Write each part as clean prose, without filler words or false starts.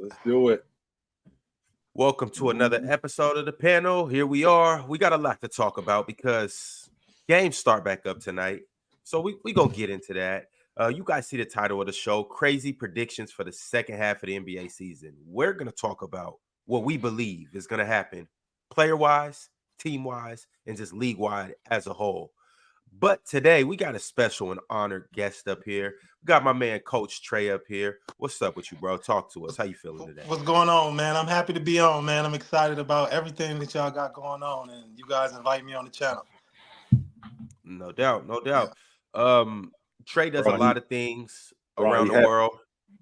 Let's do it. Welcome to another episode of the panel. Here we are. We got a lot to talk about because games start back up tonight. So we going to get into that. You guys see the title of the show, Crazy Predictions for the Second Half of the NBA season. We're going to talk about what we believe is going to happen player-wise, team-wise, and just league-wide as a whole. But today, we got a special and honored guest up here. We got my man, Coach Trey, up here. What's up with you, bro? Talk to us. How you feeling today? What's going on, man? I'm happy to be on, man. I'm excited about everything that y'all got going on, and you guys invite me on the channel. No doubt, no doubt. Yeah. Trey does a lot of things around the world.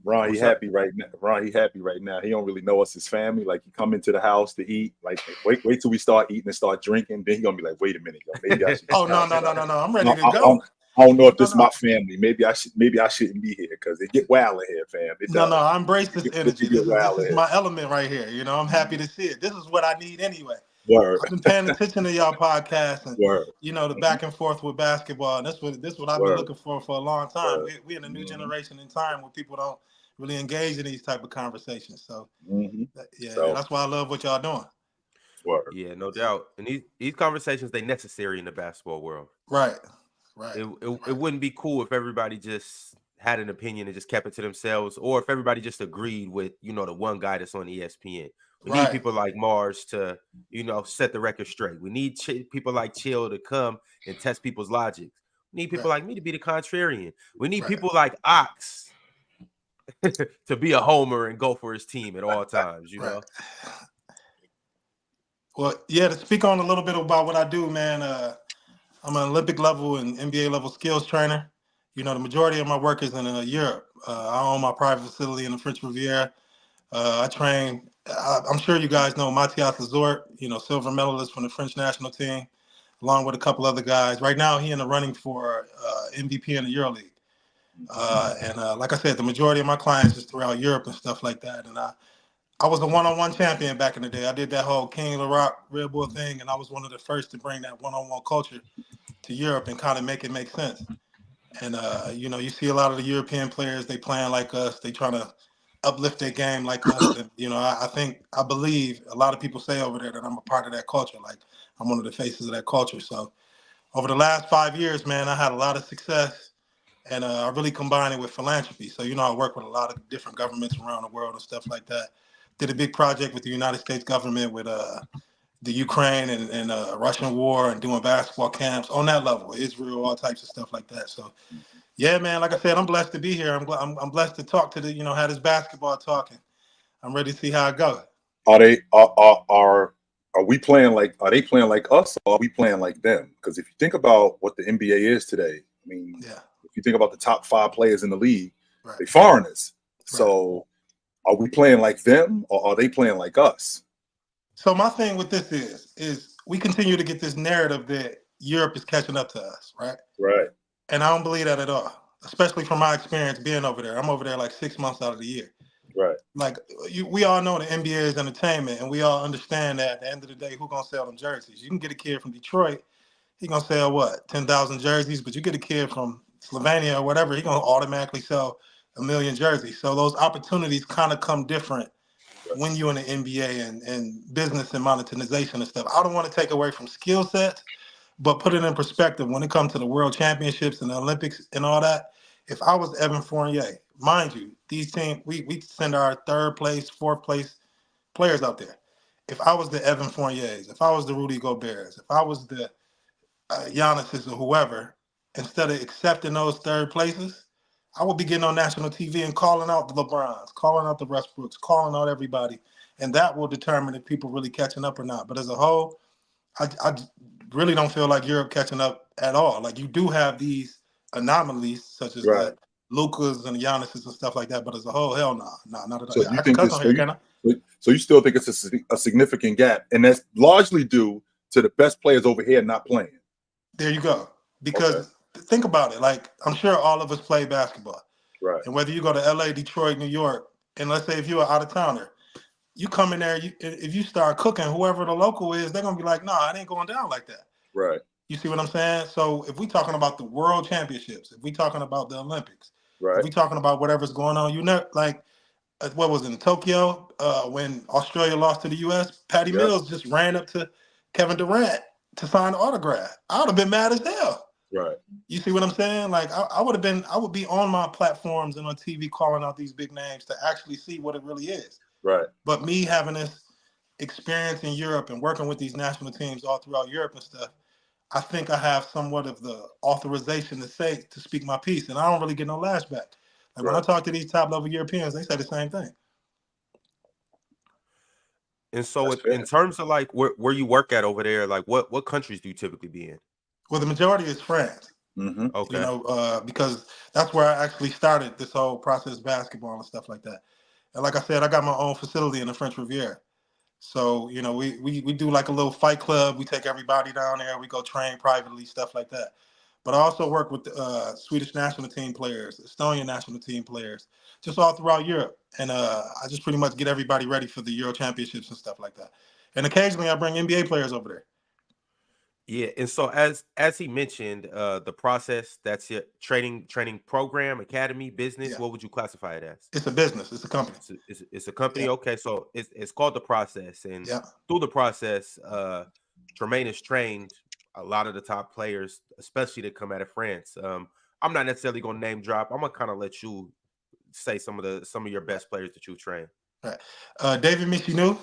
Ron, he happy right now. He don't really know us as family. Like, he come into the house to eat. Like, wait till we start eating and start drinking. Then he gonna be like, wait a minute, yo, maybe I should. No. I'm ready to go. I don't know if this is my family. Maybe I shouldn't be here because it get wild in here, fam. No, I embrace this energy. This is my element right here. You know, I'm happy to see it. This is what I need anyway. Word. I've been paying attention to y'all podcasts and you know, the back and forth with basketball. And this is what I've been looking for a long time. We're in a new generation in time where people don't really engage in these type of conversations. So that's why I love what y'all doing. Word. Yeah, no doubt. And these conversations, they necessary in the basketball world. Right. It wouldn't be cool if everybody just had an opinion and just kept it to themselves, or if everybody just agreed with, you know, the one guy that's on ESPN. We need people like Mars to, you know, set the record straight. We need people like Chill to come and test people's logic. We need people like me to be the contrarian. We need people like Ox to be a homer and go for his team at all times, you know? Well, yeah, to speak on a little bit about what I do, man, I'm an Olympic level and NBA level skills trainer. You know, the majority of my work is in Europe. I own my private facility in the French Riviera. I train, I'm sure you guys know Matthias Azort, you know, silver medalist from the French national team, along with a couple other guys. Right now, he in the running for MVP in the EuroLeague. And like I said, the majority of my clients is throughout Europe and stuff like that. And I was a one-on-one champion back in the day. I did that whole King of the Rock Red Bull thing, and I was one of the first to bring that one-on-one culture to Europe and kind of make it make sense. And, you know, you see a lot of the European players, they playing like us. They trying to uplift their game like us. And, you know, I believe a lot of people say over there that I'm a part of that culture. Like, I'm one of the faces of that culture. So over the last 5 years, man, I had a lot of success. And I really combined it with philanthropy. So, you know, I work with a lot of different governments around the world and stuff like that. Did a big project with the United States government with the Ukraine and Russian war and doing basketball camps on that level, Israel, all types of stuff like that. So, yeah, man, like I said, I'm blessed to be here. I'm blessed to talk to have this basketball talking. I'm ready to see how it goes. Are they playing like us, or are we playing like them? Because if you think about what the NBA is today, I mean, if you think about the top 5 players in the league, they're foreigners. Right. So are we playing like them, or are they playing like us? So my thing with this is we continue to get this narrative that Europe is catching up to us, right? Right. And I don't believe that at all, especially from my experience being over there. I'm over there like 6 months out of the year. Right. Like we all know the NBA is entertainment, and we all understand that at the end of the day, who's gonna sell them jerseys? You can get a kid from Detroit, he gonna sell what, 10,000 jerseys, but you get a kid from Slovenia or whatever, he gonna automatically sell 1 million jerseys. So those opportunities kind of come different when you're in the NBA and business and monetization and stuff. I don't want to take away from skill sets, but put it in perspective when it comes to the world championships and the Olympics and all that. If I was Evan Fournier, mind you, these teams, we send our 3rd place, 4th place players out there. If I was the Evan Fourniers, if I was the Rudy Goberts, if I was the Giannis's or whoever, instead of accepting those 3rd places, I would be getting on national TV and calling out the LeBrons, calling out the Westbrooks, calling out everybody. And that will determine if people really catching up or not. But as a whole, I really don't feel like Europe catching up at all. Like, you do have these anomalies such as like Lukas and Giannis's and stuff like that. But as a whole, hell no. Nah, not at all. So you think so you still think it's a significant gap. And that's largely due to the best players over here not playing. There you go. Because think about it. Like, I'm sure all of us play basketball. Right. And whether you go to LA, Detroit, New York, and let's say if you're out of towner, you come in there, if you start cooking, whoever the local is, they're going to be like, nah, it ain't going down like that. Right. You see what I'm saying? So if we talking about the world championships, if we talking about the Olympics, right. if we talking about whatever's going on, you know, like, what was it, in Tokyo, when Australia lost to the U.S., Patty Mills just ran up to Kevin Durant to sign an autograph. I would have been mad as hell. Right. You see what I'm saying? Like I would be on my platforms and on TV calling out these big names to actually see what it really is. Right. But me having this experience in Europe and working with these national teams all throughout Europe and stuff, I think I have somewhat of the authorization to speak my piece, and I don't really get no lashback. Like when I talk to these top level Europeans, they say the same thing. And so, in terms of like where you work at over there, like what countries do you typically be in? Well, the majority is France. Mm-hmm. Okay. You know, because that's where I actually started this whole process, basketball and stuff like that. And like I said, I got my own facility in the French Riviera. So, you know, we do like a little fight club. We take everybody down there. We go train privately, stuff like that. But I also work with Swedish national team players, Estonian national team players, just all throughout Europe. And I just pretty much get everybody ready for the Euro Championships and stuff like that. And occasionally I bring NBA players over there. Yeah, and so as he mentioned, the process, that's your training program, academy, business. Yeah. What would you classify it as? It's a business. It's a company. It's a company. Yeah. Okay, so it's called the process, and through the process, Tremaine has trained a lot of the top players, especially that come out of France. I'm not necessarily going to name drop. I'm gonna kind of let you say some of your best players that you train. Right, David Michinu,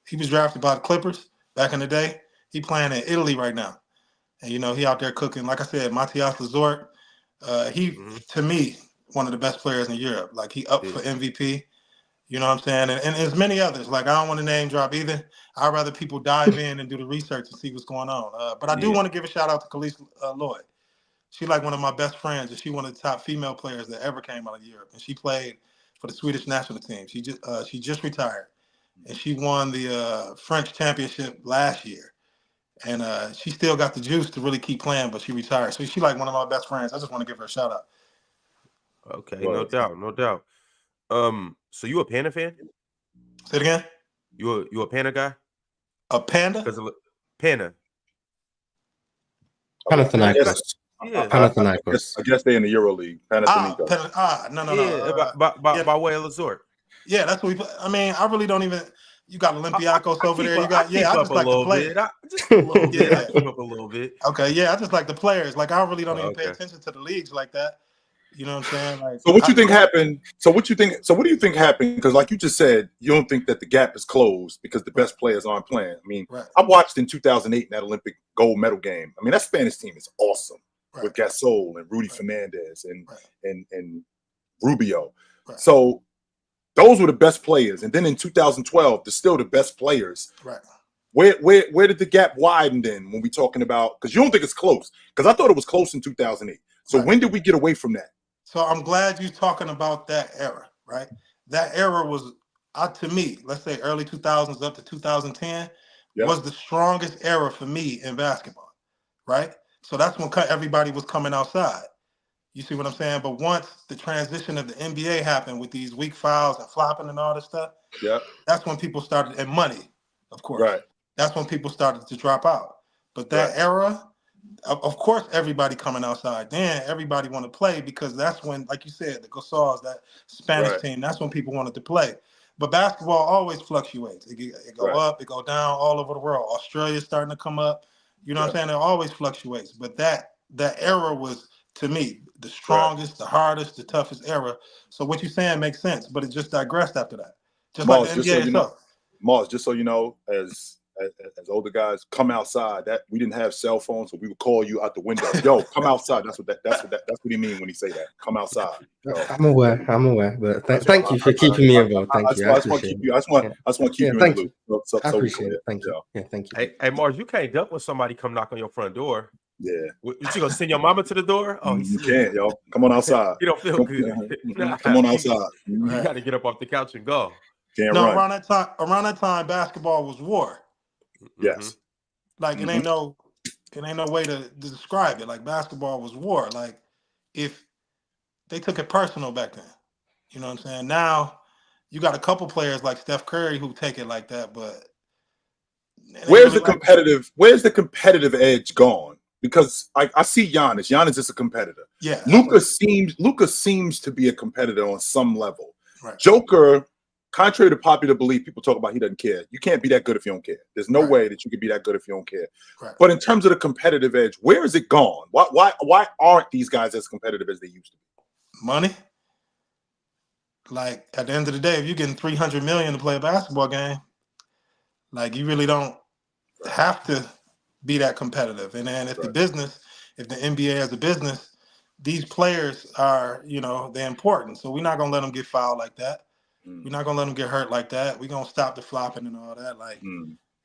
he was drafted by the Clippers back in the day. He playing in Italy right now. And, you know, he out there cooking. Like I said, Matthias Lazort, to me, one of the best players in Europe. Like, he up for MVP. You know what I'm saying? And there's many others. Like, I don't want to name drop either. I'd rather people dive in and do the research and see what's going on. But I do want to give a shout out to Khalees Lloyd. She like one of my best friends, and she one of the top female players that ever came out of Europe. And she played for the Swedish national team. She just retired. And she won the French championship last year. And she still got the juice to really keep playing, but she retired. So she like one of my best friends. I just want to give her a shout out. Okay, no doubt. So you a Panda fan? Say it again. You a Panda guy? A Panda? Because of Panda. Panathinaikos. Yeah. Panathinaikos. I guess they're in the Euro League. Panathinaikos. No. Yeah, by way of Lazort. Yeah, that's what we play. I mean, I really don't even. You got Olympiacos over there. You got I just like the players. Just a little bit. I keep up a little bit. Okay, yeah, I just like the players. Like I really don't even pay attention to the leagues like that. You know what I'm saying? Like, so what you think happened? So what do you think happened? Because like you just said, you don't think that the gap is closed because the best players aren't playing. I mean, I watched in 2008 in that Olympic gold medal game. I mean, that Spanish team is awesome with Gasol and Rudy Fernandez and Rubio. Right. So those were the best players. And then in 2012, they're still the best players. Right. Where did the gap widen then when we're talking about – because you don't think it's close. Because I thought it was close in 2008. So when did we get away from that? So I'm glad you're talking about that era, right? That era was, to me, let's say early 2000s up to 2010, was the strongest era for me in basketball, right? So that's when everybody was coming outside. You see what I'm saying? But once the transition of the NBA happened with these weak fouls and flopping and all this stuff, that's when people started, and money, of course. Right. That's when people started to drop out. But that era, of course, everybody coming outside. Then everybody want to play because that's when, like you said, the Gasols, that Spanish team, that's when people wanted to play. But basketball always fluctuates. It go up, it go down all over the world. Australia's starting to come up. You know what I'm saying? It always fluctuates. But that era was, to me, the strongest, the hardest, the toughest era. So what you're saying makes sense, but it just digressed after that. Just Mars, like the NBA itself. Mars, just so you know, as older guys, come outside. That we didn't have cell phones, so we would call you out the window. Yo, come outside. That's what he mean when he say that. Come outside. Yo. I'm aware. But thank you for keeping me involved. Thank you. I just want to keep you. I just want to keep you in the loop. I appreciate it. Thank you. Yeah, thank you. Hey, Mars, you can't dump when somebody come knock on your front door. Yeah. You gonna send your mama to the door? Oh, you can't, yo. Come on outside. You don't feel good. Come on outside. You got to get up off the couch and go. Can't run. Around that time, basketball was war. Yes. Like it ain't no way to describe it. Like basketball was war. Like if they took it personal back then. You know what I'm saying? Now you got a couple players like Steph Curry who take it like that, but where's the competitive edge gone? Because I see Giannis. Giannis is a competitor. Yeah. Luka seems to be a competitor on some level. Right. Joker contrary to popular belief, people talk about he doesn't care. You can't be that good if you don't care. There's no way that you can be that good if you don't care. Right. But in terms of the competitive edge, where is it gone? Why aren't these guys as competitive as they used to be? Money. Like, at the end of the day, if you're getting $300 million to play a basketball game, like, you really don't have to be that competitive. And then if the NBA as a business, these players are, they're important. So we're not going to let them get fouled like that. We're not going to let them get hurt like that. We're going to stop the flopping and all that. Like,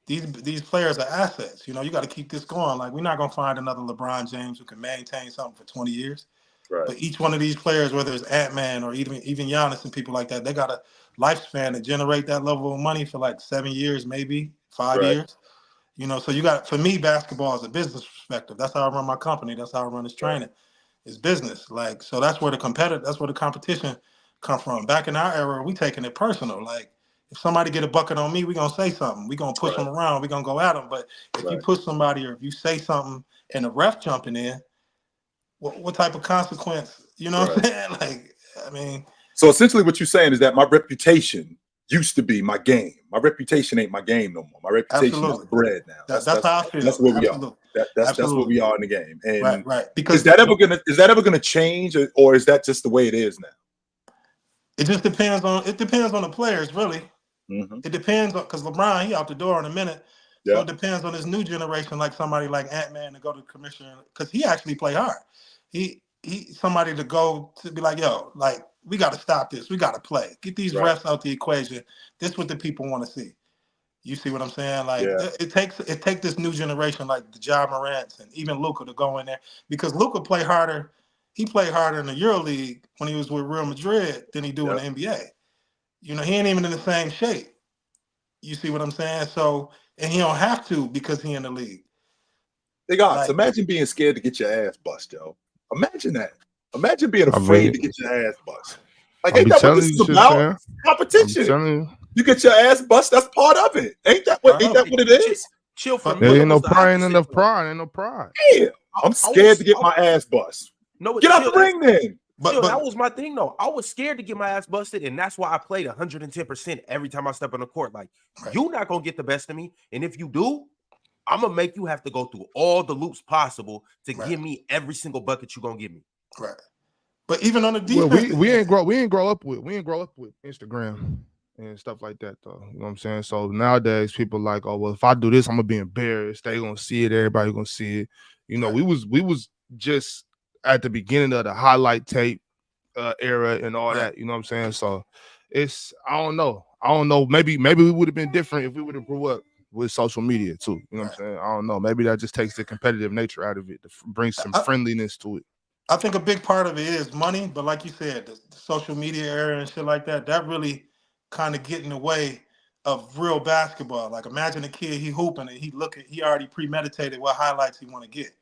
these players are assets. You got to keep this going. Like, we're not going to find another LeBron James who can maintain something for 20 years. Right. But each one of these players, whether it's Ant-Man or even Giannis and people like that, they got a lifespan to generate that level of money for like 7 years, maybe 5 years. So you got, for me, basketball is a business perspective. That's how I run my company. That's how I run this training. It's business. Like, so that's where the competition come from. Back in our era, we taking it personal. Like, if somebody get a bucket on me, we gonna say something. We gonna push them around. We gonna go at them. But if you push somebody or if you say something and the ref jumping in, what type of consequence? You know what I'm saying? Like, I mean. So essentially what you're saying is that my reputation used to be my game. My reputation ain't my game no more. My reputation is bread now. That's how I feel. That's where we are. That's what we are in the game. And Because is that ever gonna change, or is that just the way it is now? It just depends on the players, really. It depends on, because LeBron, he out the door in a minute. So it depends on this new generation, like somebody like Ant-Man to go to the commissioner, because he actually play hard. He somebody to go to be like, yo, like, we got to stop this. We got to play. Get these refs out the equation. This is what the people want to see. You see what I'm saying? Like, it takes this new generation, like the Ja Morants and even Luka, to go in there, because Luka play harder. He played harder in the EuroLeague when he was with Real Madrid than he do in the NBA. He ain't even in the same shape. You see what I'm saying? So, and he don't have to because he in the league. So imagine being scared to get your ass bust, yo. Imagine that. Imagine being afraid to get your ass bust. Like, ain't that what this is about? Competition. You get your ass bust, that's part of it. Ain't that what it is? Chill for me. There ain't no pride. Ain't no pride. Yeah. I'm scared to get my ass bust. No, get out the ring then. But that was my thing, though. I was scared to get my ass busted, and that's why I played 110% every time I step on the court. Like, you're not going to get the best of me, and if you do, I'm going to make you have to go through all the loops possible to give me every single bucket you're going to give me. Right. But even on the defense, we ain't grow up with Instagram and stuff like that, though. You know what I'm saying? So nowadays, people like, oh, well, if I do this, I'm gonna be embarrassed. They gonna see it. Everybody gonna see it. We was just at the beginning of the highlight tape era and all that. You know what I'm saying? So I don't know. Maybe we would have been different if we would have grew up with social media too. You know what I'm saying? I don't know. Maybe that just takes the competitive nature out of it to bring some friendliness to it. I think a big part of it is money, but like you said, the social media era and shit like that really kind of get in the way of real basketball. Like, imagine a kid, he hooping and he already premeditated what highlights he want to get.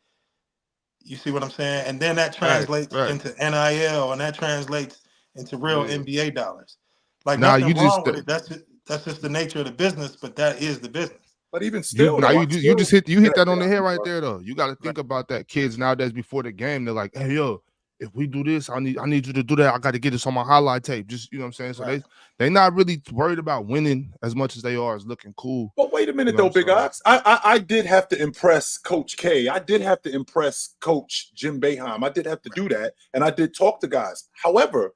You see what I'm saying? And then that translates into NIL, and that translates into real NBA dollars. Like, nothing wrong with it. That's just the nature of the business, but that is the business. But even still, you hit that on the head right there, though. You got to think about that. Kids nowadays, before the game, they're like, "Hey, yo, if we do this, I need you to do that. I got to get this on my highlight tape." Just, you know what I'm saying? So they not really worried about winning as much as they are as looking cool. But wait a minute, though, Big Ox. I did have to impress Coach K. I did have to impress Coach Jim Boeheim. I did have to do that, and I did talk to guys. However,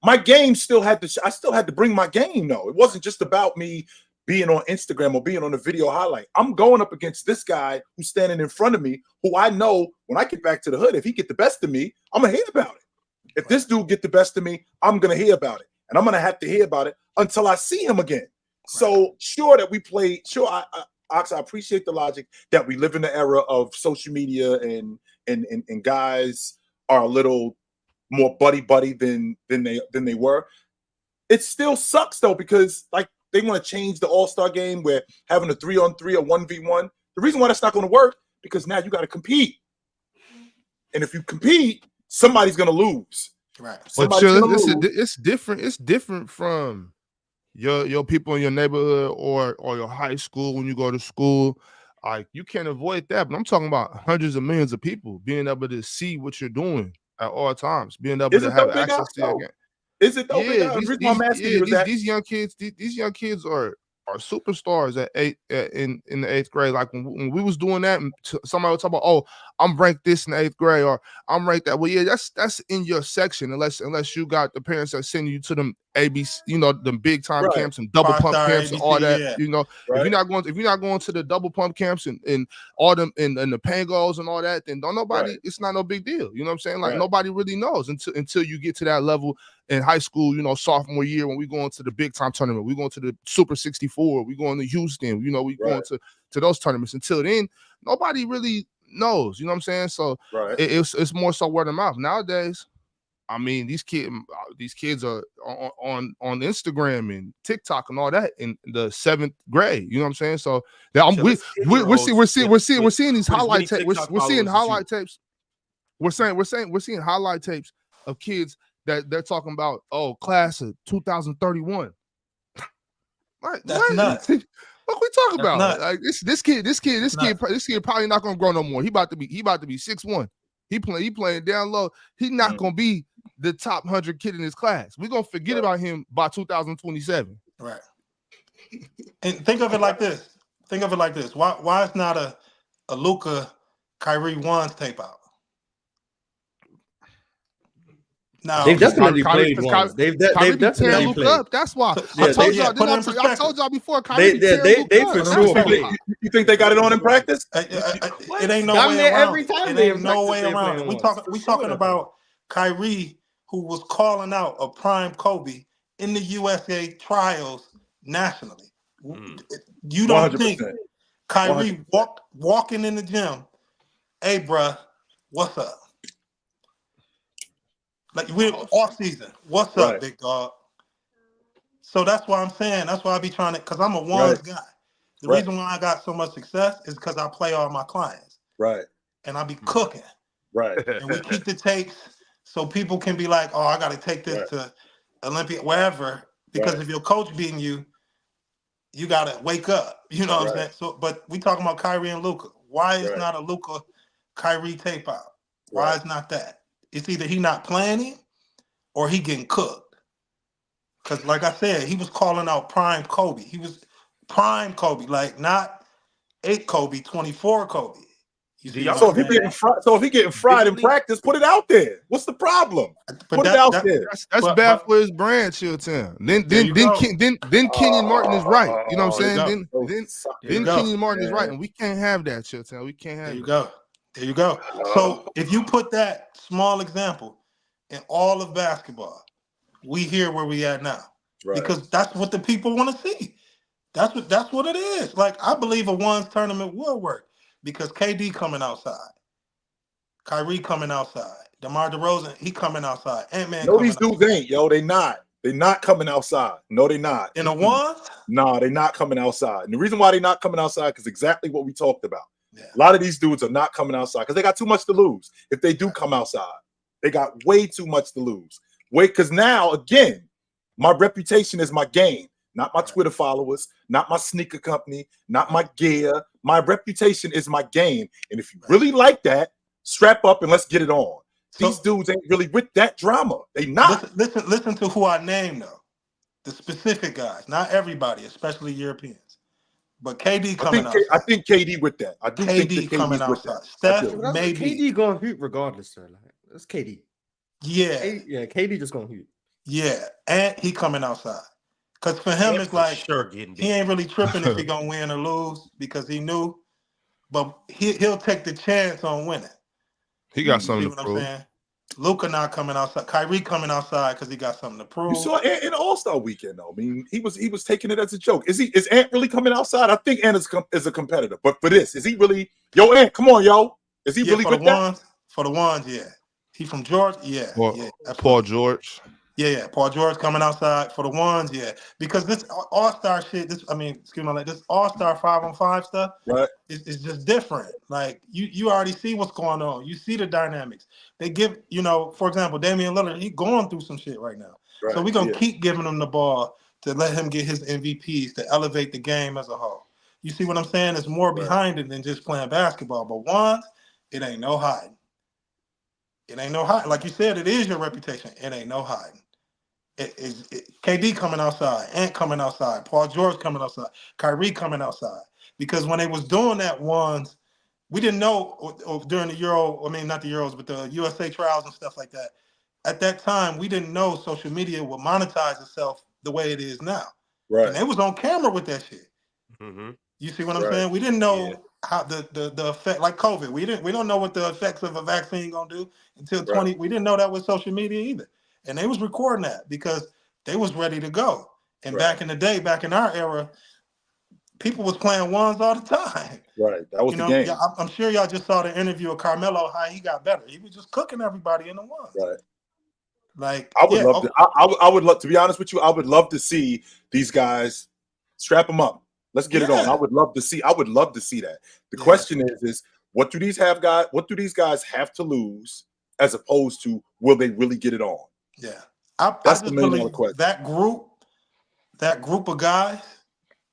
my game I still had to bring my game, though. It wasn't just about me being on Instagram or being on a video highlight. I'm going up against this guy who's standing in front of me, who I know when I get back to the hood, if he get the best of me, I'm going to hear about it. If this dude get the best of me, I'm going to hear about it. And I'm going to have to hear about it until I see him again. So sure that we played, I appreciate the logic that we live in the era of social media and guys are a little more buddy than they were. It still sucks though, because like, they want to change the all-star game where having a 3-on-3 or 1v1. The reason why that's not going to work, because now you got to compete. And if you compete, somebody's going to lose. Right. But it's different. It's different from your people in your neighborhood or your high school when you go to school. Like, you can't avoid that. But I'm talking about hundreds of millions of people being able to see what you're doing at all times, being able to have access to your game. Is it though? Yeah, these young kids are superstars in the 8th grade. Like when we was doing that, and somebody would talk about, oh, I'm ranked this in the 8th grade, or I'm ranked that. Well, yeah, that's in your section, unless you got the parents that send you to them ABC, them big time camps and double pump camps and all that. Right. If you're not going to the double pump camps and all them and the Pangos and all that, then don't nobody. It's not no big deal. You know what I'm saying? Like nobody really knows until you get to that level in high school. Sophomore year when we going to the big time tournament, we going to the Super 64, we going to Houston. We going to those tournaments. Until then, nobody really knows. You know what I'm saying? So it's more so word of mouth nowadays. I mean, these kids are on Instagram and TikTok and all that in the 7th grade. You know what I'm saying? So we're seeing these highlight tapes. We're seeing highlight tapes. We're seeing highlight tapes of kids that they're talking about. Oh, class of 2031. Like, that's nuts. What we talking about? Nuts. Like this kid probably not gonna grow no more. He about to be 6'1". He playing down low. He's not gonna be the top 100 kid in his class. We're gonna forget about him by 2027. Right. And think of it like this. Why is not a Luka Kyrie Wands tape out? No, they've definitely played once. They've definitely played. Up. That's why I told y'all before. They for sure. You think they got it on in practice? It ain't no way around. Every time it ain't no way around. We talking about Kyrie, who was calling out a prime Kobe in the USA trials nationally. You don't 100%. Think Kyrie walking in the gym, hey, bruh, what's up? Like we're off season. What's up, big dog? So that's why I'm saying. That's why I be trying to, because I'm a ones guy. The reason why I got so much success is because I play all my clients. Right. And I be cooking. Right. And we keep the tapes so people can be like, oh, I got to take this to Olympia, wherever. Because if your coach beating you, you got to wake up. You know what I'm saying? So, but we talking about Kyrie and Luka. Why is not a Luka Kyrie tape out? Why is not that? It's either he not playing him or he getting cooked. Because like I said, he was calling out prime Kobe. He was prime Kobe, like not 8 Kobe, 24 Kobe. So if he getting fried in practice, put it out there. What's the problem? Put it out there. That's bad for his brand, Chitchat. Then Kenyon Martin is right. You know what I'm saying? Then Kenyon Martin is right, and we can't have that, Chitchat. We can't have that. There you go. So if you put that small example in all of basketball, we hear where we at now. Right. Because that's what the people want to see. That's what it is. Like I believe a ones tournament will work because KD coming outside, Kyrie coming outside, DeMar DeRozan, he coming outside. Ant-Man. No, these dudes ain't, yo. They not. They're not coming outside. No, they not. In the ones? No, they're not coming outside. And the reason why they're not coming outside is exactly what we talked about. Yeah. A lot of these dudes are not coming outside because they got too much to lose. If they do come outside, they got way too much to lose. Because now, again, my reputation is my game, not my Twitter followers, not my sneaker company, not my gear. My reputation is my game. And if you really like that, strap up and let's get it on. These dudes ain't really with that drama. They not. Listen to who I named, though. The specific guys, not everybody, especially Europeans. But KD coming outside. I think KD with that. I do think KD coming outside. Steph, maybe. KD going to hoot regardless, sir. Like, that's KD. Yeah. KD just going to hoot. Yeah, and he coming outside. Because for him, it's like he ain't really tripping if he going to win or lose because he knew. But he'll take the chance on winning. He got something to prove. Luka not coming outside. Kyrie coming outside because he got something to prove. You saw Ant in All-Star weekend, though. I mean, he was taking it as a joke. Is Ant really coming outside? I think Ant is a competitor. But for this, is he really? Yo, Ant, come on, yo. Is he really with that? For the ones, yeah. He from Georgia? Yeah. Paul George. Yeah. Paul George coming outside for the ones, yeah. Because this All-Star shit, this All-Star 5-on-5 stuff, right? It's just different. Like you already see what's going on. You see the dynamics. They give, for example, Damian Lillard, he going through some shit right now. Right. So we're gonna keep giving him the ball to let him get his MVPs to elevate the game as a whole. You see what I'm saying? It's more behind it than just playing basketball. But once, it ain't no hiding. It ain't no hiding. Like you said, it is your reputation. It ain't no hiding. KD coming outside, Ant coming outside, Paul George coming outside, Kyrie coming outside. Because when they was doing that ones, we didn't know during the Euro, I mean, not the Euros, but the USA trials and stuff like that. At that time, we didn't know social media would monetize itself the way it is now. Right. And they was on camera with that shit. Mm-hmm. You see what I'm saying? We didn't know how the effect, like COVID. We don't know what the effects of a vaccine gonna do until 20. We didn't know that with social media either. And they was recording that because they was ready to go. And back in the day, back in our era, people was playing ones all the time. Right. That was the game. Yeah, I'm sure y'all just saw the interview of Carmelo, how he got better. He was just cooking everybody in the ones. Right. Like I would love to. I would love to be honest with you. I would love to see these guys strap them up. Let's get it on. I would love to see. I would love to see that. The question is what do these guys have to lose as opposed to will they really get it on? Yeah, that's the $1 million question. That group of guys,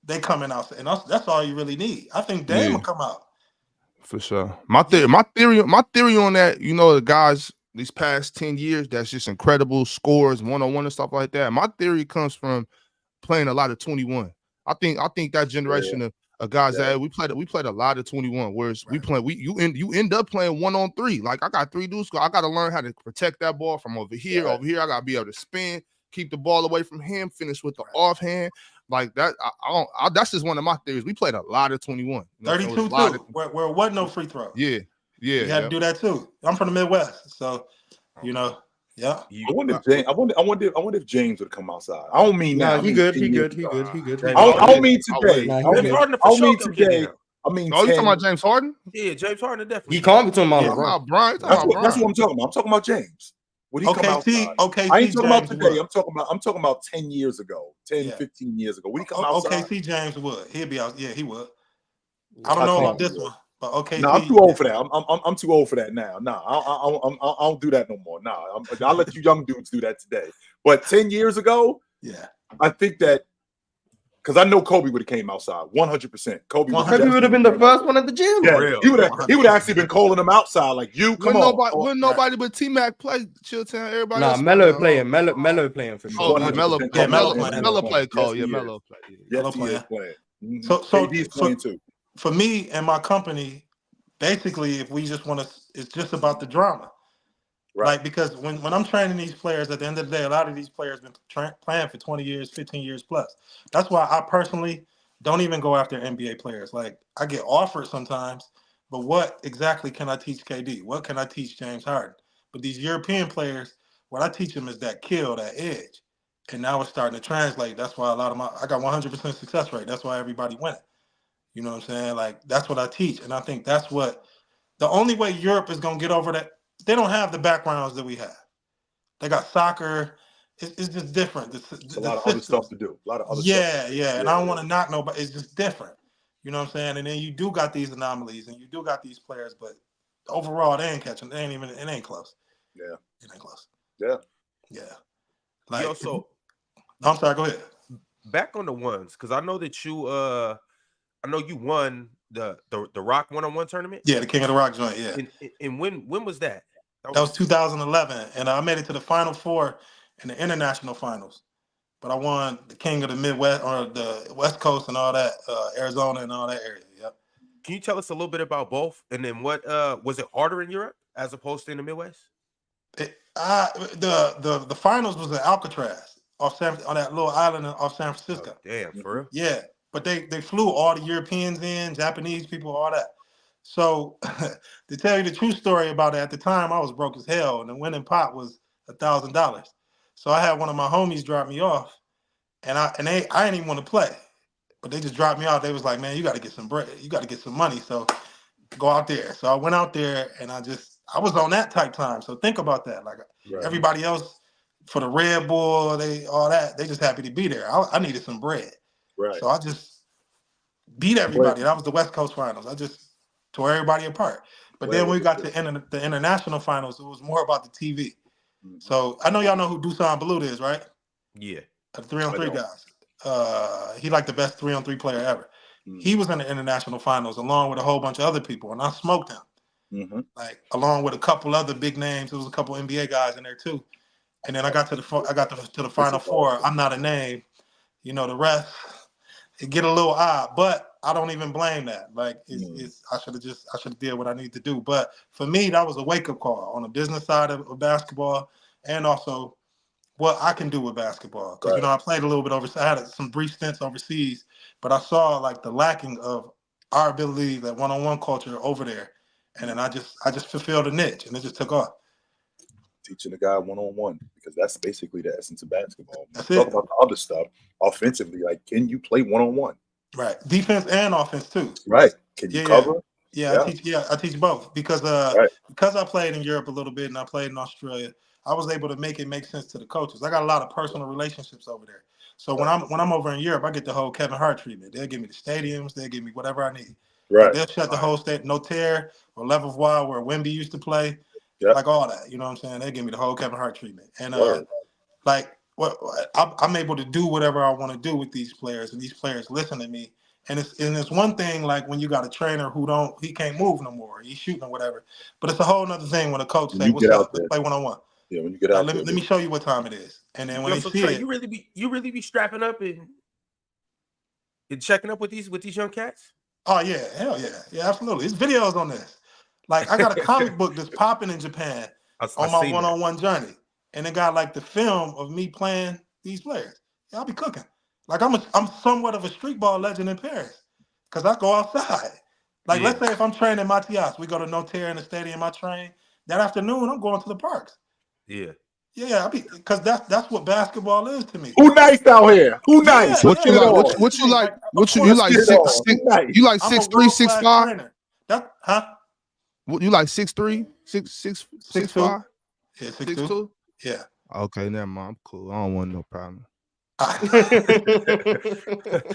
they coming out, and that's all you really need. I think Dame will come out for sure. My theory on that, the guys these past 10 years, that's just incredible scores, one-on-one and stuff like that. My theory comes from playing a lot of 21. I think that generation of guys that we played a lot of 21. Whereas you end up playing 1-on-3. Like I got 3 dudes. I got to learn how to protect that ball from over here. Over here, I got to be able to spin, keep the ball away from him, finish with the offhand. Like that. That's just one of my theories. We played a lot of 21. 32 too. Where it wasn't no free throw. Yeah. You had to do that too. I'm from the Midwest, so yeah. I wonder if James would come outside. I don't mean now. He good. I don't mean today. I mean today. I mean, you talking about James Harden? Yeah, James Harden definitely. He can't be talking about Brian. That's what I'm talking about. I'm talking about James. Would he come outside? I ain't talking about today. I'm talking about 10 years ago, 15 years ago. Would he come outside? OKC James would. He'd be out. Yeah, he would. I don't know about this one. But okay, no, I'm too old for that. I'm too old for that now. No, I don't do that no more. No, I'll let you young dudes do that today. But 10 years ago, I think that because I know Kobe would have came outside 100%. Kobe would have been the first one at the gym. Yeah, he would have actually been calling them outside like you. Come on, wouldn't nobody but T-Mac play? Chilltown, everybody. Nah, Melo playing for sure. Oh, Melo play. Cole, Melo play. Melo playing. So KD's playing too. For me and my company, basically, if we just want to, it's just about the drama. Right. Like, because when I'm training these players, at the end of the day, a lot of these players have been playing for 20 years, 15 years plus. That's why I personally don't even go after NBA players. Like, I get offered sometimes, but what exactly can I teach KD? What can I teach James Harden? But these European players, what I teach them is that kill, that edge. And now it's starting to translate. That's why I got 100% success rate. That's why everybody winning. You know what I'm saying? Like, that's what I teach. And I think that's what the only way Europe is going to get over that. They don't have the backgrounds that we have. They got soccer. It's just different. It's a lot of other stuff to do. A lot of other stuff. Yeah. And I don't want to knock nobody. It's just different. You know what I'm saying? And then you do got these anomalies and you do got these players, but overall, they ain't catching. It ain't close. Yeah. It ain't close. Yeah. Like, I'm sorry, go ahead. Back on the ones, because I know that you won the Rock one-on-one tournament. Yeah, the King of the Rock joint. Yeah. And when was that? That was 2011, and I made it to the Final Four in the international finals. But I won the King of the Midwest or the West Coast and all that, Arizona and all that area. Yep. Can you tell us a little bit about both? And then what was it harder in Europe as opposed to in the Midwest? The finals was at Alcatraz on that little island off San Francisco. Oh, damn, for real? Yeah. But they flew all the Europeans in, Japanese people, all that. So to tell you the true story about it, at the time I was broke as hell, and the winning pot was $1,000. So I had one of my homies drop me off, and I didn't even want to play, but they just dropped me off. They was like, "Man, you got to get some bread, you got to get some money, so go out there." So I went out there, and I was on that type time. So think about that. Like everybody else for the Red Bull, they just happy to be there. I needed some bread. Right. So I just beat everybody. That was the West Coast finals. I just tore everybody apart. But then we got to the international finals. It was more about the TV. Mm-hmm. So I know y'all know who Dusan Balut is, right? Yeah. The 3-on-3 guys. He like the best 3-on-3 player ever. Mm-hmm. He was in the international finals along with a whole bunch of other people, and I smoked him. Mm-hmm. Like along with a couple other big names. There was a couple NBA guys in there too. And then I got to the Final Four. I'm not a name. You know, the rest, it get a little odd, but I don't even blame that. Like, I should have did what I need to do. But for me, that was a wake-up call on the business side of basketball, and also what I can do with basketball. Because, you know, I played a little bit overseas. I had some brief stints overseas, but I saw, like, the lacking of our ability, that one-on-one culture over there. And then I just fulfilled a niche, and it just took off. Teaching the guy one-on-one, because that's basically the essence of basketball. Talk about the other stuff offensively, like, can you play one-on-one? Right, defense and offense too. Right, can you cover? Yeah, I teach both because I played in Europe a little bit and I played in Australia. I was able to make it make sense to the coaches. I got a lot of personal relationships over there. So when I'm over in Europe, I get the whole Kevin Hart treatment. They'll give me the stadiums, they'll give me whatever I need. Right, like they'll shut the whole state, Notaire or Levallois, where Wemby used to play. Like all that, you know what I'm saying? They give me the whole Kevin Hart treatment, and I'm able to do whatever I want to do with these players, and these players listen to me. And it's one thing, like when you got a trainer he can't move no more, he's shooting or whatever. But it's a whole other thing when a coach say, "What's up? Let's play one-on-one." Yeah, when you get out let me show you what time it is, and then when they see Trey, it, you really be strapping up and checking up with these young cats. Oh yeah, hell yeah, absolutely. There's videos on this. Like I got a comic book that's popping in Japan on my one-on-one journey, and it got like the film of me playing these players. Yeah, I'll be cooking. Like I'm somewhat of a street ball legend in Paris because I go outside. Like let's say if I'm training Matias, we go to Notaire in the stadium. I train that afternoon. I'm going to the parks. Yeah, because that's what basketball is to me. Who nice out here? Who nice? What you like? You like 6'3", 6'5"? That You like 6'3", 6'5"? Yeah, 6'2". Yeah. Okay, never mind. I'm cool. I don't want no problem.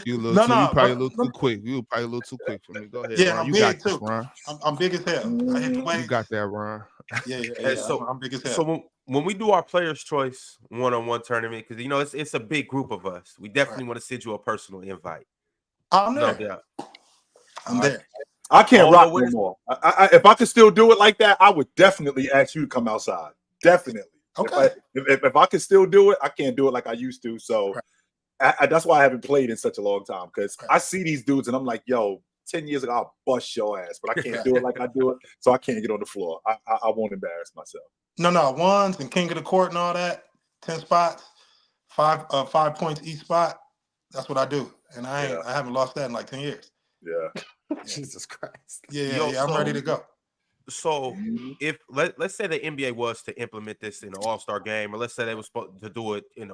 You probably a little too quick. You probably a little too quick for me. Go ahead. Yeah, Ron. I'm you big got too. This, Ron. I'm big as hell. I hit the weight. You got that, Ron. Yeah. So I'm big as hell. So when we do our Players' Choice one-on-one tournament, because you know it's a big group of us, we definitely want to send you a personal invite. I'm there. No doubt. I'm there. I can't rock no more. If I could still do it like that, I would definitely ask you to come outside. Definitely. Okay. If I could still do it, I can't do it like I used to. So that's why I haven't played in such a long time, because I see these dudes and I'm like, yo, 10 years ago, I'll bust your ass, but I can't do it like I do it. So I can't get on the floor. I won't embarrass myself. No, ones and king of the court and all that, 10 spots, 5 points each spot. That's what I do. And I haven't lost that in like 10 years. Yeah. Jesus Christ. Yeah, I'm ready to go. So if let's say the NBA was to implement this in an All-Star game, or let's say they were supposed to do it in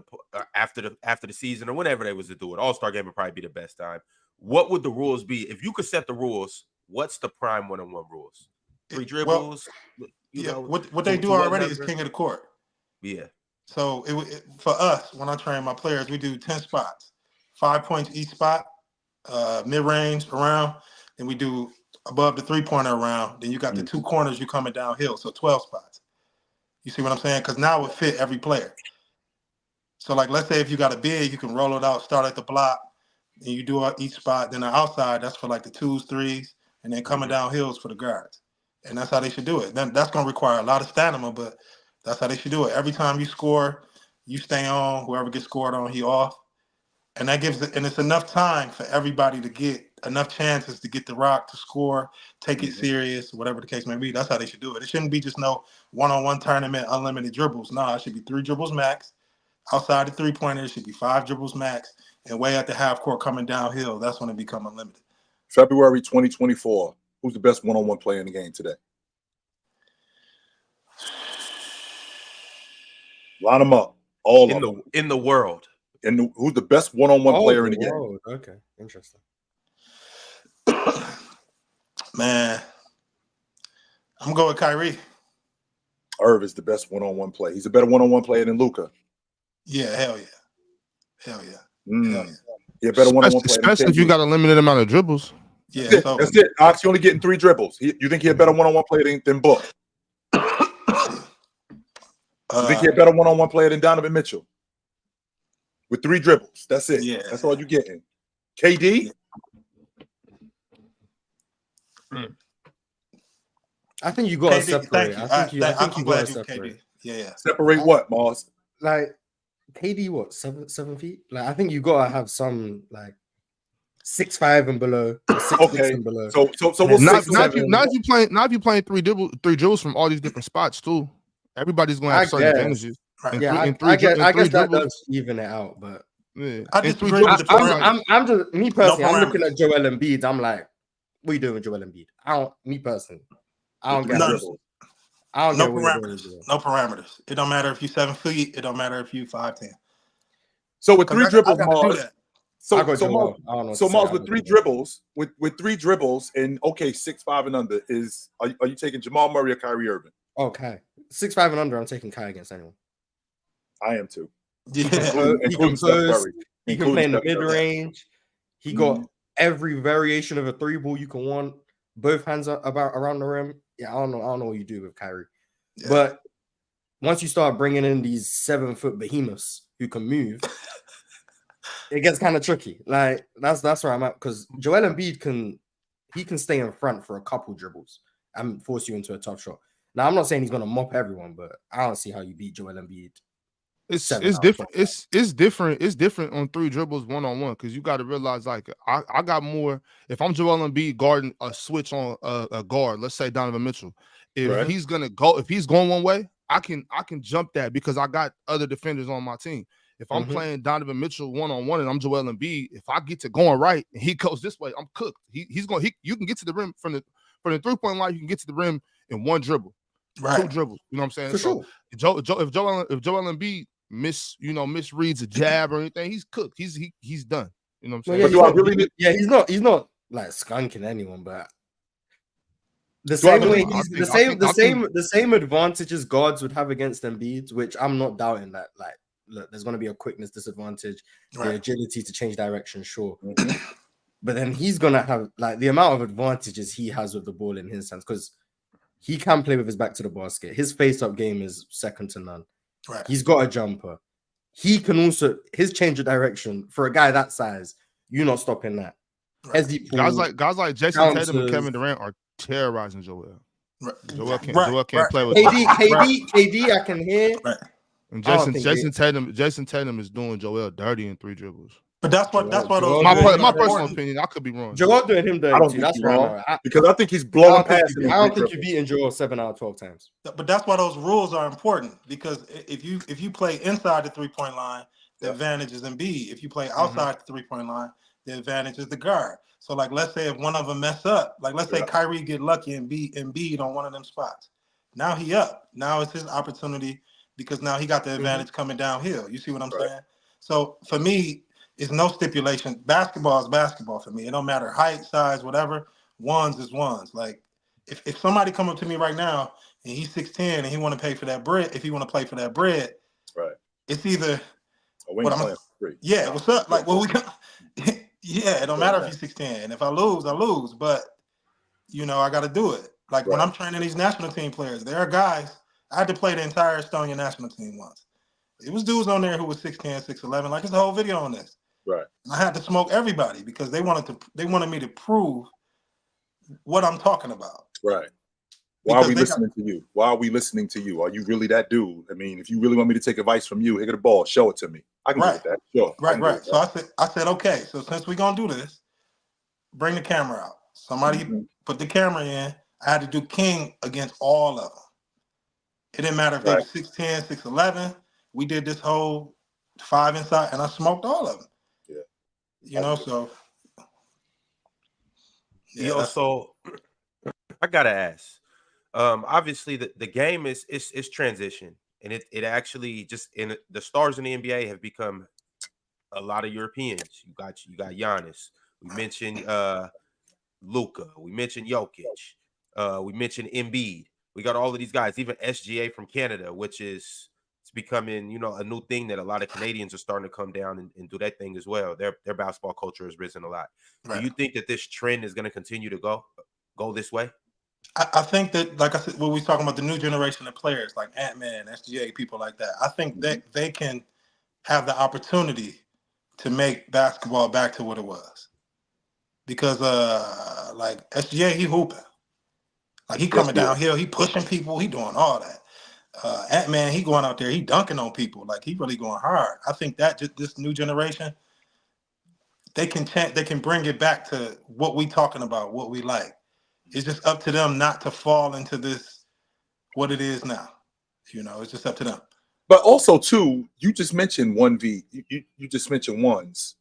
after the season or whenever they was to do it, All-Star game would probably be the best time. What would the rules be? If you could set the rules, what's the prime one-on-one rules? 3 dribbles? What they do already is king of the court. Yeah. So for us, when I train my players, we do 10 spots, 5 points each spot, mid-range around, and we do above the 3-pointer around. Then you got the 2 corners you coming downhill, so 12 spots. You see what I'm saying? Because now it fit every player. So like, let's say if you got a big, you can roll it out, start at the block, and you do each spot. Then the outside, that's for like the 2s, 3s, and then coming down hills for the guards. And that's how they should do it. Then that's going to require a lot of stamina, but that's how they should do it. Every time you score, you stay on. Whoever gets scored on, he off. And that gives it, and it's enough time for everybody to get enough chances to get the rock, to score, take it serious, whatever the case may be. That's how they should do it. It shouldn't be just no one-on-one tournament, unlimited dribbles. No, it should be 3 dribbles max. Outside the 3-pointer, it should be 5 dribbles max. And way at the half court coming downhill, that's when it become unlimited. February 2024. Who's the best one-on-one player in the game today? Line them up. All of them. In the world. And who's the best one-on-one player in the game? Okay, interesting. Man, I'm going with Kyrie. Irv is the best one-on-one player. He's a better one-on-one player than Luka. Yeah, hell yeah. Hell yeah. Yeah, better one-on-one player. Especially if you got a limited amount of dribbles. Yeah, that's it. Ox, you're only getting 3 dribbles. You think he's a better one-on-one player than Book? You think he's a better one-on-one player than Donovan Mitchell? With 3 dribbles. That's it. Yeah. That's all you're getting. KD? I think you got to separate. I think you got to separate. Yeah. Separate what, Moss? like KD, what 7 feet? Like I think you gotta have some like 6'5" and below, or 6'6" and below. So we'll not say if you playing three dribbles from all these different spots too. Everybody's gonna have certain advantages. Right. I guess that does even it out, but yeah. I disagree with the I'm just me personally. I'm looking at Joel Embiid. I'm like, what are you doing with Joel Embiid? I don't get dribbles. I don't no get parameters. No parameters. It don't matter if you 7 feet. It don't matter if you 5'10". So with 3 dribbles, Mars. So Mars with 3 dribbles, with 3 dribbles, and 6'5" and under are you taking Jamal Murray or Kyrie Irving? Okay, 6'5" and under. I'm taking Kai against anyone. I am too. Yeah. He can play in the mid range. He got every variation of a 3 ball you can want. Both hands around the rim. Yeah, I don't know what you do with Kyrie, but once you start bringing in these 7-foot behemoths who can move, it gets kind of tricky. Like that's where I'm at, because Joel Embiid can stay in front for a couple dribbles and force you into a tough shot. Now I'm not saying he's gonna mop everyone, but I don't see how you beat Joel Embiid. It's different. It's different. It's different on 3 dribbles 1-on-1, because you got to realize, like, I got more. If I'm Joel Embiid guarding a switch on a guard, let's say Donovan Mitchell, if he's going one way, I can jump that because I got other defenders on my team. If I'm playing Donovan Mitchell 1-on-1 and I'm Joel Embiid, if I get to going right and he goes this way, I'm cooked. You can get to the rim from the 3-point line. You can get to the rim in 1 dribble, 2 dribbles. You know what I'm saying? For sure. If Joel Embiid misreads a jab or anything, he's cooked. He's done. You know what I'm saying? He's not like skunking anyone, but the same advantages guards would have against Embiid, which I'm not doubting that. Like, look, there's going to be a quickness disadvantage, the agility to change direction, sure. But then he's going to have like the amount of advantages he has with the ball in his hands, because he can play with his back to the basket. His face-up game is second to none. Right. He's got a jumper. He can also his change of direction for a guy that size. You're not stopping that. Right. Guys like Jason Tatum and Kevin Durant are terrorizing Joel. Right. Joel can't play with KD. I can hear. Right. And Jason Tatum is doing Joel dirty in 3 dribbles. But that's what my personal opinion. I could be wrong. Joel doing him dirty. I don't think that's wrong, because I think he's blowing past him. I don't think you're beating Joel 7 out of 12 times. But that's why those rules are important, because if you play inside the 3-point line, the advantage is Embiid. If you play outside the 3-point line, the advantage is the guard. So, like, let's say if one of them mess up, like let's say Kyrie get lucky and beat Embiid on one of them spots. Now he up. Now it's his opportunity, because now he got the advantage coming downhill. You see what I'm saying? So for me, it's no stipulation. Basketball is basketball for me. It don't matter height, size, whatever. Ones is ones. Like if somebody come up to me right now and he's 6'10" and he want to pay for that bread, if he want to play for that bread, it's either what's up? Like, well, we can it don't matter if he's 6'10". And if I lose, I lose. But I gotta do it. Like when I'm training these national team players, there are guys. I had to play the entire Estonia national team once. It was dudes on there who was 6'10", 6'11". Like, there's a whole video on this. Right. I had to smoke everybody because they wanted me to prove what I'm talking about. Right. Why are we listening to you? Why are we listening to you? Are you really that dude? I mean, if you really want me to take advice from you, here get the ball, show it to me. I can do that. Sure. Right. So I said, okay. So since we're gonna do this, bring the camera out. Somebody put the camera in. I had to do King against all of them. It didn't matter if they were 6'10", 6'11". We did this whole 5 inside, and I smoked all of them. So. So I gotta ask. Obviously, the game is transition, and it actually just the stars in the NBA have become a lot of Europeans. You got Giannis. We mentioned Luka. We mentioned Jokic. We mentioned Embiid. We got all of these guys, even SGA from Canada, which is becoming, a new thing that a lot of Canadians are starting to come down and do that thing as well. Their basketball culture has risen a lot. Right. Do you think that this trend is going to continue to go this way? I think that, like I said, when we're talking about the new generation of players like Ant-Man, SGA, people like that, I think that they can have the opportunity to make basketball back to what it was. Because like SGA, he hooping. Like he coming downhill, he pushing people, he doing all that. Ant-Man, he going out there, he dunking on people. Like, he really going hard. I think that just this new generation, they can bring it back to what we talking about, what we like. It's just up to them not to fall into this, what it is now. It's just up to them. But also, too, you just mentioned 1v. You just mentioned ones.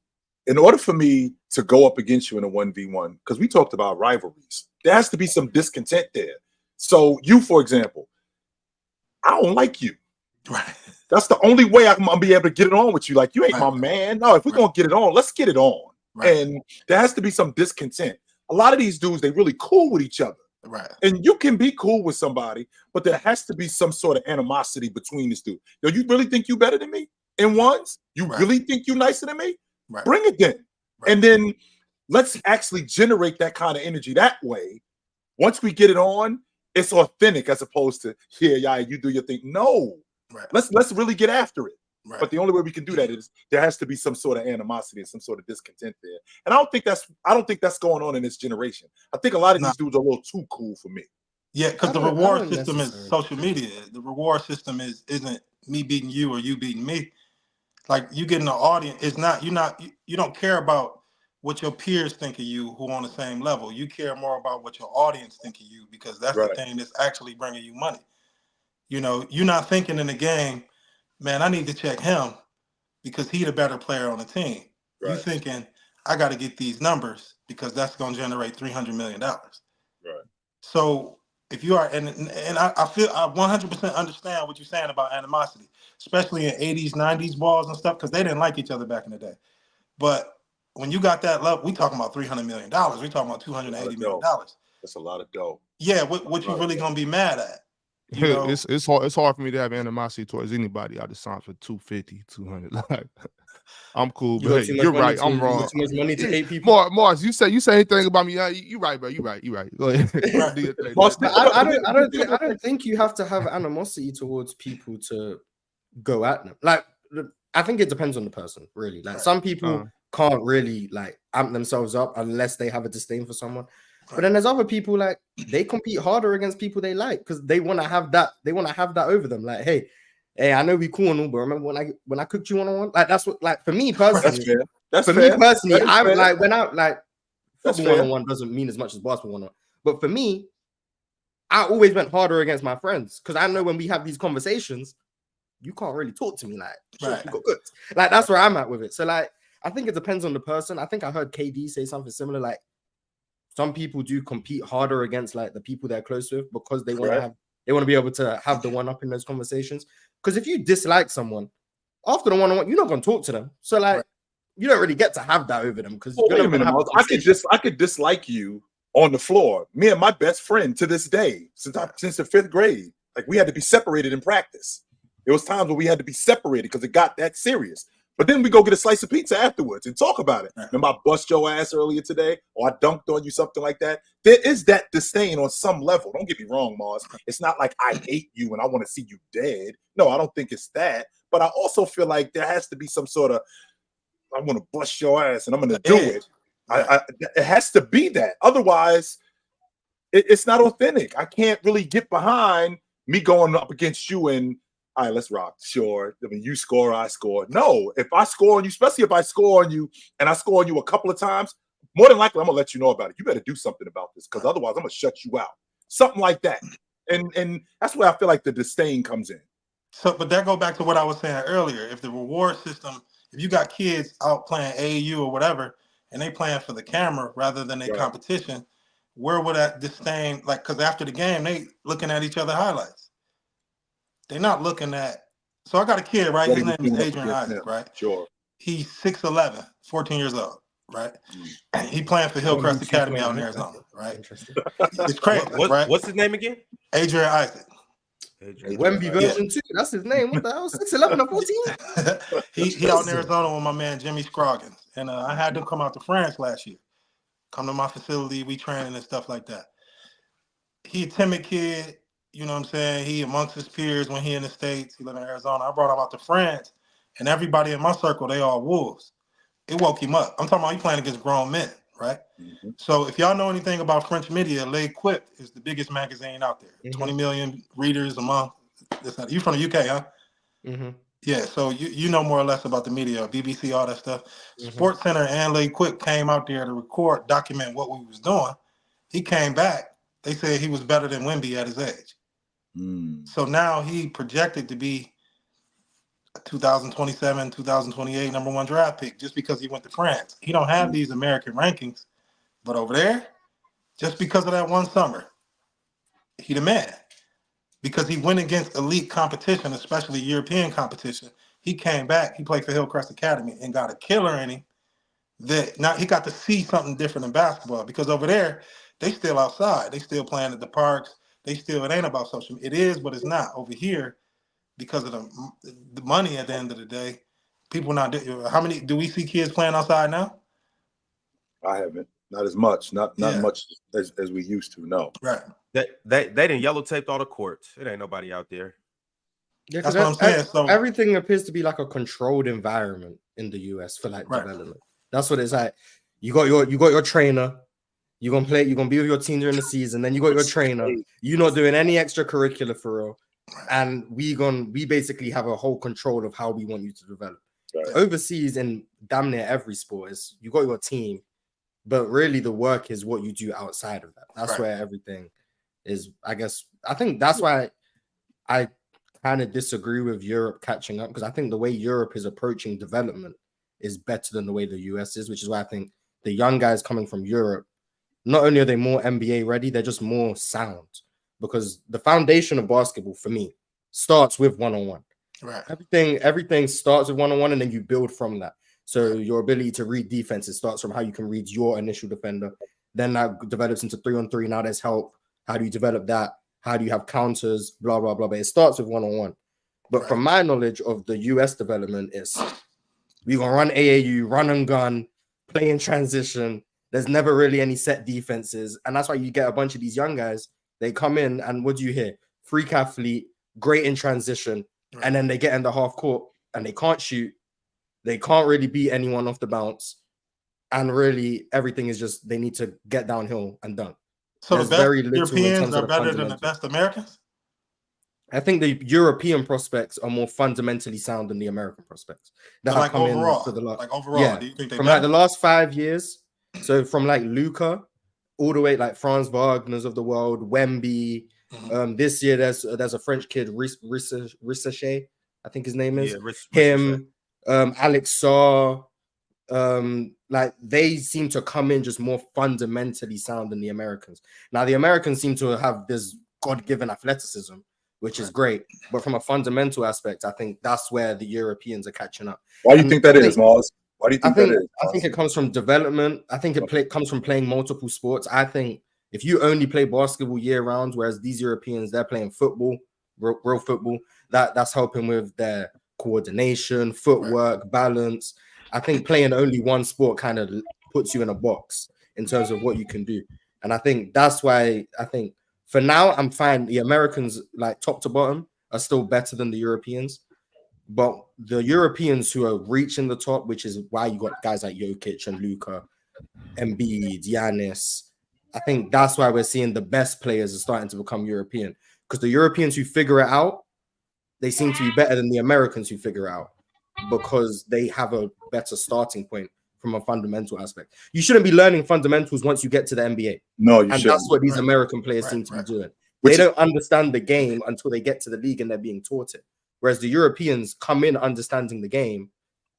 In order for me to go up against you in a 1v1, because we talked about rivalries, there has to be some discontent there. So you, for example, I don't like you. Right. That's the only way I'm gonna be able to get it on with you. Like, you ain't my man. No, if we're gonna get it on, let's get it on. Right. And there has to be some discontent. A lot of these dudes, they really cool with each other. Right. And you can be cool with somebody, but there has to be some sort of animosity between these two. Yo, you really think you better than me in ones? You really think you nicer than me? Right. Bring it then. Right. And then let's actually generate that kind of energy that way. Once we get it on, it's authentic as opposed to, yeah, you do your thing. No. Right. Let's really get after it. Right. But the only way we can do that is there has to be some sort of animosity and some sort of discontent there. And I don't think that's going on in this generation. I think a lot of these dudes are a little too cool for me. Yeah, because the reward system is social media. The reward system isn't me beating you or you beating me. Like, you getting the audience, it's not you don't care about what your peers think of you who are on the same level. You care more about what your audience think of you, because that's the thing that's actually bringing you money. You're not thinking in the game, man, I need to check him because he's the better player on the team. Right. You're thinking, I got to get these numbers because that's going to generate $300 million. Right. So if you are, and I feel I 100% understand what you're saying about animosity, especially in 80s, 90s balls and stuff, because they didn't like each other back in the day. But when you got that level, we talking about $300 million. We talking about $280 million. That's a lot of dough. Yeah, what you really going to be mad at? It's hard for me to have animosity towards anybody. I just signed for 250, 200. Like, I'm cool, but you're right. I'm wrong. Too much money to 8 people. Mars, you say anything about me? You right, bro. You right. Go ahead. I don't think you have to have animosity towards people to go at them. Like, I think it depends on the person, really. Like, some people can't really like amp themselves up unless they have a disdain for someone. But then there's other people, like, they compete harder against people they like because they want to have that. They want to have that over them. Like, hey, I know we cool and all, but remember when I cooked you one-on-one? Like, that's what, like, for me personally. That's fair. Me personally, I'm fair. Like, when I like football one-on-one doesn't mean as much as basketball one-on-one. But for me, I always went harder against my friends because I know when we have these conversations, you can't really talk to me like, you got good. Like, that's where I'm at with it. So, like, I think it depends on the person. I think I heard KD say something similar, like, some people do compete harder against like the people they're close with because they want to be able to have the one up in those conversations. Because if you dislike someone after the one-on-one, you're not going to talk to them. So like, you don't really get to have that over them because I could dislike you on the floor. Me and my best friend to this day, since the 5th grade, like, we had to be separated in practice. There was times where we had to be separated because it got that serious. But then we go get a slice of pizza afterwards and talk about it. Remember, I bust your ass earlier today, or I dunked on you, something like that. There is that disdain on some level. Don't get me wrong, Mars. It's not like I hate you and I want to see you dead. No, I don't think it's that. But I also feel like there has to be some sort of, I'm going to bust your ass and I'm going to do it. It has to be that. Otherwise, it's not authentic. I can't really get behind me going up against you and, all right, let's rock. Sure. I mean, you score, I score. No, if I score on you, especially if I score on you and I score on you a couple of times, more than likely, I'm going to let you know about it. You better do something about this because otherwise I'm going to shut you out. Something like that. And that's where I feel like the disdain comes in. So, but that go back to what I was saying earlier. If the reward system, if you got kids out playing AAU or whatever, and they playing for the camera rather than their competition, where would that disdain, like, because after the game, they looking at each other highlights. They're not looking at. So I got a kid, right? His name is Adrien Isaac, right? Sure. He's 6'11", 14 years old, right? He playing for Hillcrest Academy out in Arizona, right? Interesting. It's crazy, right? What's his name again? Adrien Isaac. Wemby version 2. That's his name. What the hell? 6'11" or 14? He out in Arizona with my man Jimmy Scroggins, and I had them come out to France last year. Come to my facility, we training and stuff like that. He a timid kid. You know what I'm saying? He amongst his peers when he in the States, he live in Arizona. I brought him out to France, and everybody in my circle, they all wolves. It woke him up. I'm talking about he playing against grown men, right? Mm-hmm. So if y'all know anything about French media, L'Equipe is the biggest magazine out there. Mm-hmm. 20 million readers a month, You from the UK, huh? Mm-hmm. Yeah, so you know more or less about the media, BBC, all that stuff. Sports Center and Lee Quick came out there to document what we was doing. He came back. They said he was better than Wemby at his age. So now he projected to be a 2027, 2028 number 1 draft pick just because he went to France. He don't have these American rankings, but over there, just because of that one summer, he the man. Because he went against elite competition, especially European competition. He came back, he played for Hillcrest Academy and got a killer in him. That now he got to see something different in basketball, because over there, they still outside. They still playing at the parks. It ain't about social media. It is, but it's not. Over here, because of the money at the end of the day, people not. How many do we see kids playing outside now? I haven't. Not as much. Not much as we used to. No. Right. They didn't yellow taped all the courts. It ain't nobody out there. Yeah, that's what I'm saying. So everything appears to be like a controlled environment in the US for like development. That's what it's like. You got your trainer. You're gonna play. You're gonna be with your team during the season. Then you got your trainer. You're not doing any extracurricular for real. And we basically have a whole control of how we want you to develop. Right. Overseas in damn near every sport is you got your team, but really the work is what you do outside of that. That's where everything is. I think that's why I kind of disagree with Europe catching up, because I think the way Europe is approaching development is better than the way the US is, which is why I think the young guys coming from Europe, not only are they more NBA ready, they're just more sound, because the foundation of basketball for me starts with one-on-one. Right. Everything starts with one-on-one, and then you build from that. So your ability to read defenses starts from how you can read your initial defender. Then that develops into 3-on-3. Now there's help. How do you develop that? How do you have counters? Blah, blah, blah. But it starts with one-on-one. But from my knowledge of the US development is we're going to run AAU, run and gun, play in transition. There's never really any set defenses. And that's why you get a bunch of these young guys. They come in and what do you hear? Freak athlete, great in transition. Right. And then they get in the half court and they can't shoot. They can't really beat anyone off the bounce. And really everything is just they need to get downhill and dunk. So the best Europeans are better than the best Americans? I think the European prospects are more fundamentally sound than the American prospects. That like overall, do you think they from like the last 5 years? So from like Luka all the way like Franz Wagner's of the world, Wemby. This year there's a French kid, Rissachet, I think his name is. Him, Alex Saw. Like they seem to come in just more fundamentally sound than the Americans. Now the Americans seem to have this God-given athleticism, which is great, but from a fundamental aspect, I think that's where the Europeans are catching up. Why do you think that is, Mars? Why do you think that is? I think it comes from development. I think it comes from playing multiple sports. I think if you only play basketball year round, whereas these Europeans, they're playing football, real football, that's helping with their coordination, footwork, balance. I think playing only one sport kind of puts you in a box in terms of what you can do. And I think that's why I think for now, I'm fine. The Americans, like top to bottom, are still better than the Europeans. But the Europeans who are reaching the top, which is why you got guys like Jokic and Luka, Embiid, Giannis, I think that's why we're seeing the best players are starting to become European. Because the Europeans who figure it out, they seem to be better than the Americans who figure it out, because they have a better starting point from a fundamental aspect. You shouldn't be learning fundamentals once you get to the NBA. No, you shouldn't. And that's what these American players seem to be doing. They don't understand the game until they get to the league and they're being taught it. Whereas the Europeans come in understanding the game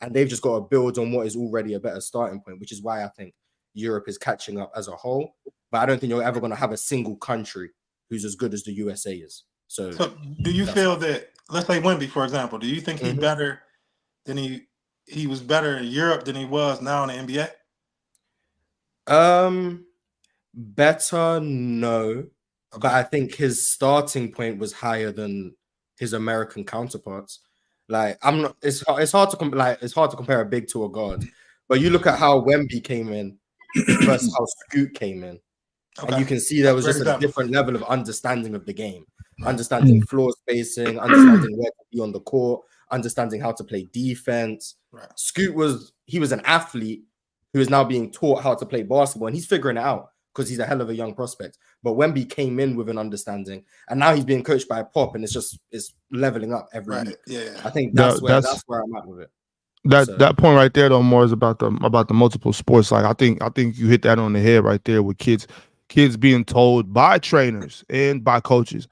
and they've just got to build on what is already a better starting point, which is why I think Europe is catching up as a whole. But I don't think you're ever going to have a single country who's as good as the USA is. So do you feel that, let's say Wemby, for example, do you think he's better than he was better in Europe than he was now in the NBA? Better, no. Okay. But I think his starting point was higher than his American counterparts. Like it's hard to compare a big to a guard. But you look at how Wemby came in versus how Scoot came in. Okay. And you can see there was just a different level of understanding of the game. Understanding floor spacing, understanding where to be on the court, understanding how to play defense. Right. Scoot was an athlete who is now being taught how to play basketball, and he's figuring it out. because he's a hell of a young prospect. But Wemby came in with an understanding, and now he's being coached by Pop, and it's leveling up every week. Yeah, I think that's where I'm at with it. That point right there though, more is about the multiple sports. Like I think you hit that on the head right there with kids being told by trainers and by coaches,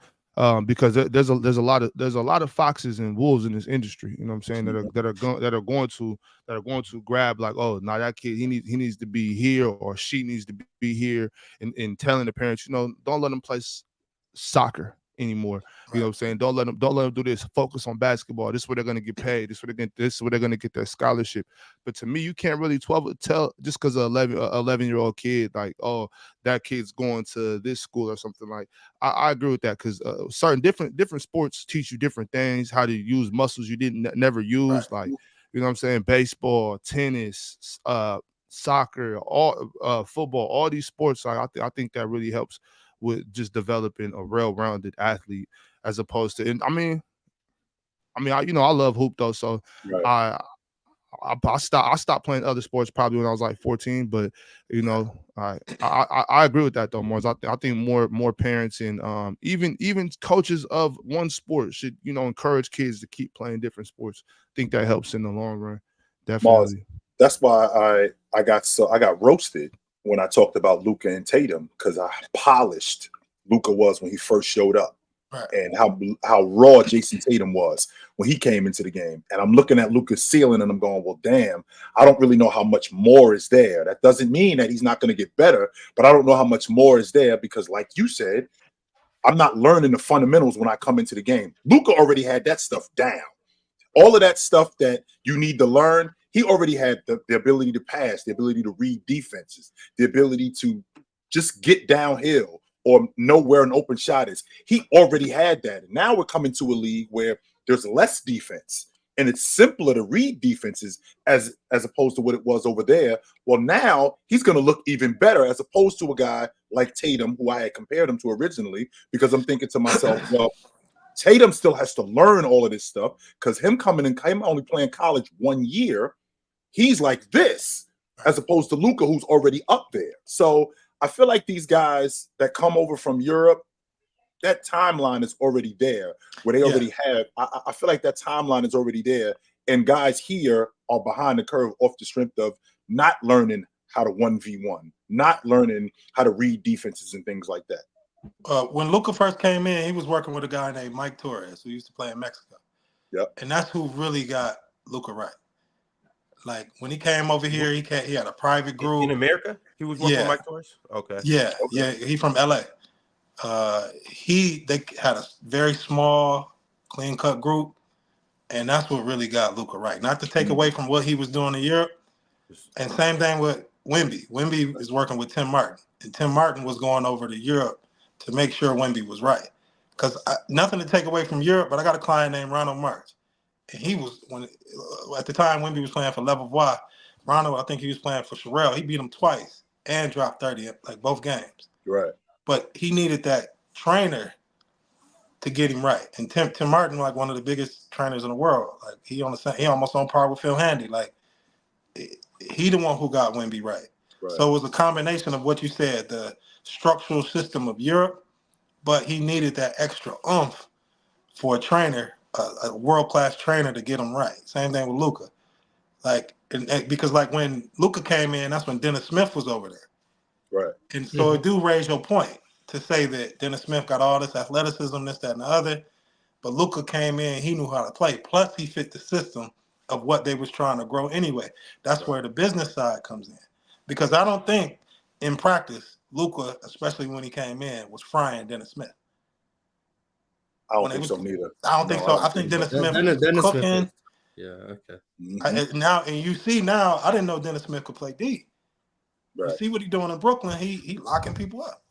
because there's a lot of foxes and wolves in this industry. You know what I'm saying? That are going to grab like, oh, now that kid he needs to be here or she needs to be here, and telling the parents, you know, don't let them play soccer anymore. You know what I'm saying? Don't let them do this. Focus on basketball. This is where they're gonna get paid. This is where they're gonna get their scholarship. But to me, you can't really tell just because an 11-year-old kid, like, oh, that kid's going to this school or something. Like, I agree with that, because certain different sports teach you different things, how to use muscles you never use, like, you know what I'm saying, baseball, tennis, soccer, all football, all these sports. Like, I think that really helps with just developing a well-rounded athlete, as opposed to, and I mean, I love hoop though, so I stopped playing other sports probably when I was like 14, but you know, I agree with that though, Mars. I think more parents and even coaches of one sport should, you know, encourage kids to keep playing different sports. I think that helps in the long run. Definitely. Mars, that's why I got roasted when I talked about Luka and Tatum, because I polished Luka was when he first showed up, and how raw Jason Tatum was when he came into the game. And I'm looking at Luka's ceiling and I'm going, well, damn, I don't really know how much more is there. That doesn't mean that he's not going to get better, but I don't know how much more is there, because like you said, I'm not learning the fundamentals when I come into the game. Luka already had that stuff down. All of that stuff that you need to learn, he already had the ability to pass, the ability to read defenses, the ability to just get downhill or know where an open shot is. He already had that. And now we're coming to a league where there's less defense and it's simpler to read defenses as opposed to what it was over there. Well, now he's going to look even better as opposed to a guy like Tatum, who I had compared him to originally, because I'm thinking to myself, well, Tatum still has to learn all of this stuff, because him only playing college 1 year, he's like this, as opposed to Luka, who's already up there. So I feel like these guys that come over from Europe, that timeline is already there, where they already have. I feel like that timeline is already there, and guys here are behind the curve off the strength of not learning how to 1v1, not learning how to read defenses and things like that. When Luka first came in, he was working with a guy named Mike Torres, who used to play in Mexico. Yep. And that's who really got Luka right. Like, when he came over here, he had a private group. In America? He was working with Mike Torres? Okay. Yeah. He's from LA. They had a very small, clean-cut group, and that's what really got Luka right. Not to take away from what he was doing in Europe. And same thing with Wemby. Wemby is working with Tim Martin, and Tim Martin was going over to Europe to make sure Wemby was right. Because nothing to take away from Europe, but I got a client named Ronald March. And he was, at the time Wemby was playing for Lebevois, Ronald, I think he was playing for Sherelle. He beat him twice and dropped 30, like both games. Right. But he needed that trainer to get him right. And Tim Martin, like one of the biggest trainers in the world. Like he almost on par with Phil Handy. Like he the one who got Wemby right. So it was a combination of what you said, the structural system of Europe, but he needed that extra oomph for a trainer, a world-class trainer, to get him right. Same thing with Luka. Like, and because like when Luka came in, that's when Dennis Smith was over there. Right. And so it do raise your point to say that Dennis Smith got all this athleticism, this, that, and the other, but Luka came in, he knew how to play. Plus he fit the system of what they was trying to grow anyway. That's where the business side comes in. Because I don't think in practice, Luka, especially when he came in, was frying Dennis Smith. I don't think so neither. I don't think so. I think Dennis Smith was cooking. Yeah, okay. And you see now, I didn't know Dennis Smith could play D. Right. You see what he's doing in Brooklyn, he locking people up.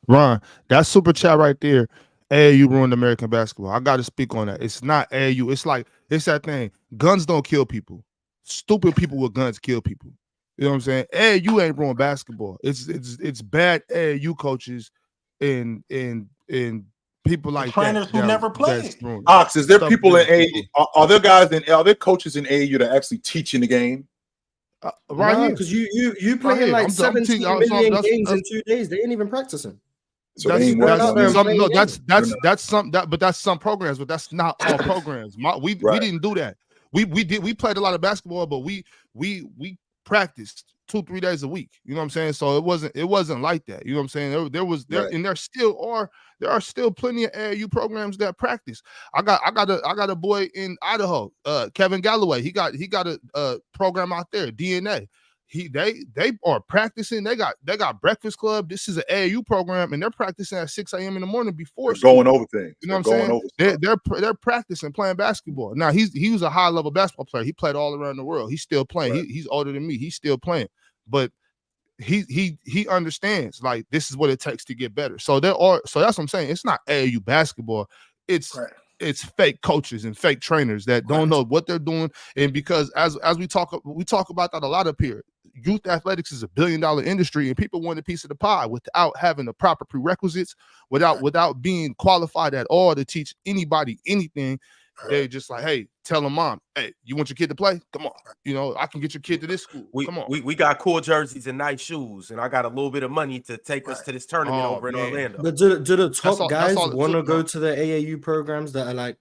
Ron, that super chat right there, AAU ruined American basketball. I got to speak on that. It's not AAU. It's that thing. Guns don't kill people. Stupid people with guns kill people. You know what I'm saying? AAU ain't ruined basketball. It's bad AAU coaches and people like trainers who never played. Ox, is there people in AAU? Are there guys are there coaches in AAU that are actually teaching the game? Right here, because you playing here. like I'm 17 teaching- million that's- games in 2 days. They ain't even practicing. So that's they ain't working on some, playing no, games. that's some programs, but that's not all programs. We didn't do that. We played a lot of basketball, but we practiced 2-3 days a week. You know what I'm saying? So it wasn't like that. You know what I'm saying? There are still plenty of AAU programs that practice. I got a boy in Idaho, Kevin Galloway. He got a program out there, DNA. They are practicing. They got breakfast club. This is an AAU program, and they're practicing at 6 a.m. in the morning before going over things. You know what I'm saying? They're practicing playing basketball. Now he was a high level basketball player. He played all around the world. He's still playing. Right. He's older than me. He's still playing, but he understands like this is what it takes to get better. So that's what I'm saying. It's not AAU basketball. It's fake coaches and fake trainers that don't know what they're doing. And because as we talk about that a lot up here, youth athletics is $1 billion industry, and people want a piece of the pie without having the proper prerequisites, without being qualified at all to teach anybody anything. They're just like, hey, tell them, mom, hey, you want your kid to play? Come on. You know, I can get your kid to this school. Come on. We got cool jerseys and nice shoes, and I got a little bit of money to take us to this tournament over in Orlando. But do the top guys want to go to the AAU programs that are like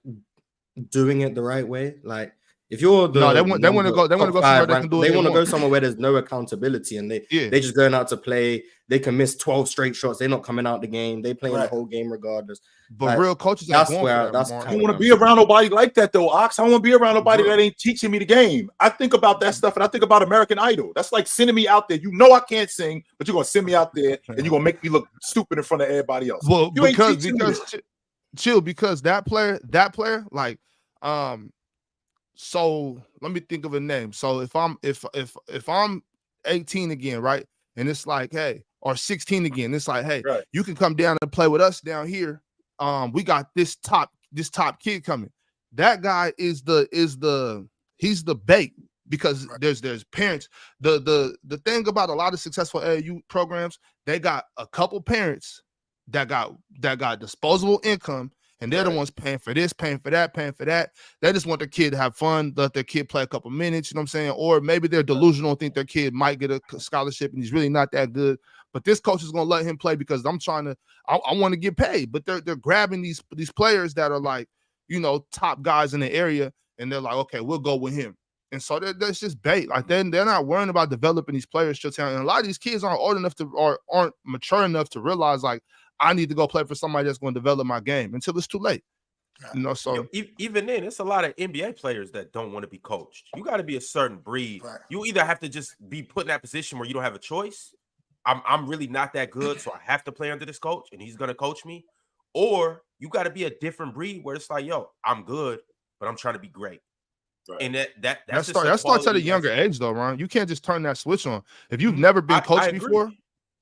doing it the right way? Like, if you're they want to go somewhere they can do it. They want to go somewhere where there's no accountability, and they just going out to play. They can miss 12 straight shots. They're not coming out the game. They playing the whole game regardless. But like, real coaches are going for that. I don't want to be around nobody like that though, Ox. I don't want to be around nobody that ain't teaching me the game. I think about that stuff, and I think about American Idol. That's like sending me out there. You know I can't sing, but you're gonna send me out there, and you're gonna make me look stupid in front of everybody else. Well, you because that player, like, so let me think of a name. So if I'm 18 again, right, and it's like, hey, or 16 again, it's like, hey, you can come down and play with us down here. We got this top kid coming. That guy he's the bait, because there's parents. The thing about a lot of successful AAU programs, they got a couple parents that got disposable income. And they're the ones paying for this, paying for that, paying for that. They just want their kid to have fun, let their kid play a couple minutes, you know what I'm saying? Or maybe they're delusional and think their kid might get a scholarship and he's really not that good. But this coach is going to let him play because I want to get paid. But they're grabbing these players that are like, you know, top guys in the area, and they're like, okay, we'll go with him. And so that's just bait. Like they're not worrying about developing these players to talent. And a lot of these kids aren't old enough or aren't mature enough to realize, like, I need to go play for somebody that's going to develop my game until it's too late. You know, so even then, it's a lot of NBA players that don't want to be coached. You got to be a certain breed. You either have to just be put in that position where you don't have a choice. I'm really not that good, so I have to play under this coach, and he's going to coach me. Or you got to be a different breed where it's like, yo, I'm good, but I'm trying to be great. And that starts at a younger age, though, Ron. You can't just turn that switch on. If you've never been coached before,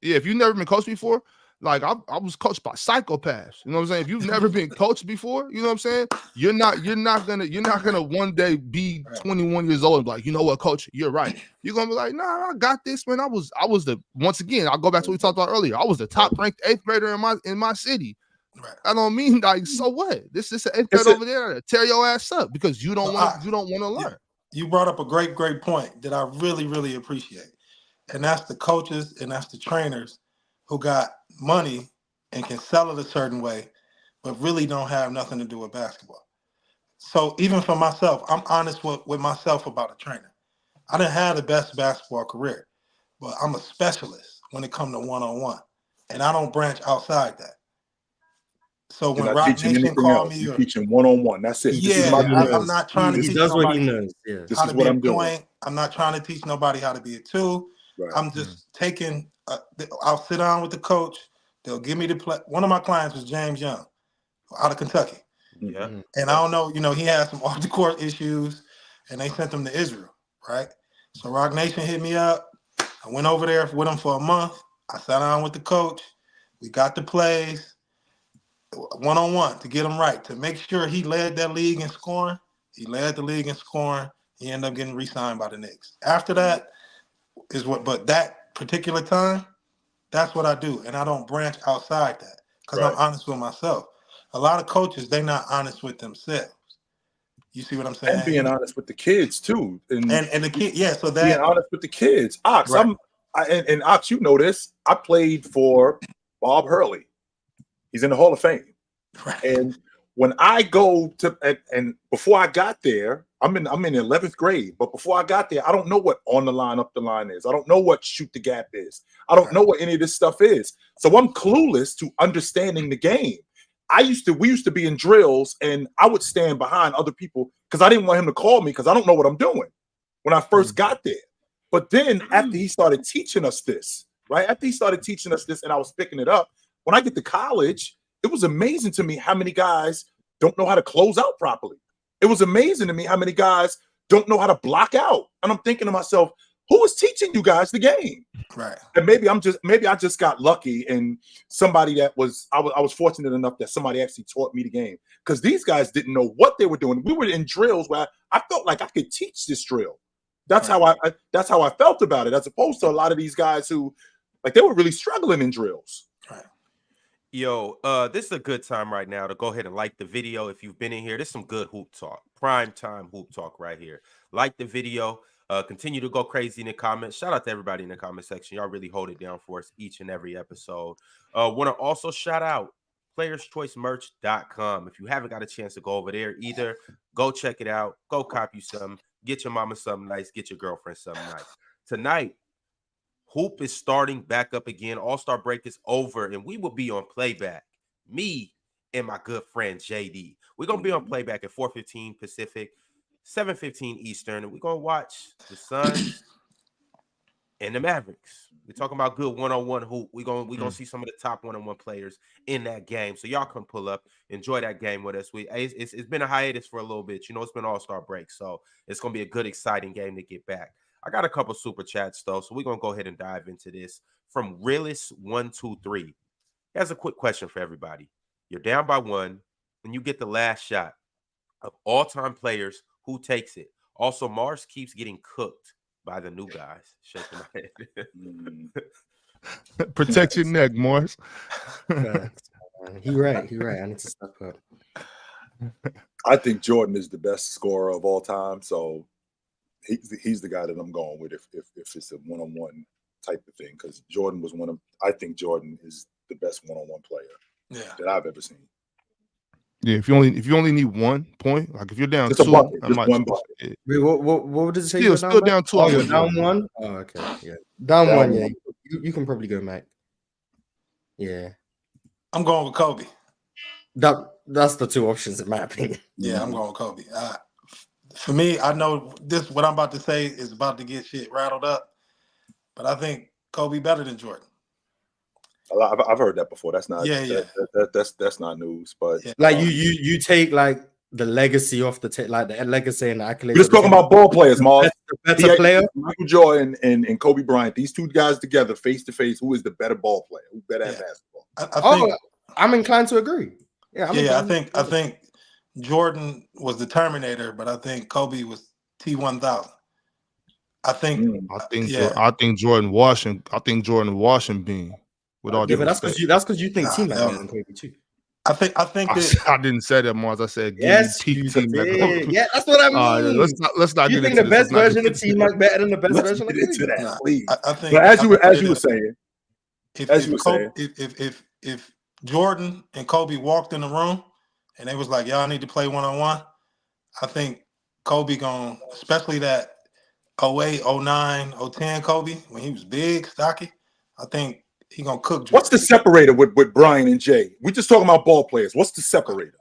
if you've never been coached before. Like I was coached by psychopaths. You know what I'm saying? If you've never been coached before, you know what I'm saying? You're not gonna one day be 21 years old and be like, you know what, coach, you're right. You're gonna be like, nah, I got this, man. I was once again, I'll go back to what we talked about earlier. I was the top ranked 8th grader in my city. I don't mean like, so what? This is an 8th grade over there to tear your ass up because you don't want to learn. You brought up a great point that I really, really appreciate. And that's the coaches and that's the trainers who got money and can sell it a certain way, but really don't have nothing to do with basketball. So even for myself, I'm honest with myself about a trainer. I didn't have the best basketball career, but I'm a specialist when it comes to one-on-one, and I don't branch outside that. So when Rock Nation called me, you're teaching one-on-one. That's it. Yeah, I'm not trying to teach nobody. This is what I'm doing. I'm not trying to teach nobody how to be a two. I'm just taking. I'll sit down with the coach. They'll give me the play. One of my clients was James Young out of Kentucky. Yeah. And I don't know, you know, he had some off the court issues and they sent him to Israel, right? So Rock Nation hit me up. I went over there with him for a month. I sat down with the coach. We got the plays one-on-one to get him right, to make sure he led that league in scoring. He led the league in scoring. He ended up getting re-signed by the Knicks. After that but that particular time, that's what I do, and I don't branch outside that because I'm honest with myself. A lot of coaches, they're not honest with themselves. You see what I'm saying? And being honest with the kids too, and the kid, yeah. So that being honest with the kids, Ox. Right. And Ox, you know this. I played for Bob Hurley. He's in the Hall of Fame. Right. And when I go to and before I got there, I'm in 11th grade. But before I got there, I don't know what on the line, up the line is. I don't know what shoot the gap is. I don't know what any of this stuff is. So I'm clueless to understanding the game. We used to be in drills, and I would stand behind other people because I didn't want him to call me because I don't know what I'm doing when I first got there. But then after he started teaching us this, right? After he started teaching us this, and I was picking it up, when I get to college, it was amazing to me how many guys don't know how to close out properly. It was amazing to me how many guys don't know how to block out. And I'm thinking to myself, who is teaching you guys the game? Right. And maybe I just got lucky, and somebody I was fortunate enough that somebody actually taught me the game, because these guys didn't know what they were doing. We were in drills where I felt like I could teach this drill. That's how I felt about it, as opposed to a lot of these guys who, like, they were really struggling in drills. Right. Yo, this is a good time right now to go ahead and like the video. If you've been in here, this is some good hoop talk, prime time hoop talk right here. Like the video. Continue to go crazy in the comments. Shout out to everybody in the comment section. Y'all really hold it down for us each and every episode. Want to also shout out playerschoicemerch.com. If you haven't got a chance to go over there either, go check it out. Go copy something. Get your mama something nice. Get your girlfriend something nice. Tonight, hoop is starting back up again. All-Star break is over, and we will be on playback. Me and my good friend JD. We're going to be on playback at 4:15 Pacific, 7:15 Eastern, and we're going to watch the Suns and the Mavericks. We're talking about good one-on-one hoop. We're gonna see some of the top one-on-one players in that game. So y'all can pull up, enjoy that game with us. It's been a hiatus for a little bit. You know, it's been All-Star break, so it's going to be a good, exciting game to get back. I got a couple super chats, though, so we're going to go ahead and dive into this. From Realist123, he has a quick question for everybody. You're down by 1, and you get the last shot. Of all-time players, who takes it? Also, Mars keeps getting cooked by the new guys. Shaking my head. Protect your neck, Mars. He right. I need to step up. I think Jordan is the best scorer of all time, so he's the guy that I'm going with if it's a one-on-one type of thing, because Jordan was I think Jordan is the best one-on-one player that I've ever seen. Yeah, if you only need 1 point, like if you're down just 2, one bucket. Wait, what did it say? You're still down 2. Oh, you're down 1. Oh, okay, yeah, down 1. Yeah, you can probably go, Mike. Yeah, I'm going with Kobe. That's the 2 options in my opinion. Yeah, I'm going with Kobe. For me, I know what I'm about to say is about to get shit rattled up, but I think Kobe better than Jordan. I've heard that before. That's not that's not news. But like you take like the legacy off the like the legacy and the accolades. We're just talking about ball players, Mars. The better player, Michael Jordan and Kobe Bryant. These 2 guys together, face to face. Who is the better ball player? Who better at basketball? I'm inclined to agree. I think Jordan was the Terminator, but I think Kobe was T-1000. I think Jordan Washington being. With all but that's because you think team like that Kobe too. I think that I didn't say that, Mars. I said yes, team like yeah, that's what I mean. Let's not you get think into the best version of team like better than the best version of that, please. I think, but as you were saying, if Jordan and Kobe walked in the room and they was like, y'all need to play one-on-one, I think Kobe especially that 08, 09, 010 Kobe, when he was big, stocky, I think he gonna cook Jordan. What's the separator with Brian and Jay? We're just talking about ball players. What's the separator?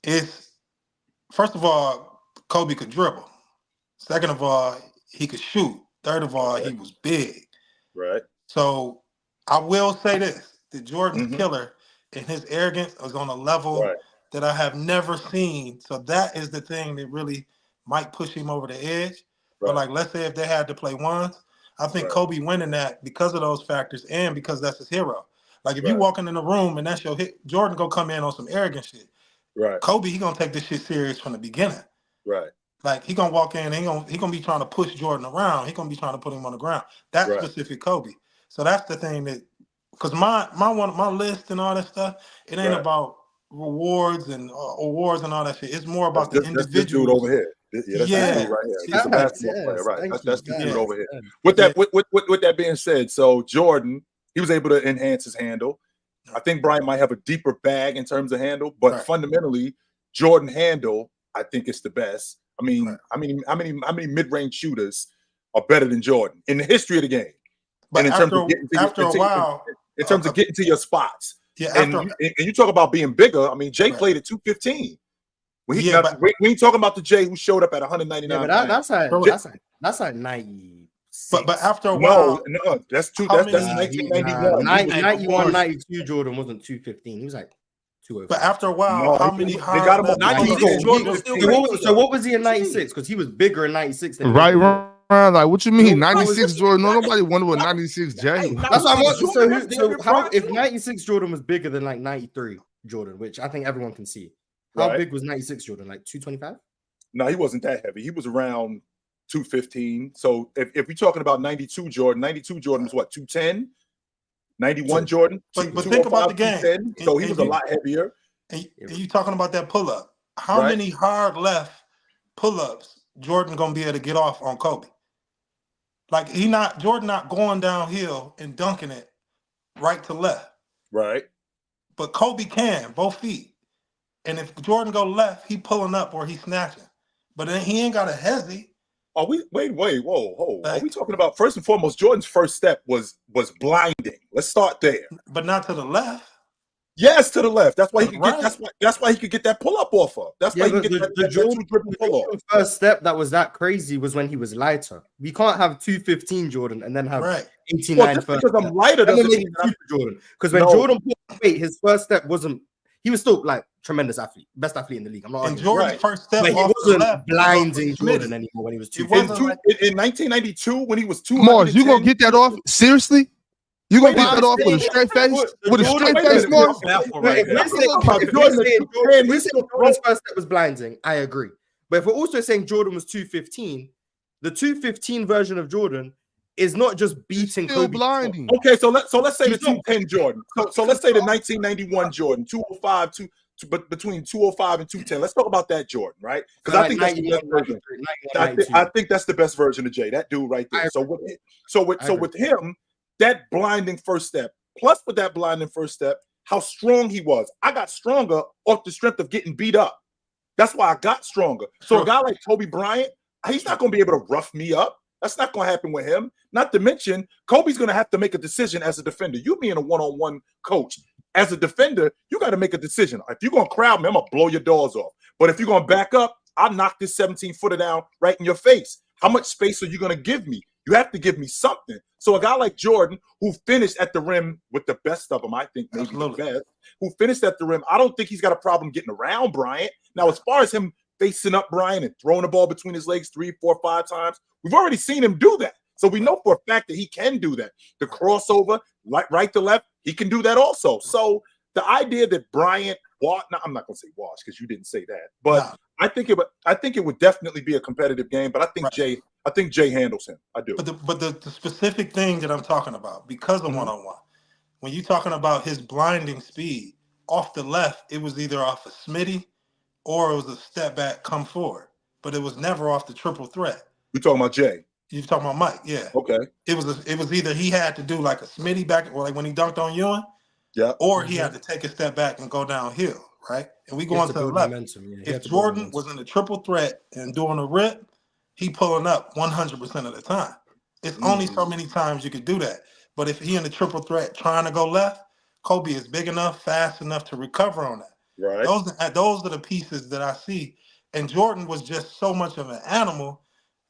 It's, first of all, Kobe could dribble. Second of all, he could shoot. Third of all, he was big. Right. So I will say this, that Jordan's killer and his arrogance is on a level that I have never seen. So that is the thing that really might push him over the edge. Right. But like, let's say if they had to play ones, I think Kobe winning that because of those factors and because that's his hero. Like if you walking in the room and that's your hit, Jordan go come in on some arrogant shit. Right. Kobe, he gonna take this shit serious from the beginning. Right. Like he gonna walk in, he gonna be trying to push Jordan around. He gonna be trying to put him on the ground. That's specific Kobe. So that's the thing that, because my list and all that stuff, it ain't about rewards and awards and all that shit. It's more about the individual. That's this dude over here. That's this dude right here. He's a basketball player, right? That's this dude over here. With that being said, so Jordan, he was able to enhance his handle. I think Bryant might have a deeper bag in terms of handle, but fundamentally, Jordan handle, I think it's the best. I mean, how many mid-range shooters are better than Jordan in the history of the game? But and in terms of getting to your spots. Yeah, and you talk about being bigger. I mean, Jay played at 215. We ain't talking about the Jay who showed up at 199. Yeah, but that's like 90. But after a while, no, that's 1991. 91, 92 Jordan wasn't 215. He was like 205. But after a while, how many hard? They got him on 96. So what was he in 96? Because he was bigger in 96 than right. Like, what you mean? 96 Jordan? No, nobody wonder what 96 Jay. That's what I want. So how, if 96 Jordan was bigger than like 93 Jordan, which I think everyone can see, how big was 96 Jordan? Like 225? No, he wasn't that heavy. He was around 215. So if we're talking about 92 Jordan was what, 210? 91 Jordan? But think about the game. So he was a lot heavier. And you talking about that pull-up. How many hard left pull-ups Jordan gonna be able to get off on Kobe? Like Jordan not going downhill and dunking it right to left. Right. But Kobe can, both feet. And if Jordan go left, he pulling up or he snatching. But then he ain't got a hezzy. Are we whoa. Are we talking about, first and foremost, Jordan's first step was blinding. Let's start there. But not to the left. Yes, to the left. That's why he could get that's why he could get that pull up off of. That's why he could get that Jordan pull off. First step that was that crazy was when he was lighter. We can't have 215 Jordan and then have 89 first. Because I'm lighter doesn't mean Jordan. Because when Jordan put weight, his first step wasn't. He was still like tremendous athlete, best athlete in the league. I'm not. And Jordan's first step, but he wasn't blinding Jordan anymore when he was 215. In 1992 when he was 200. Mars, you gonna get that off? Seriously? You gonna get that off with a straight face? With a straight face, Mars? If we're saying Jordan's first step was blinding, I agree. But if we're also saying Jordan was 215, the 215 version of Jordan is not just beating still Kobe. Blinding. Okay, so let's say the 210 Jordan. So let's say the 1991 Jordan, 205, but between 205 and 210. Let's talk about that Jordan, right? Because I think that's the best version. I think that's the best version of Jay. That dude right there. So with him, that blinding first step, plus with that blinding first step, how strong he was. I got stronger off the strength of getting beat up. That's why I got stronger. So a guy like Kobe Bryant, he's not going to be able to rough me up. That's not going to happen with him. Not to mention, Kobe's going to have to make a decision as a defender. You being a one-on-one coach, as a defender, you got to make a decision. If you're going to crowd me, I'm going to blow your doors off. But if you're going to back up, I'll knock this 17-footer down right in your face. How much space are you going to give me? You have to give me something. So a guy like Jordan, who finished at the rim with the best of them, I think maybe the best, who finished at the rim, I don't think he's got a problem getting around Bryant. Now, as far as him facing up Bryant and throwing the ball between his legs 3, 4, 5 times, we've already seen him do that. So we know for a fact that he can do that. The crossover, right to left, he can do that also. So the idea that Bryant, I'm not going to say wash because you didn't say that, but I think it would definitely be a competitive game. But I think Jay handles him. I do. But the specific thing that I'm talking about, because of one-on-one, when you're talking about his blinding speed off the left, it was either off a Smitty or it was a step back, come forward. But it was never off the triple threat. You're talking about Jay. You're talking about Mike, yeah. Okay. It was either he had to do like a Smitty back, or like when he dunked on Ewing, or he had to take a step back and go downhill, right? And we go on to the left. If Jordan was in the triple threat and doing a rip, he pulling up 100% of the time. It's only so many times you could do that. But if he in the triple threat trying to go left, Kobe is big enough, fast enough to recover on that. Right. Those are the pieces that I see. And Jordan was just so much of an animal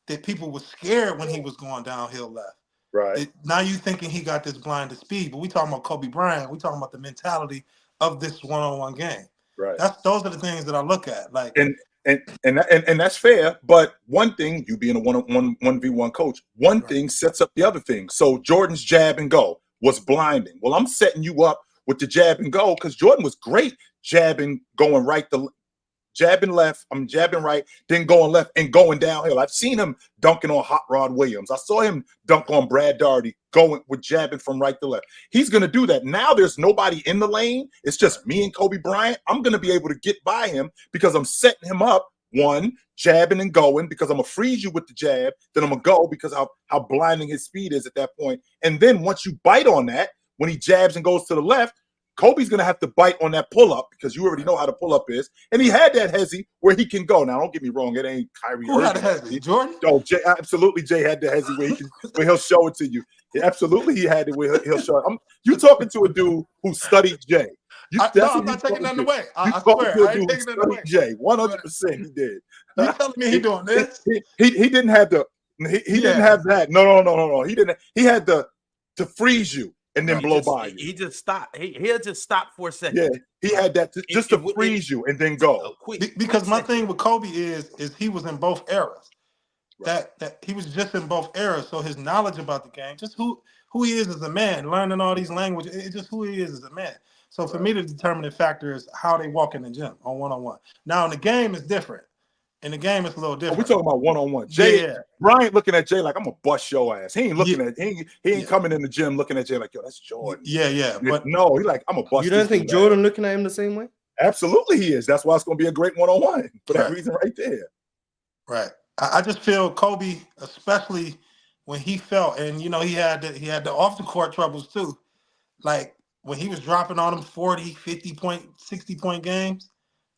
that people were scared when he was going downhill left. Right. Now you thinking he got this blinded speed, but we talking about Kobe Bryant. We talking about the mentality of this one-on-one game. Right. Those are the things that I look at. Like and that's fair. But one thing, you being a 1v1 coach, one thing sets up the other thing. So Jordan's jab and go was blinding. Well, I'm setting you up with the jab and go because Jordan was great jabbing, going right to jabbing left, I'm jabbing right, then going left and going downhill. I've seen him dunking on Hot Rod Williams. I saw him dunk on Brad Daugherty going with jabbing from right to left. He's going to do that. Now there's nobody in the lane. It's just me and Kobe Bryant. I'm going to be able to get by him because I'm setting him up. One, jabbing and going because I'm going to freeze you with the jab. Then I'm going to go because how blinding his speed is at that point. And then once you bite on that, when he jabs and goes to the left, Kobe's going to have to bite on that pull-up because you already know how the pull-up is. And he had that hezzy where he can go. Now, don't get me wrong. It ain't Kyrie. Who had the hezzy? Jordan? Oh, Jay, absolutely, Jay had the hezzy where he'll show it to you. Yeah, absolutely, he had it where he'll show it. You talking to a dude who studied Jay. No, I'm not taking nothing away. I swear, I ain't taking nothing away. Jay, 100% he did. You telling me he doing this? He didn't have the he didn't have that. No. He didn't. He had to freeze you and then blow by you. He just stopped. He'll just stop for a second. Yeah, he had that just to freeze you and then go. Because my thing with Kobe is he was in both eras. Right. That he was just in both eras, so his knowledge about the game, just who he is as a man, learning all these languages, it's just who he is as a man. So for me, the determining factor is how they walk in the gym on one-on-one. Now in the game, it's different. In the game, it's a little different. We're talking about one-on-one. Jay, Bryant looking at Jay like, I'm gonna bust your ass. He ain't looking at he ain't coming in the gym looking at Jay like, yo, that's Jordan. Yeah. But no, he like, I'm gonna bust. You don't think Jordan looking at him the same way? Absolutely, he is. That's why it's gonna be a great one-on-one for that reason right there. Right. I just feel Kobe, especially when he felt, and he had the off the court troubles too. Like when he was dropping on him 40, 50 point, 60 point games,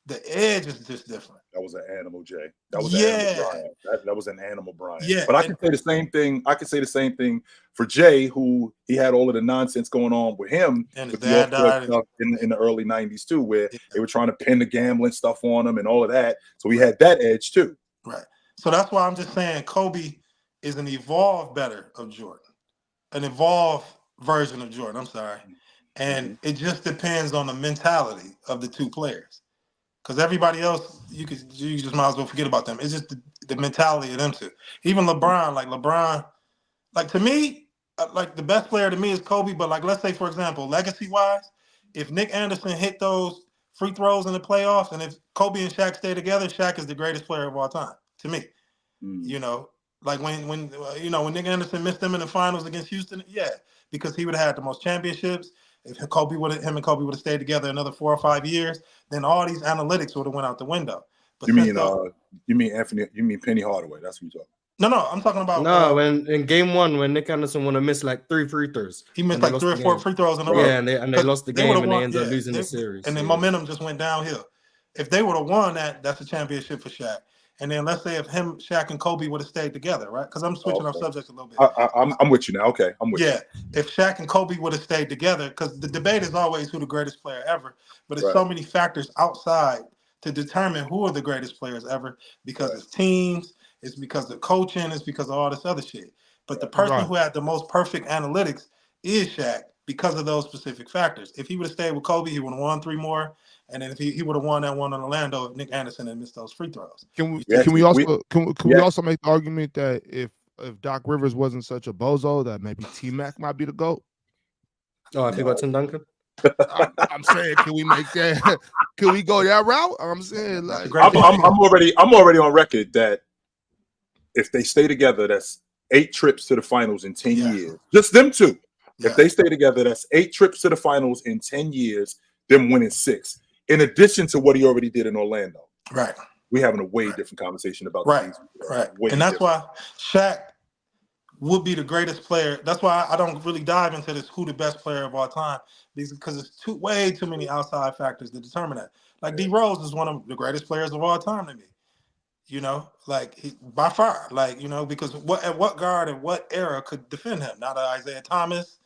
the edge is just different. That was an animal, Jay. That was an animal Bryant. That was an animal Bryant. Yeah. But I can say the same thing. I can say the same thing for Jay, who he had all of the nonsense going on with him and with the stuff in the early 90s too, where they were trying to pin the gambling stuff on him and all of that. So he had that edge too. Right. So that's why I'm just saying Kobe is an evolved better of Jordan, an evolved version of Jordan. I'm sorry. And it just depends on the mentality of the two players. Because everybody else, you just might as well forget about them. It's just the mentality of them two. Even LeBron, to me, like the best player to me is Kobe. But like, let's say, for example, legacy-wise, if Nick Anderson hit those free throws in the playoffs, and if Kobe and Shaq stay together, Shaq is the greatest player of all time to me. Like when Nick Anderson missed them in the finals against Houston, because he would have had the most championships. If him and Kobe would have stayed together another 4 or 5 years, then all these analytics would have went out the window. But you mean Penny Hardaway? That's what you're talking. No, I'm talking about when in game 1 when Nick Anderson would have missed like 3 free throws. He missed like 3 or 4 free throws in a row. Yeah, and they lost the game and they ended up losing the series. And the momentum just went downhill. If they would have won that's a championship for Shaq. And then let's say if Shaq and Kobe would have stayed together, right? Because I'm switching our subjects a little bit. I'm with you now. Okay, I'm with you. Yeah, if Shaq and Kobe would have stayed together, because the debate is always who the greatest player ever, but there's so many factors outside to determine who are the greatest players ever, because it's teams, it's because of coaching, it's because of all this other shit. But the person who had the most perfect analytics is Shaq because of those specific factors. If he would have stayed with Kobe, he would have won 3 more. And then if he would have won that one in Orlando, if Nick Anderson had missed those free throws. Can we also make the argument that if Doc Rivers wasn't such a bozo, that maybe T-Mac might be the GOAT? Oh, I think about Tim Duncan. I'm saying, can we make that? Can we go that route? I'm saying, like, I'm already on record that if they stay together, that's 8 trips to the finals in 10 years. Just them two. If they stay together, that's 8 trips to the finals in 10 years. Them winning 6. In addition to what he already did in Orlando. Right. We're having a way different conversation about Right. And that's why Shaq would be the greatest player. That's why I don't really dive into this who the best player of all time, because it's way too many outside factors to determine that. Like D Rose is one of the greatest players of all time to me. By far. Because at what guard and what era could defend him? Not an Isaiah Thomas.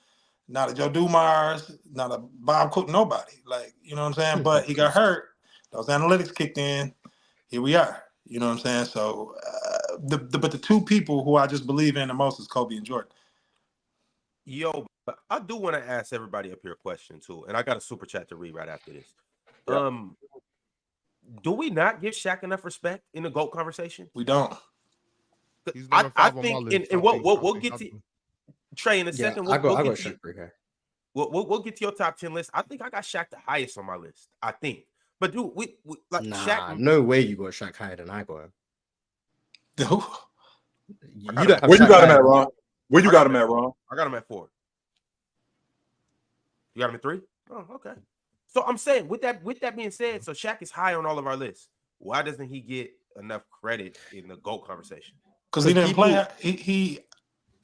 Not a Joe Dumars, not a Bob Cook, nobody. You know what I'm saying? But he got hurt. Those analytics kicked in. Here we are. You know what I'm saying? So, but the 2 people who I just believe in the most is Kobe and Jordan. Yo, I do want to ask everybody up here a question too, and I got a super chat to read right after this. Do we not give Shaq enough respect in the GOAT conversation? We don't. I think, and we'll get to. Trey, in a second, we'll get to your top 10 list. I think I got Shaq the highest on my list. I think, But dude, we like Shaq. No way you got Shaq higher than I got him. Who? You don't have Where you Shaq got him higher at, Ron? Where you got him at, Ron? I got him at 4. You got him at 3? Oh, okay. So I'm saying, with that being said, so Shaq is high on all of our lists. Why doesn't he get enough credit in the GOAT conversation? Because he didn't play.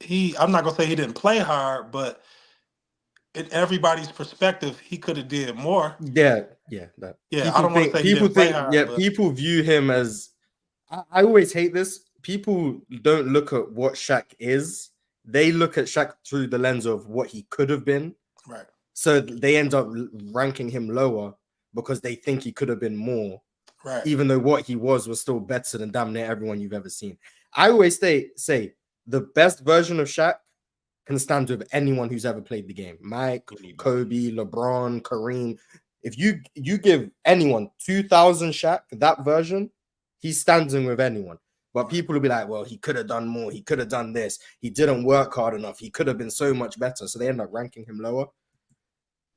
He. I'm not gonna say he didn't play hard, but in everybody's perspective, he could have did more. Yeah. I don't want to say he didn't play hard. Yeah, people view him as. I always hate this. People don't look at what Shaq is. They look at Shaq through the lens of what he could have been. Right. So they end up ranking him lower because they think he could have been more. Right. Even though what he was still better than damn near everyone you've ever seen. I always say the best version of Shaq can stand with anyone who's ever played the game. Mike, Kobe, LeBron, Kareem. If you give anyone 2000 Shaq, that version, he's standing with anyone. But people will be like, well, he could have done more. He could have done this. He didn't work hard enough. He could have been so much better. So they end up ranking him lower.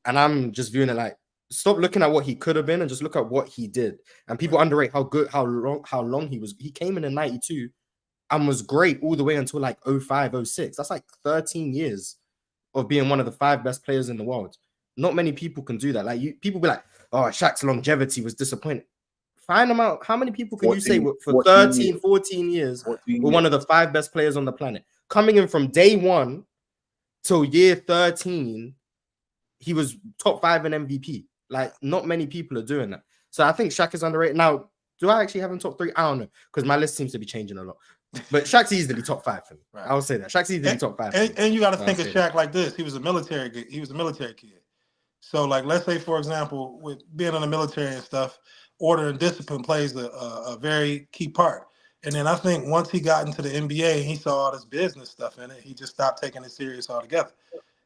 And I'm just viewing it like, stop looking at what he could have been and just look at what he did. And people underrate how long he was. He came in 92 and was great all the way until like 05, 06. That's like 13 years of being one of the 5 best players in the world. Not many people can do that. Like people be like, oh, Shaq's longevity was disappointing. Find them out. How many people can 14, you say for 14 years were one of the 5 best players on the planet? Coming in from day 1 till year 13, he was top 5 in MVP. Like, not many people are doing that. So I think Shaq is underrated. Now, do I actually have him top 3? I don't know, because my list seems to be changing a lot. But Shaq's easily top 5 for me. Right. I would say that. Shaq's easily top 5. And you got to think of Shaq like this. He was a military kid. So, like, let's say, for example, with being in the military and stuff, order and discipline plays a very key part. And then I think once he got into the NBA, he saw all this business stuff in it. He just stopped taking it serious altogether.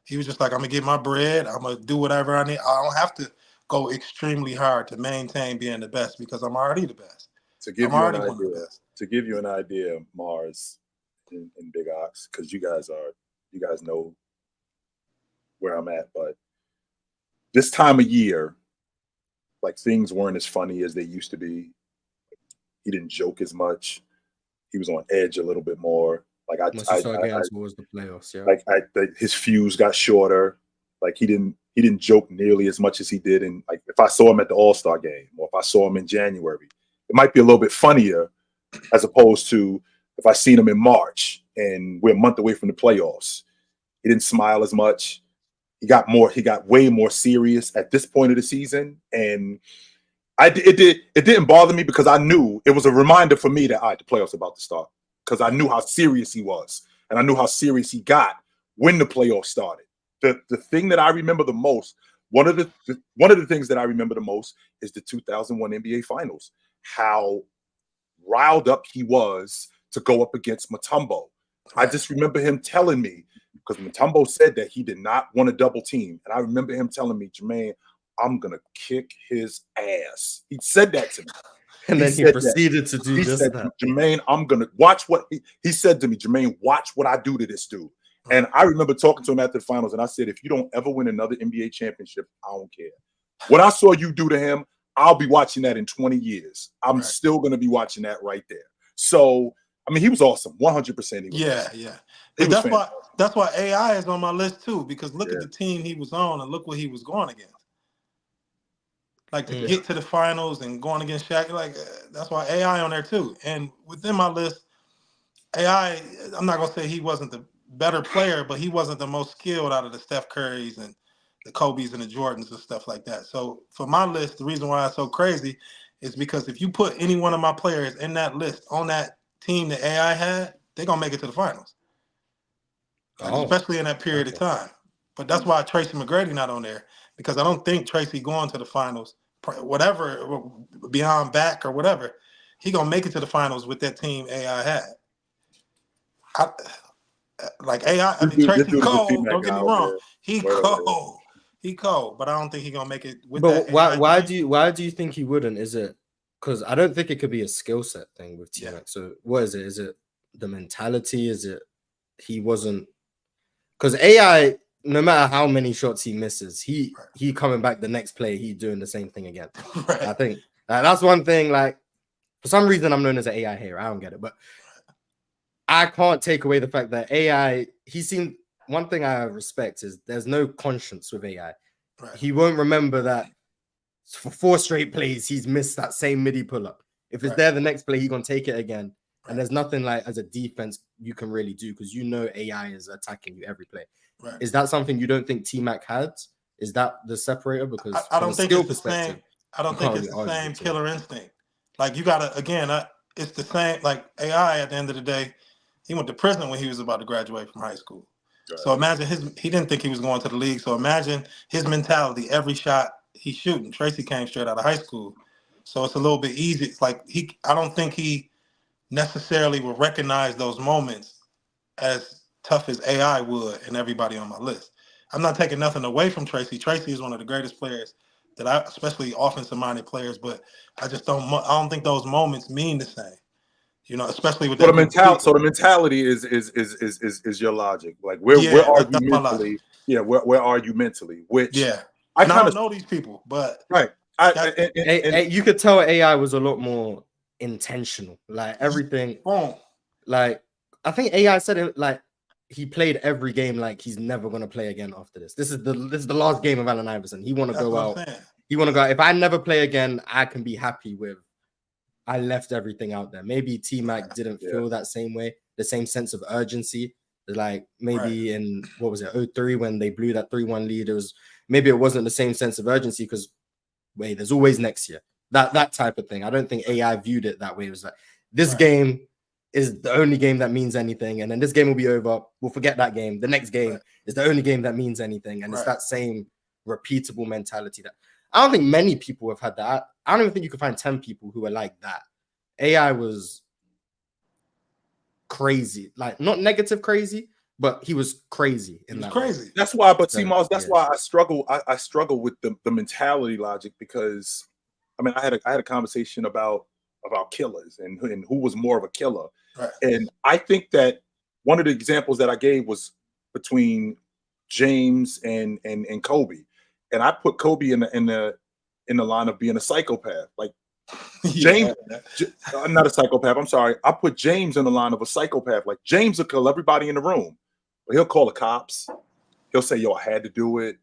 He was just like, I'm going to get my bread. I'm going to do whatever I need. I don't have to go extremely hard to maintain being the best because I'm already the best. To give you an idea, Mars and Big Ox, because you guys know where I'm at, but this time of year, like, things weren't as funny as they used to be. He didn't joke as much. He was on edge a little bit more. Like towards the playoffs, yeah. Like his fuse got shorter. Like he didn't joke nearly as much as he did. And like if I saw him at the All-Star game or if I saw him in January, it might be a little bit funnier as opposed to if I seen him in March and we're a month away from the playoffs. He didn't smile as much. He got way more serious at this point of the season. And it didn't bother me because I knew it was a reminder for me that the playoffs are about to start. Because I knew how serious he was, and I knew how serious he got when the playoffs started. The thing that I remember the most, one of the things that I remember the most is the 2001 NBA Finals. How riled up he was to go up against Mutombo. I just remember him telling me, because Mutombo said that he did not want to double team, and I remember him telling me, Jermaine, I'm gonna kick his ass. He said that to me. And then he proceeded to do just that. Jermaine, I'm going to watch what he said to me. Jermaine, watch what I do to this dude. And I remember talking to him after the finals, and I said, if you don't ever win another NBA championship, I don't care. What I saw you do to him, I'll be watching that in 20 years. I'm still going to be watching that right there. So, I mean, he was awesome. 100% he was awesome. Yeah. That's why AI is on my list, too, because look at the team he was on and look what he was going against. Like, to get to the finals and going against Shaq, like, that's why AI on there, too. And within my list, AI, I'm not going to say he wasn't the better player, but he wasn't the most skilled out of the Steph Currys and the Kobe's and the Jordans and stuff like that. So, for my list, the reason why it's so crazy is because if you put any one of my players in that list on that team that AI had, they're going to make it to the finals. Especially in that period of time. But that's why Tracy McGrady not on there, because I don't think Tracy going to the finals, whatever, beyond back or whatever, he gonna make it to the finals with that team AI had. Tracy cold. Don't get me wrong, he cold. He cold, but I don't think he gonna make it with that. But why do you think he wouldn't? Is it because I don't think it could be a skill set thing with T-Mac? Yeah. So what is it? Is it the mentality? Is it he wasn't? Because AI no matter how many shots he misses, he coming back the next play, he doing the same thing again. Right. I think that's one thing. Like, for some reason, I'm known as an AI hater. I don't get it, but I can't take away the fact that AI. One thing I respect is there's no conscience with AI. Right. He won't remember that for 4 straight plays he's missed that same midi pull up. If it's there the next play, he's gonna take it again. And there's nothing like as a defense you can really do because AI is attacking you every play. Right. Is that something you don't think T-Mac had? Is that the separator? Because I don't think it's the same. I don't think it's the same killer instinct. Like you gotta it's the same. Like AI at the end of the day, he went to prison when he was about to graduate from high school. Right. So imagine he didn't think he was going to the league. So imagine his mentality. Every shot he's shooting. Tracy came straight out of high school, so it's a little bit easy. It's like I don't think he necessarily will recognize those moments as tough as AI would and everybody on my list. I'm not taking nothing away from Tracy. Tracy is one of the greatest players that especially offensive-minded players, but I don't think those moments mean the same. Especially with the mentality. So the mentality is your logic. Like where are you mentally? Yeah, where are you mentally? Which I don't know these people, but right. You could tell AI was a lot more intentional. Like everything. Like I think AI said it like he played every game like he's never gonna play again after this. This is the last game of Allen Iverson. He want to go out. He want to go. If I never play again, I can be happy with. I left everything out there. Maybe T-Mac didn't feel that same way, the same sense of urgency. Like maybe in what was it, 2003 when they blew that 3-1 lead. It wasn't the same sense of urgency because there's always next year. That type of thing. I don't think AI viewed it that way. It was like this game is the only game that means anything, and then this game will be over. We'll forget that game. The next game is the only game that means anything, and it's that same repeatable mentality that I don't think many people have had that. I don't even think you can find 10 people who are like that. AI was crazy, like not negative crazy, but he was crazy in that crazy. Way. That's why, but see, Miles, that's why I struggle. I struggle with the mentality logic because I mean I had a conversation about killers and who was more of a killer. Right. And I think that one of the examples that I gave was between James and Kobe. And I put Kobe in the line of being a psychopath. Like James, I'm not a psychopath. I'm sorry. I put James in the line of a psychopath. Like James will kill everybody in the room, but he'll call the cops. He'll say, "Yo, I had to do it."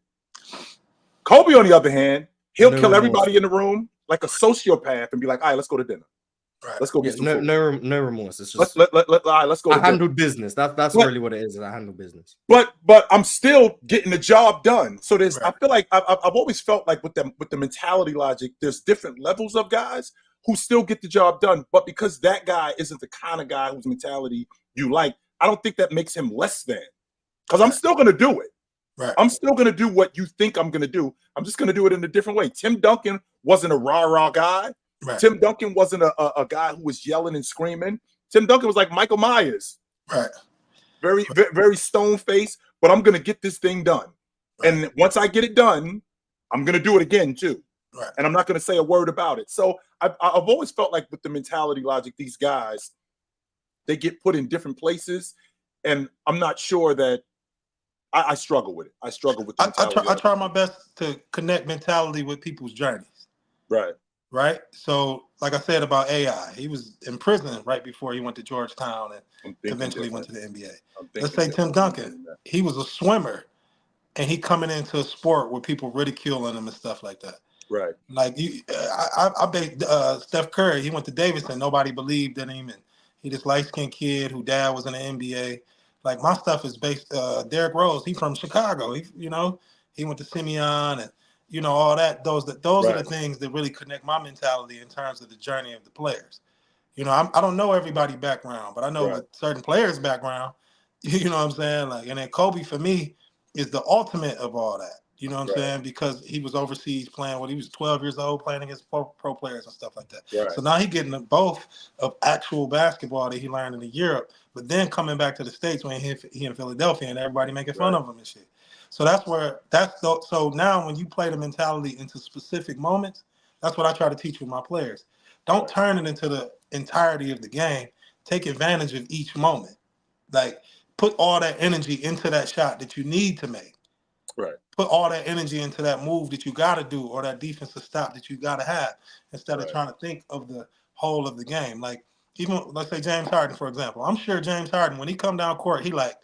Kobe, on the other hand, he'll kill everybody in the room like a sociopath and be like, "All right, let's go to dinner. Right. Let's go get some food." No remorse. It's just let's go. I handled business. That's really what it is. I handle business. But I'm still getting the job done. So there's. I feel like I've always felt like with the mentality logic, there's different levels of guys who still get the job done. But because that guy isn't the kind of guy whose mentality you like, I don't think that makes him less than. Because I'm still gonna do it. Right. I'm still gonna do what you think I'm gonna do. I'm just gonna do it in a different way. Tim Duncan wasn't a rah-rah guy. Right. Tim Duncan wasn't a guy who was yelling and screaming. Tim Duncan was like Michael Myers. Right. Very, very, very stone-faced, but I'm going to get this thing done. Right. And once I get it done, I'm going to do it again, too. Right. And I'm not going to say a word about it. So I've always felt like with the mentality logic, these guys, they get put in different places. And I'm not sure that I struggle with it. I struggle with the I try my best to connect mentality with people's journeys. Right. Right. So, like I said about AI, he was in prison right before he went to Georgetown and eventually went to the NBA. Let's say Tim Duncan, he was a swimmer and he coming into a sport where people ridiculing him and stuff like that. Right. Like I bet Steph Curry, he went to Davidson. Nobody believed in him. And he this light-skinned kid who dad was in the NBA. Like my stuff is based, Derrick Rose, he from Chicago. He went to Simeon and, all that. Those are the things that really connect my mentality in terms of the journey of the players. I don't know everybody's background, but I know with certain players' background, you know what I'm saying? Like, and then Kobe for me is the ultimate of all that. You know what I'm saying? Because he was overseas playing when he was 12 years old, playing against pro players and stuff like that. Right. So now he's getting both of actual basketball that he learned in Europe, but then coming back to the States when he in Philadelphia and everybody making fun of him and shit. So so now when you play the mentality into specific moments, that's what I try to teach with my players. Don't turn it into the entirety of the game. Take advantage of each moment. Like put all that energy into that shot that you need to make. put all that energy into that move that you got to do or that defensive stop that you got to have instead of trying to think of the whole of the game. Like, even, let's say James Harden, for example. I'm sure James Harden, when he come down court, he like,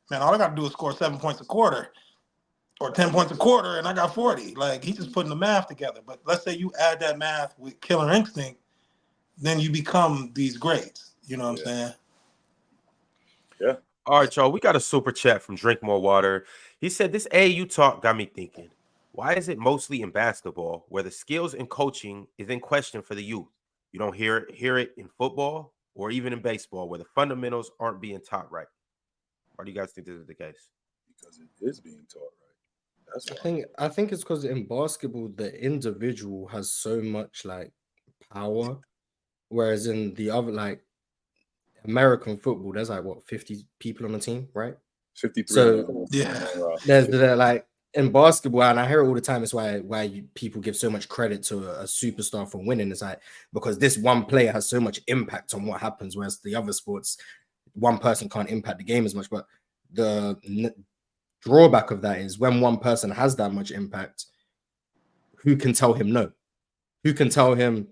man, all I got to do is score 7 points a quarter or 10 points a quarter, and I got 40. Like, he's just putting the math together. But let's say you add that math with killer instinct, then you become these greats. You know what I'm saying? Yeah. All right, y'all. We got a super chat from Drink More Water. He said, this AAU talk got me thinking, why is it mostly in basketball where the skills and coaching is in question for the youth? You don't hear it in football or even in baseball where the fundamentals aren't being taught right. Why do you guys think this is the case? Because it is being taught right. That's why. I think it's because in basketball, the individual has so much like power, whereas in the other, like, American football, there's like what 50 people on the team, right? 53. So there's like in basketball, and I hear it all the time. It's why people give so much credit to a superstar for winning. It's like because this one player has so much impact on what happens, whereas the other sports, one person can't impact the game as much. But the drawback of that is when one person has that much impact, who can tell him no? Who can tell him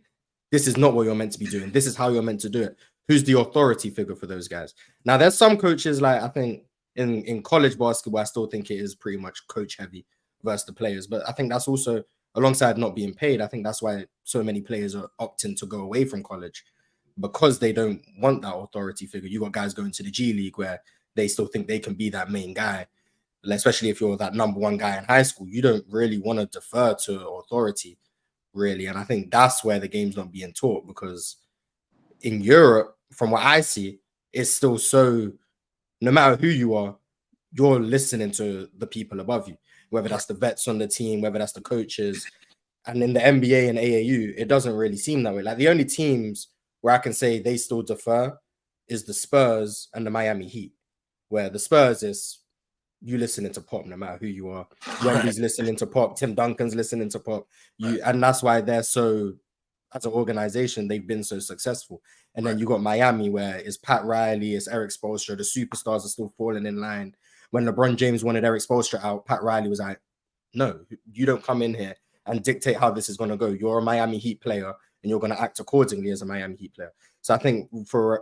this is not what you're meant to be doing? This is how you're meant to do it. Who's the authority figure for those guys? Now, there's some coaches, like I think in college basketball, I still think it is pretty much coach heavy versus the players. But I think that's also alongside not being paid. I think that's why so many players are opting to go away from college because they don't want that authority figure. You got guys going to the G League where they still think they can be that main guy, especially if you're that number one guy in high school. You don't really want to defer to authority, really. And I think that's where the game's not being taught because in Europe, from what I see, it's still so, no matter who you are, you're listening to the people above you, whether that's the vets on the team, whether that's the coaches. And in the NBA and AAU, it doesn't really seem that way. Like the only teams where I can say they still defer is the Spurs and the Miami Heat, where the Spurs is you listening to Pop no matter who you are. Wemby's listening to Pop, Tim Duncan's listening to Pop. And that's why they're so, as an organization, they've been so successful. And then you got Miami, where it's Pat Riley, it's Eric Spoelstra. The superstars are still falling in line. When LeBron James wanted Eric Spoelstra out, Pat Riley was like, no, you don't come in here and dictate how this is going to go. You're a Miami Heat player, and you're going to act accordingly as a Miami Heat player. So I think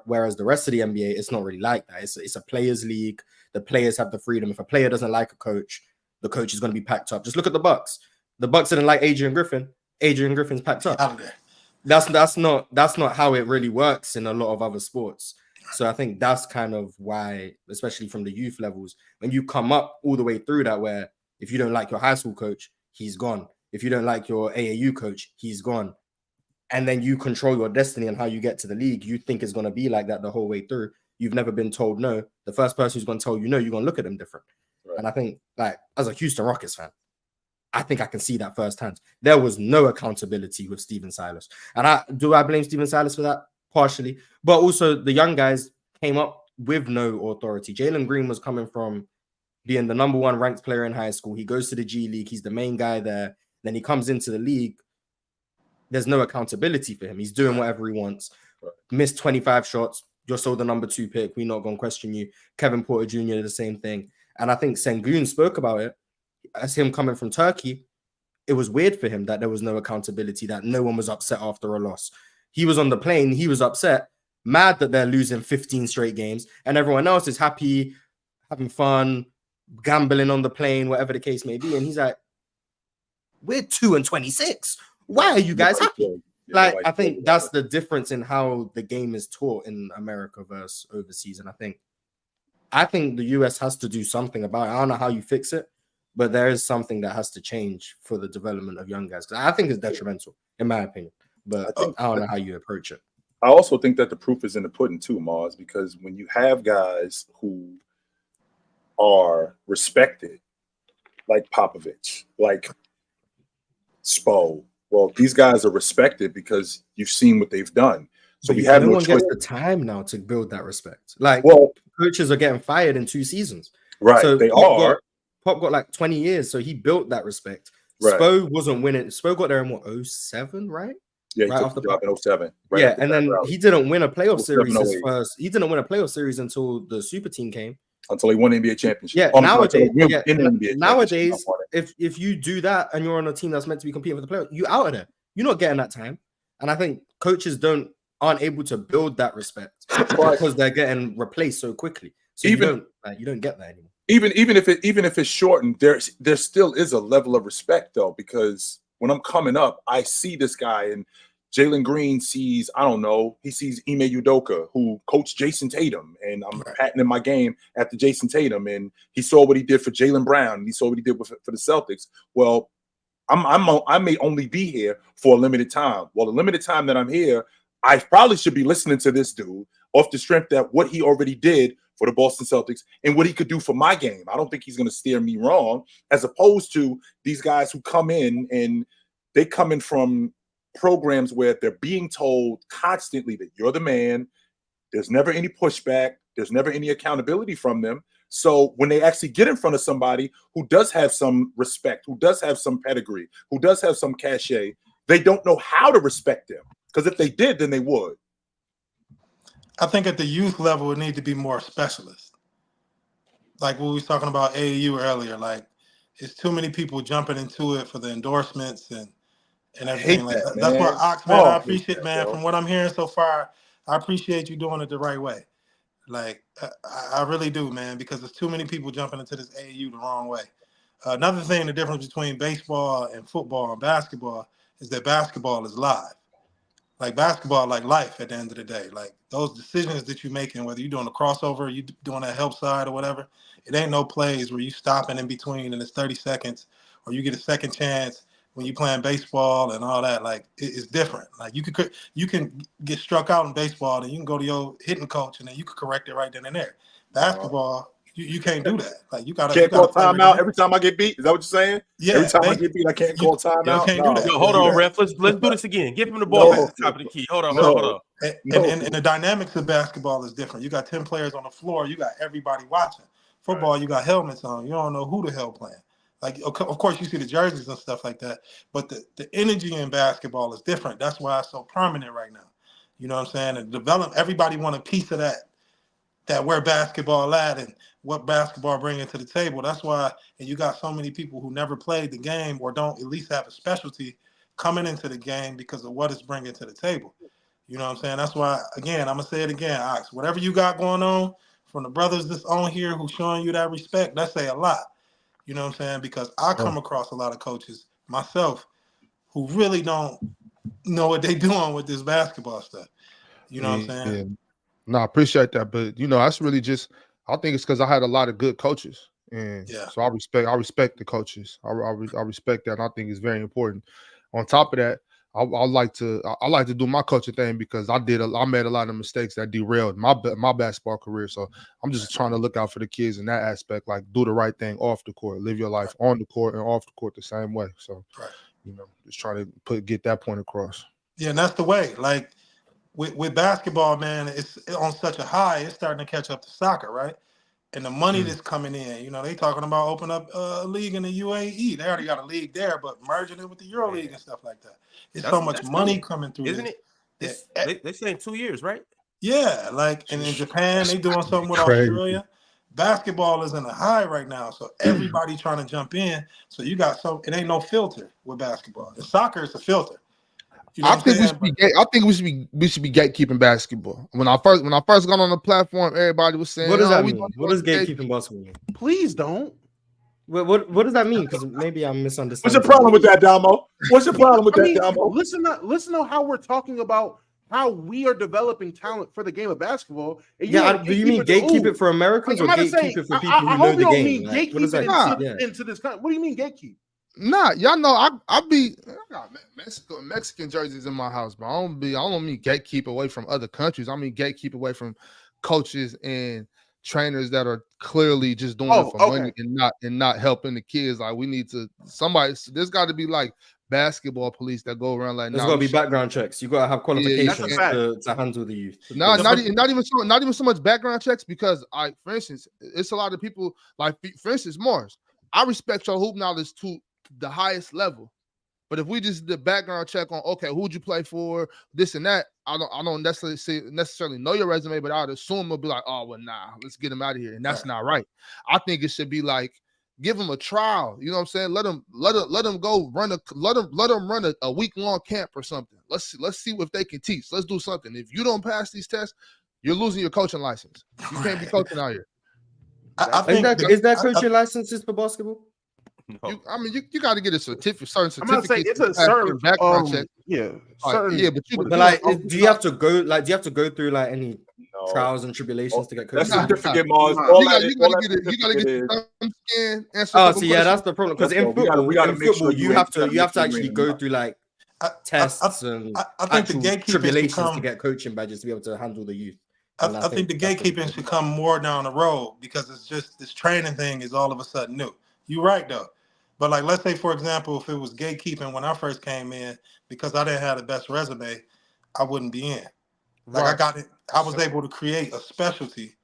whereas the rest of the NBA, it's not really like that. It's a players' league. The players have the freedom. If a player doesn't like a coach, the coach is going to be packed up. Just look at the Bucks. The Bucks didn't like Adrian Griffin. Adrian Griffin's packed up. That's not how it really works in a lot of other sports. So I think that's kind of why, especially from the youth levels, when you come up all the way through that, where if you don't like your high school coach, he's gone. If you don't like your AAU coach, he's gone. And then you control your destiny and how you get to the league. You think it's going to be like that the whole way through. You've never been told no. The first person who's going to tell you no, you're going to look at them different. Right. And I think, like, as a Houston Rockets fan, I think I can see that firsthand. There was no accountability with Steven Silas. And I blame Steven Silas for that? Partially. But also the young guys came up with no authority. Jalen Green was coming from being the number one ranked player in high school. He goes to the G League. He's the main guy there. Then he comes into the league. There's no accountability for him. He's doing whatever he wants. Missed 25 shots. You're still the number 2 pick. We're not going to question you. Kevin Porter Jr. the same thing. And I think Sengun spoke about it. As him coming from Turkey, it was weird for him that there was no accountability, that no one was upset after a loss. He was on the plane. He was upset, mad that they're losing 15 straight games. And everyone else is happy, having fun, gambling on the plane, whatever the case may be. And he's like, we're 2-26. Why are you guys happy? Like, I think that's the difference in how the game is taught in America versus overseas. And I think the US has to do something about it. I don't know how you fix it, but there is something that has to change for the development of young guys. Because I think it's detrimental, in my opinion. But I don't know how you approach it. I also think that the proof is in the pudding too, Mars, because when you have guys who are respected, like Popovich, like Spo, well, these guys are respected because you've seen what they've done. So we have no choice. Gets the time now to build that respect. Like, well, coaches are getting fired in 2 seasons. Right, so they Pop got like 20 years, so he built that respect. Right. Spo wasn't winning. Spo got there in what, 07, right? Yeah, he took the job in 07. Right, yeah, and then he didn't win a playoff series his first. He didn't win a playoff series until the super team came. until they won the NBA championship. Yeah, nowadays, if you do that and you're on a team that's meant to be competing for the playoffs, you out of there. You're not getting that time. And I think coaches aren't able to build that respect because they're getting replaced so quickly. So you don't get that anymore. Even if it's shortened, there still is a level of respect though, because when I'm coming up, I see this guy and Jalen Green sees, I don't know, he sees Ime Udoka, who coached Jason Tatum, and I'm patenting my game after Jason Tatum, and he saw what he did for Jaylen Brown, and he saw what he did for the Celtics. Well, I may only be here for a limited time. Well, the limited time that I'm here, I probably should be listening to this dude off the strength that what he already did for the Boston Celtics and what he could do for my game. I don't think he's going to steer me wrong, as opposed to these guys who come in and they come in from programs where they're being told constantly that you're the man. There's never any pushback. There's never any accountability from them. So when they actually get in front of somebody who does have some respect, who does have some pedigree, who does have some cachet, they don't know how to respect them. Because if they did, then they would. I think at the youth level, it needs to be more specialists. Like what we was talking about AAU earlier, like it's too many people jumping into it for the endorsements and everything like that. That's why Ox, man, I appreciate, man, from what I'm hearing so far, I appreciate you doing it the right way. Like, I really do, man, because there's too many people jumping into this AAU the wrong way. Another thing, the difference between baseball and football and basketball is that basketball is live. Like basketball, like life at the end of the day. Like those decisions that you're making, whether you're doing a crossover, you doing a help side or whatever, it ain't no plays where you stopping in between and it's 30 seconds or you get a second chance when you're playing baseball and all that. Like it's different. Like you can get struck out in baseball and you can go to your hitting coach and then you can correct it right then and there. Basketball, you can't do that. Like you can't call timeout every time I get beat. Is that what you're saying? Yeah. Every time I get beat, I can't call timeout. Can't do that. Yo, hold on, ref. Let's do this again. Give him the ball at the top of the key. Hold on. And the dynamics of basketball is different. You got 10 players on the floor. You got everybody watching. Football, you got helmets on. You don't know who the hell playing. Like, of course, you see the jerseys and stuff like that. But the energy in basketball is different. That's why it's so prominent right now. You know what I'm saying? And everybody want a piece of that where basketball at and what basketball bringing to the table. That's why, and you got so many people who never played the game or don't at least have a specialty coming into the game because of what it's bringing to the table. You know what I'm saying? That's why, again, I'm going to say it again, Ox. Whatever you got going on from the brothers that's on here who's showing you that respect, that say a lot. You know what I'm saying? Because I come across a lot of coaches myself who really don't know what they're doing with this basketball stuff. You know what I'm saying? Yeah. No, I appreciate that. But, that's really just, I think it's because I had a lot of good coaches. And so I respect the coaches. I respect that. And I think it's very important. On top of that, I like to do my coaching thing because I made a lot of mistakes that derailed my basketball career. So I'm just trying to look out for the kids in that aspect, like do the right thing off the court, live your life on the court and off the court the same way. So, just trying to get that point across. Yeah, and that's the way. Like with basketball, man, it's on such a high, it's starting to catch up to soccer, right? And the money that's coming in, they talking about opening up a league in the UAE. They already got a league there, but merging it with the Euro League and stuff like that. It's so much money coming through, isn't it? They saying 2 years, right? Yeah, like and in Japan, they doing something with Australia. Basketball is in a high right now, so everybody trying to jump in. So you got it ain't no filter with basketball. In soccer, it's a filter. You know I think we should be gatekeeping basketball. When I first got on the platform, everybody was saying, "What does that mean? What does gatekeeping basketball mean?" Please don't. What does that mean? Because maybe I'm misunderstanding. What's your problem with that, Damo? What's your problem with that, Damo? Listen to how we're talking about how we are developing talent for the game of basketball. Do you mean gatekeep it for Americans or gatekeep it for people who know the game? Mean gatekeep into this country. What do you mean gatekeep? Nah, y'all know I got Mexican jerseys in my house, but I don't mean gatekeep away from other countries. I mean gatekeep away from coaches and trainers that are clearly just doing it for money and not helping the kids. Like there's got to be like basketball police that go around like there's got to be background checks. You got to have qualifications to handle the youth. No, not even so much background checks because for instance, it's a lot of people like for instance Mars. I respect your hoop knowledge to the highest level. But if we just did background check on, okay, who'd you play for, this and that, I don't necessarily know your resume, but I'd assume it'll be like, oh, well, nah, let's get him out of here. And that's not right. I think it should be like, give him a trial. You know what I'm saying? Let him go run a week-long camp or something. Let's see if they can teach. Let's do something. If you don't pass these tests, you're losing your coaching license. You can't be coaching out here. Is that coaching licenses for basketball? No. You got to get a certificate. Certain certificate. I'm not saying it's a certain background check. Yeah, certain. But do you have to go? Like, do you have to go through like any trials and tribulations to get coached? That's a certificate, Mars. You got to get your thumb scan. That's the problem. Because in football, you have to actually go through like tests and I think the gatekeeping tribulations to get coaching badges to be able to handle the youth. I think the gatekeeping should come more down the road because it's just this training thing is all of a sudden new. You're right though. But like, let's say, for example, if it was gatekeeping when I first came in, because I didn't have the best resume, I wouldn't be in. Like I was able to create a specialty,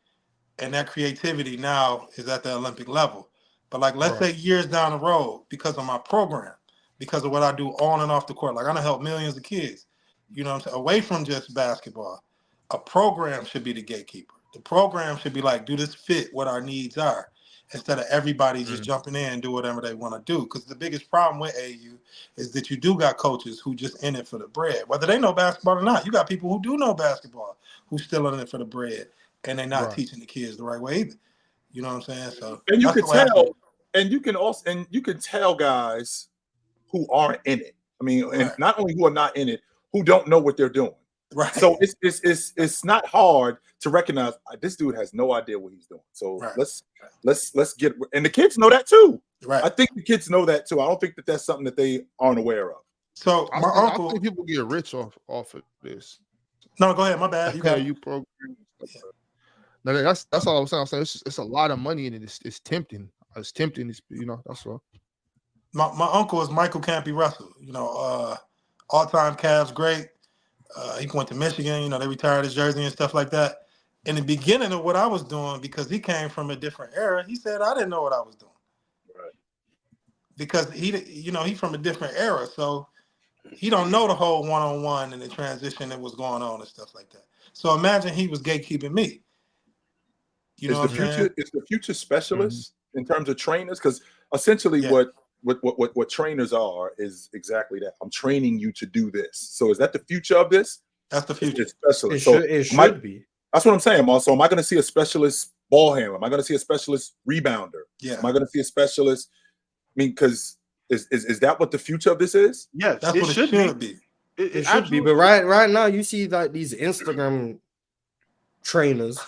and that creativity now is at the Olympic level. But like, let's say years down the road, because of my program, because of what I do on and off the court, like I'm gonna help millions of kids, you know what I'm saying, away from just basketball. A program should be the gatekeeper. The program should be like, do this fit what our needs are? Instead of everybody just jumping in and do whatever they want to do. Because the biggest problem with AU is that you do got coaches who just in it for the bread. Whether they know basketball or not, you got people who do know basketball who's still in it for the bread, and they're not teaching the kids the right way either. You know what I'm saying? So, and you can tell, and you can tell guys who aren't in it. I mean, and not only who are not in it, who don't know what they're doing. Right. So it's not hard to recognize this dude has no idea what he's doing. So let's get, and the kids know that too. Right. I think the kids know that too. I don't think that that's something that they aren't aware of. So I think people get rich off of this. No, go ahead. My bad. You program. Yeah. No, that's all I'm saying. I'm saying it's a lot of money in it. It's tempting. It's tempting. That's all. My uncle is Michael Campy Russell. All-time Cavs great. He went to Michigan, they retired his jersey and stuff like that. In the beginning of what I was doing, because he came from a different era, he said, I didn't know what I was doing. Right. Because he's from a different era. So he don't know the whole one-on-one and the transition that was going on and stuff like that. So imagine he was gatekeeping me. Is the future specialist in terms of trainers? Because essentially what trainers are is exactly that. I'm training you to do this. So is that the future of this? That's the future. Specialist. It should be. That's what I'm saying. Also, am I going to see a specialist ball handler? Am I going to see a specialist rebounder? Yeah. Am I going to see a specialist? I mean, because is that what the future of this is? Yes, that's what it should be. It should be. But right now, you see like these Instagram trainers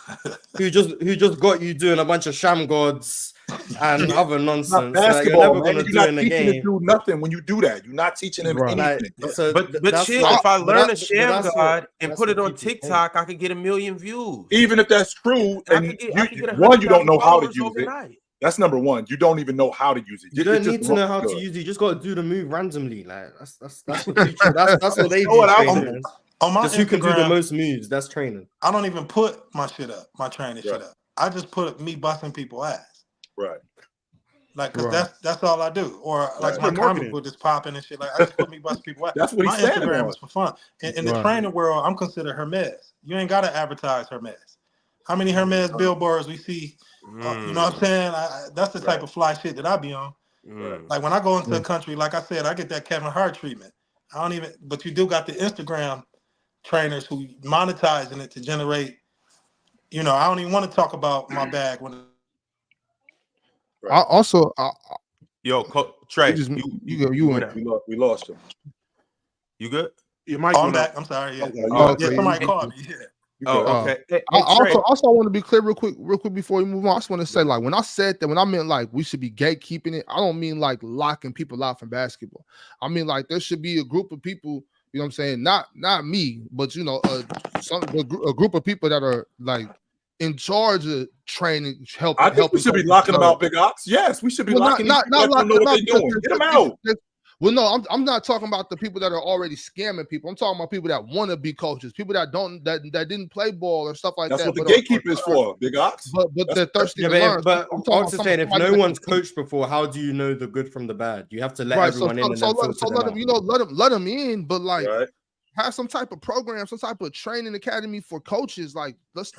who just got you doing a bunch of sham gods and other nonsense. Basketball, you're never going to do in the game. Do nothing when you do that. You're not teaching him anything. But chill, if I learn a sham god and put it on TikTok, I could get 1 million views. Even if that's true, and you don't know how to use it. That's number one. You don't even know how to use it. You don't need to know how to use it. You just got to do the move randomly. Like that's what that's what they do. Just who can do the most moves. That's training. I don't even put my shit up, my training shit up. I just put me busting people ass. Right. Like, cause that's all I do. Or like my comic book is popping and shit. Like, I just put me busting people ass. That's what my Instagram is for fun. In the training world, I'm considered Hermes. You ain't gotta advertise Hermes. How many Hermes billboards we see? You know what I'm saying? That's the type of fly shit that I be on. Like when I go into a country, like I said, I get that Kevin Hart treatment. But you do got the Instagram trainers who monetizing it to generate. I don't even want to talk about my bag when. Yo, Coach Trey, we lost him. You good? Your mic. I'm back. I'm sorry. Yeah. Somebody called me. Yeah. Okay. I also want to be clear real quick before we move on. I just want to say, like, when I said that, when I meant like we should be gatekeeping it, I don't mean like locking people out from basketball. I mean like there should be a group of people. You know what I'm saying? Not me, but a group of people that are like in charge of training, helping. I think we should be locking them out, Big Ox. Yes, we should be locking. Not locking them out. Get them out. Well, no, I'm not talking about the people that are already scamming people. I'm talking about people that want to be coaches, people that didn't play ball or stuff like That's that. what the gatekeeper is for, Big Ox. But they're thirsty to learn. But I'm Ox is saying, if no one's coach coached before, how do you know the good from the bad? You have to let everyone in and then filter them out. let them in, but like Right. have some type of program, some type of training academy for coaches. Like let's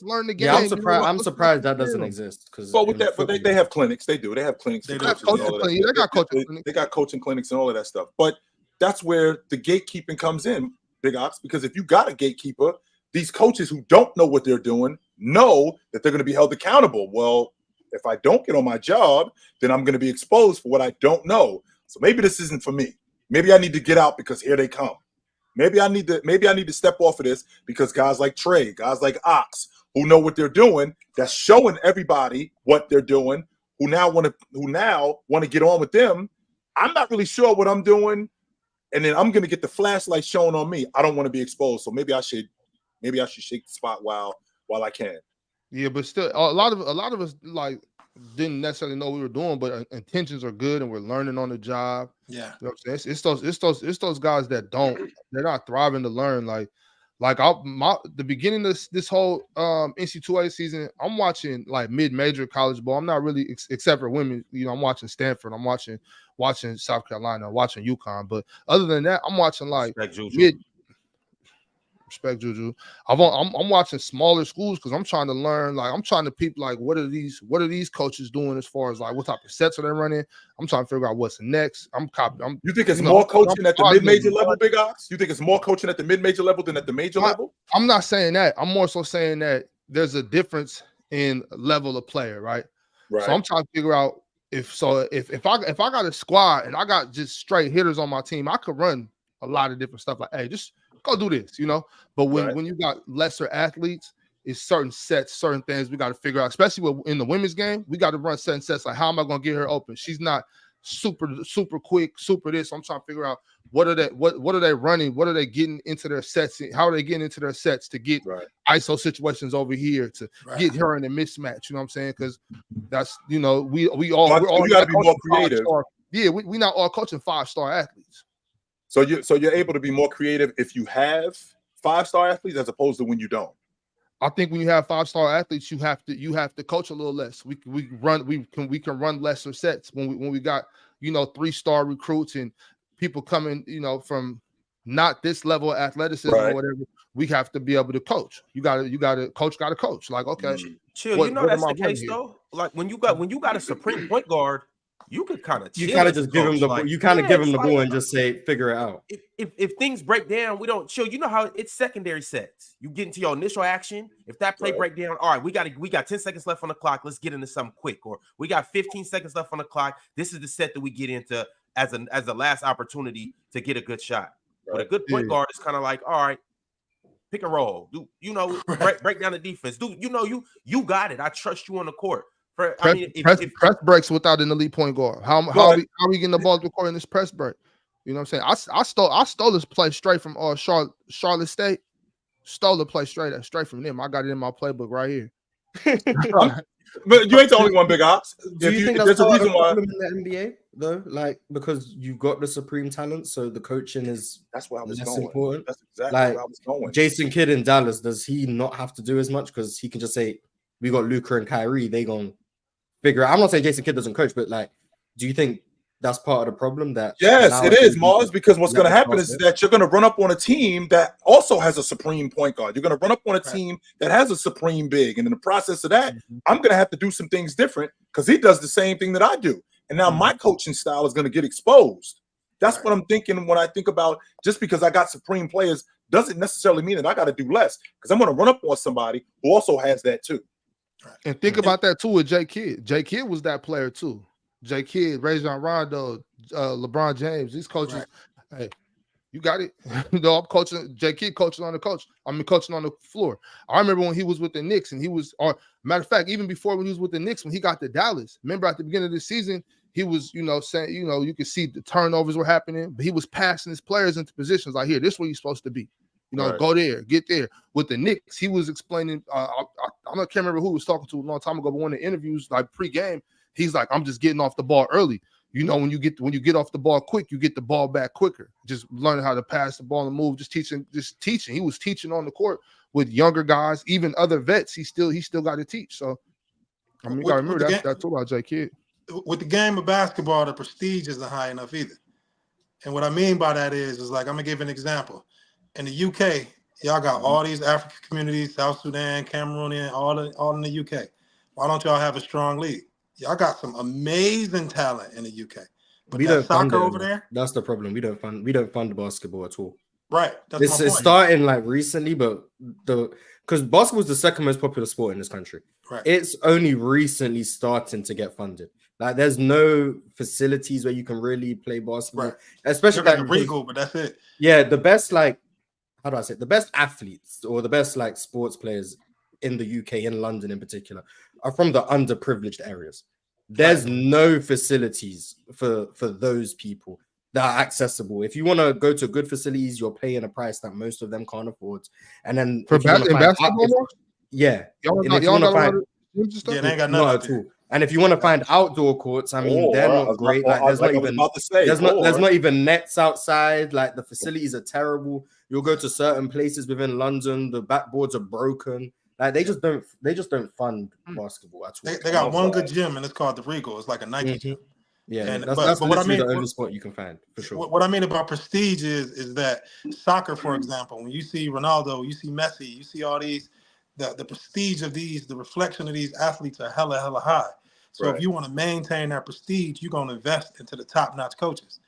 learn the game. Yeah, I'm surprised that doesn't exist. Well, with that, but they have clinics. They do. They have clinics. They got coaching clinics. They got coaching clinics and all of that stuff. But that's where the gatekeeping comes in, Big Ox, because if you got a gatekeeper, these coaches who don't know what they're doing know that they're going to be held accountable. Well, if I don't get on my job, then I'm going to be exposed for what I don't know. So maybe this isn't for me. Maybe I need to get out because here they come. Maybe I need to step off of this because guys like Trey, guys like Ox, who know what they're doing, that's showing everybody what they're doing, who now want to get on with them. I'm not really sure what I'm doing, and then I'm gonna get the flashlight shown on me. I don't want to be exposed, so maybe I should shake the spot while I can. Yeah, but still, a lot of us like didn't necessarily know what we were doing, but intentions are good, and we're learning on the job. Yeah, you know what I'm saying? It's those guys that they're not thriving to learn. Like the beginning of this whole NC2A season, I'm watching like mid-major college ball. I'm not really except for women. You know, I'm watching Stanford. I'm watching South Carolina. I'm watching UConn. But other than that, I'm watching like Respect Juju. I'm watching smaller schools because I'm trying to learn. Like I'm trying to peep like what are these coaches doing as far as like what type of sets are they running? I'm trying to figure out what's next. You think it's more coaching at the mid-major level, Big Ox? You think it's more coaching at the mid-major level than at the major level? I'm not saying that. I'm more so saying that there's a difference in level of player, right? So I'm trying to figure out if I got a squad and I got just straight hitters on my team, I could run a lot of different stuff. Like, hey, just go do this, you know. But when you got lesser athletes, it's certain sets, certain things we got to figure out. Especially in the women's game, we got to run certain sets. Like, how am I going to get her open? She's not super quick, super this. So I'm trying to figure out what are they running? What are they getting into their sets? How are they getting into their sets to get ISO situations over here to get her in a mismatch? You know what I'm saying? Because that's we're all got to be more creative. Yeah, we're not all coaching 5-star athletes. So you're able to be more creative if you have 5-star athletes as opposed to when you don't. I think when you have 5-star athletes, you have to coach a little less. We can run lesser sets when we got 3-star recruits and people coming from not this level of athleticism or whatever. We have to be able to coach. You got to coach. Like, okay, chill. That's the case though. Like when you got a supreme point guard. You could kind of just give him the ball and just say figure it out. If things break down, we don't chill. You know how it's secondary sets. You get into your initial action. If that play break down, all right, we got 10 seconds left on the clock. Let's get into something quick. Or we got 15 seconds left on the clock. This is the set that we get into as a last opportunity to get a good shot. But a good point guard is kind of like, all right, pick and roll. Break down the defense. You got it. I trust you on the court. Press breaks without an elite point guard. How are we getting the ball to the court in this press break? You know what I'm saying? I stole this play straight from Charlotte State. Stole the play straight from them. I got it in my playbook right here. But you ain't the only one, Big Ops. Do you think that's a reason why in the NBA though? Like because you got the supreme talent, so the coaching is where I was less going. important. That's exactly where I was going. Jason Kidd in Dallas, does he not have to do as much because he can just say we got Luka and Kyrie? They gonna figure out. I'm not saying Jason Kidd doesn't coach, but like, do you think that's part of the problem? That yes, it is, Mars, because what's going to happen is that you're going to run up on a team that also has a supreme point guard. You're going to run up on a team that has a supreme big, and in the process of that, I'm going to have to do some things different because he does the same thing that I do, and now my coaching style is going to get exposed. That's what I'm thinking when I think about just because I got supreme players doesn't necessarily mean that I got to do less because I'm going to run up on somebody who also has that too. And think about that too with J. Kidd. J. Kidd was that player too. J. Kidd, Rajon Rondo, LeBron James. These coaches, hey, you got it. I'm coaching. J. Kidd coaching on the coach. Coaching on the floor. I remember when he was with the Knicks, and he was. Matter of fact, even before when he was with the Knicks, when he got to Dallas. Remember at the beginning of the season, he was, saying, you could see the turnovers were happening, but he was passing his players into positions like, here, this is where you're supposed to be. Go there, get there. With the Knicks, he was explaining. I can't remember who he was talking to a long time ago, but one of the interviews, like pre-game, he's like, I'm just getting off the ball early. you know, when you get off the ball quick, you get the ball back quicker. Just learning how to pass the ball and move, just teaching. He was teaching on the court with younger guys, even other vets. He still got to teach. So I mean, you gotta remember that's all about J Kidd. With the game of basketball, the prestige isn't high enough either. And what I mean by that is like, I'm gonna give an example. In the UK, y'all got all these African communities, South Sudan, Cameroonian, all in the UK. Why don't y'all have a strong league? Y'all got some amazing talent in the UK. But we don't fund soccer over there. That's the problem. We don't fund basketball at all. Right. It's starting like recently, but because basketball is the second most popular sport in this country. Right. It's only recently starting to get funded. Like there's no facilities where you can really play basketball, right. Especially like Regal, but that's it. Yeah, the best the best athletes or the best like sports players in the UK, in London in particular, are from the underprivileged areas. There's no facilities for those people that are accessible. If you want to go to good facilities, you're paying a price that most of them can't afford. And then for basketball, yeah, y'all got they ain't got not at all. And if you want to find outdoor courts, I mean, they're not great. Like, there's not even nets outside. Like the facilities are terrible. You'll go to certain places within London, the backboards are broken. Like they just don't fund basketball at all. They got one good gym, and it's called the Regal. It's like a Nike gym. Yeah, and that's what I mean. The only sport you can find for sure. What I mean about prestige is that soccer, for example, when you see Ronaldo, you see Messi, you see all these, the prestige of these, the reflection of these athletes are hella high. So if you want to maintain that prestige, you're going to invest into the top-notch coaches.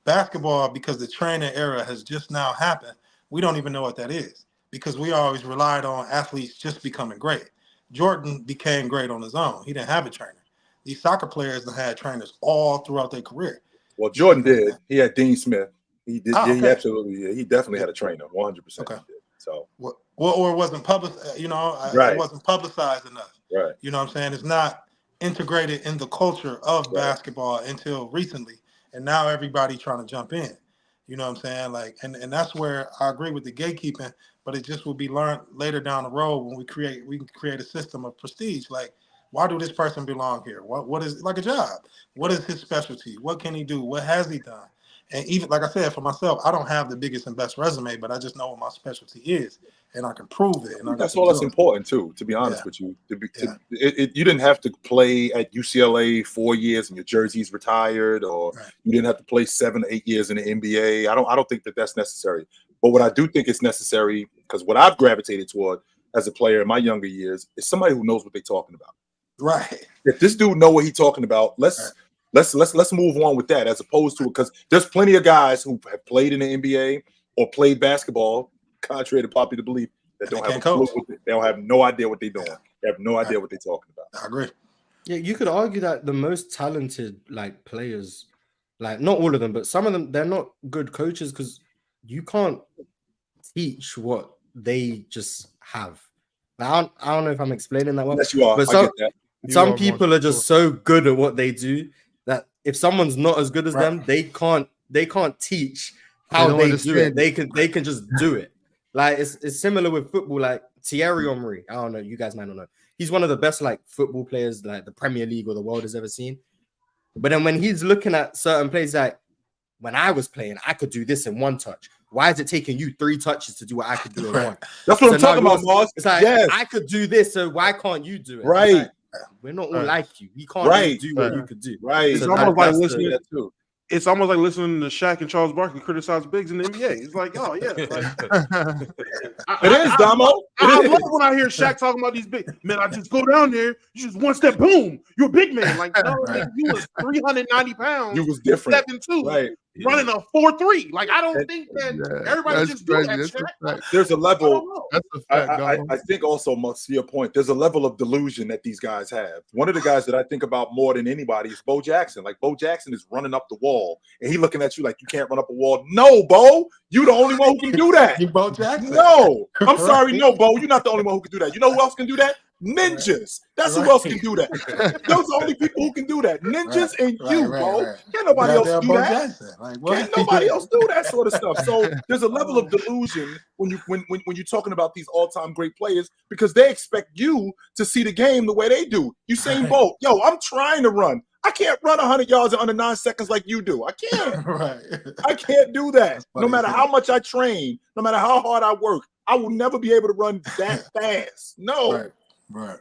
Basketball, because the training era has just now happened, we don't even know what that is because we always relied on athletes just becoming great. Jordan became great on his own. He didn't have a trainer. These soccer players had trainers all throughout their career. Well, Jordan did. He had Dean Smith. He did. Okay. He absolutely. He definitely had a trainer. 100%. Okay. So. Well, or it wasn't publicized. You know, it wasn't publicized enough. Right. You know what I'm saying? It's not integrated in the culture of basketball until recently, and now everybody trying to jump in. You know what I'm saying? Like, and that's where I agree with the gatekeeping, but it just will be learned later down the road when we can create a system of prestige. Like, why do this person belong here? What is like a job? What is his specialty? What can he do? What has he done? And even like I said, for myself, I don't have the biggest and best resume, but I just know what my specialty is, and I can prove it. And that's all that's important too. To be honest with you, you didn't have to play at UCLA 4 years and your jersey's retired, or you didn't have to play 7 or 8 years in the NBA. I don't think that's necessary. But what I do think is necessary, because what I've gravitated toward as a player in my younger years is somebody who knows what they're talking about. Right. If this dude know what he's talking about, let's move on with that, as opposed to, because there's plenty of guys who have played in the NBA or played basketball, contrary to popular belief, that don't have a clue. They don't have no idea what they're doing. They have no idea what they're talking about. I agree. Yeah, you could argue that the most talented like players, like not all of them, but some of them, they're not good coaches because you can't teach what they just have. I don't know if I'm explaining that well. Yes, you are. But some people are just so good at what they do that if someone's not as good as them, they can't teach how they do it. They can just do it. Like it's similar with football. Like Thierry Henry, I don't know, you guys might not know. He's one of the best like football players like the Premier League or the world has ever seen. But then when he's looking at certain plays, like when I was playing, I could do this in one touch. Why is it taking you 3 touches to do what I could do in one? That's what I'm talking about, Mars. It's like I could do this, so why can't you do it? Right. Like, we're not all like you. We can't do what you could do. Right. It's almost like listening to that too. It's almost like listening to Shaq and Charles Barkley criticize bigs in the NBA. It's like, oh yeah, it is, Damo. I love when I hear Shaq talking about these big man. I just go down there, you just one step, boom, you're a big man. Like, no, you was 390 pounds. You was different. 7'2", right? Running a 4.3. Like, I don't think that everybody just do that. There's a level. That's a fact. I think also, to your point, there's a level of delusion that these guys have. One of the guys that I think about more than anybody is Bo Jackson. Like, Bo Jackson is running up the wall, and he looking at you like you can't run up a wall. No, Bo, you the only one who can do that. You Bo Jackson? No, I'm sorry, no, Bo, you're not the only one who can do that. You know who else can do that? Ninjas. That's who else can do that. Those are the only people who can do that. Ninjas and you, Bo. Can't nobody else do that. Can't nobody else do that sort of stuff. So there's a level of delusion when you're talking about these all-time great players, because they expect you to see the game the way they do. Usain Bolt, yo, I'm trying to run. I can't run 100 yards in under 9 seconds like you do. I can't. Right. I can't do that. No matter how much I train, no matter how hard I work, I will never be able to run that fast. No. Right.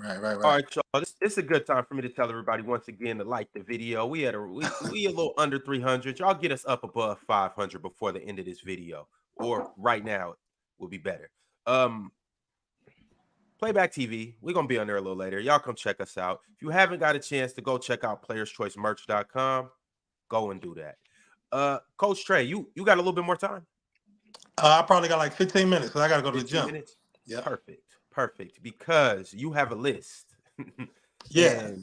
All right, y'all. This is a good time for me to tell everybody once again to like the video. We a little under 300. Y'all get us up above 500 before the end of this video, or right now will be better. Playback TV. We're gonna be on there a little later. Y'all come check us out. If you haven't got a chance to go check out playerschoicemerch.com, go and do that. Coach Trey, you got a little bit more time? I probably got like 15 minutes because I got to go to the gym. Yeah, perfect. Because you have a list. Yeah, and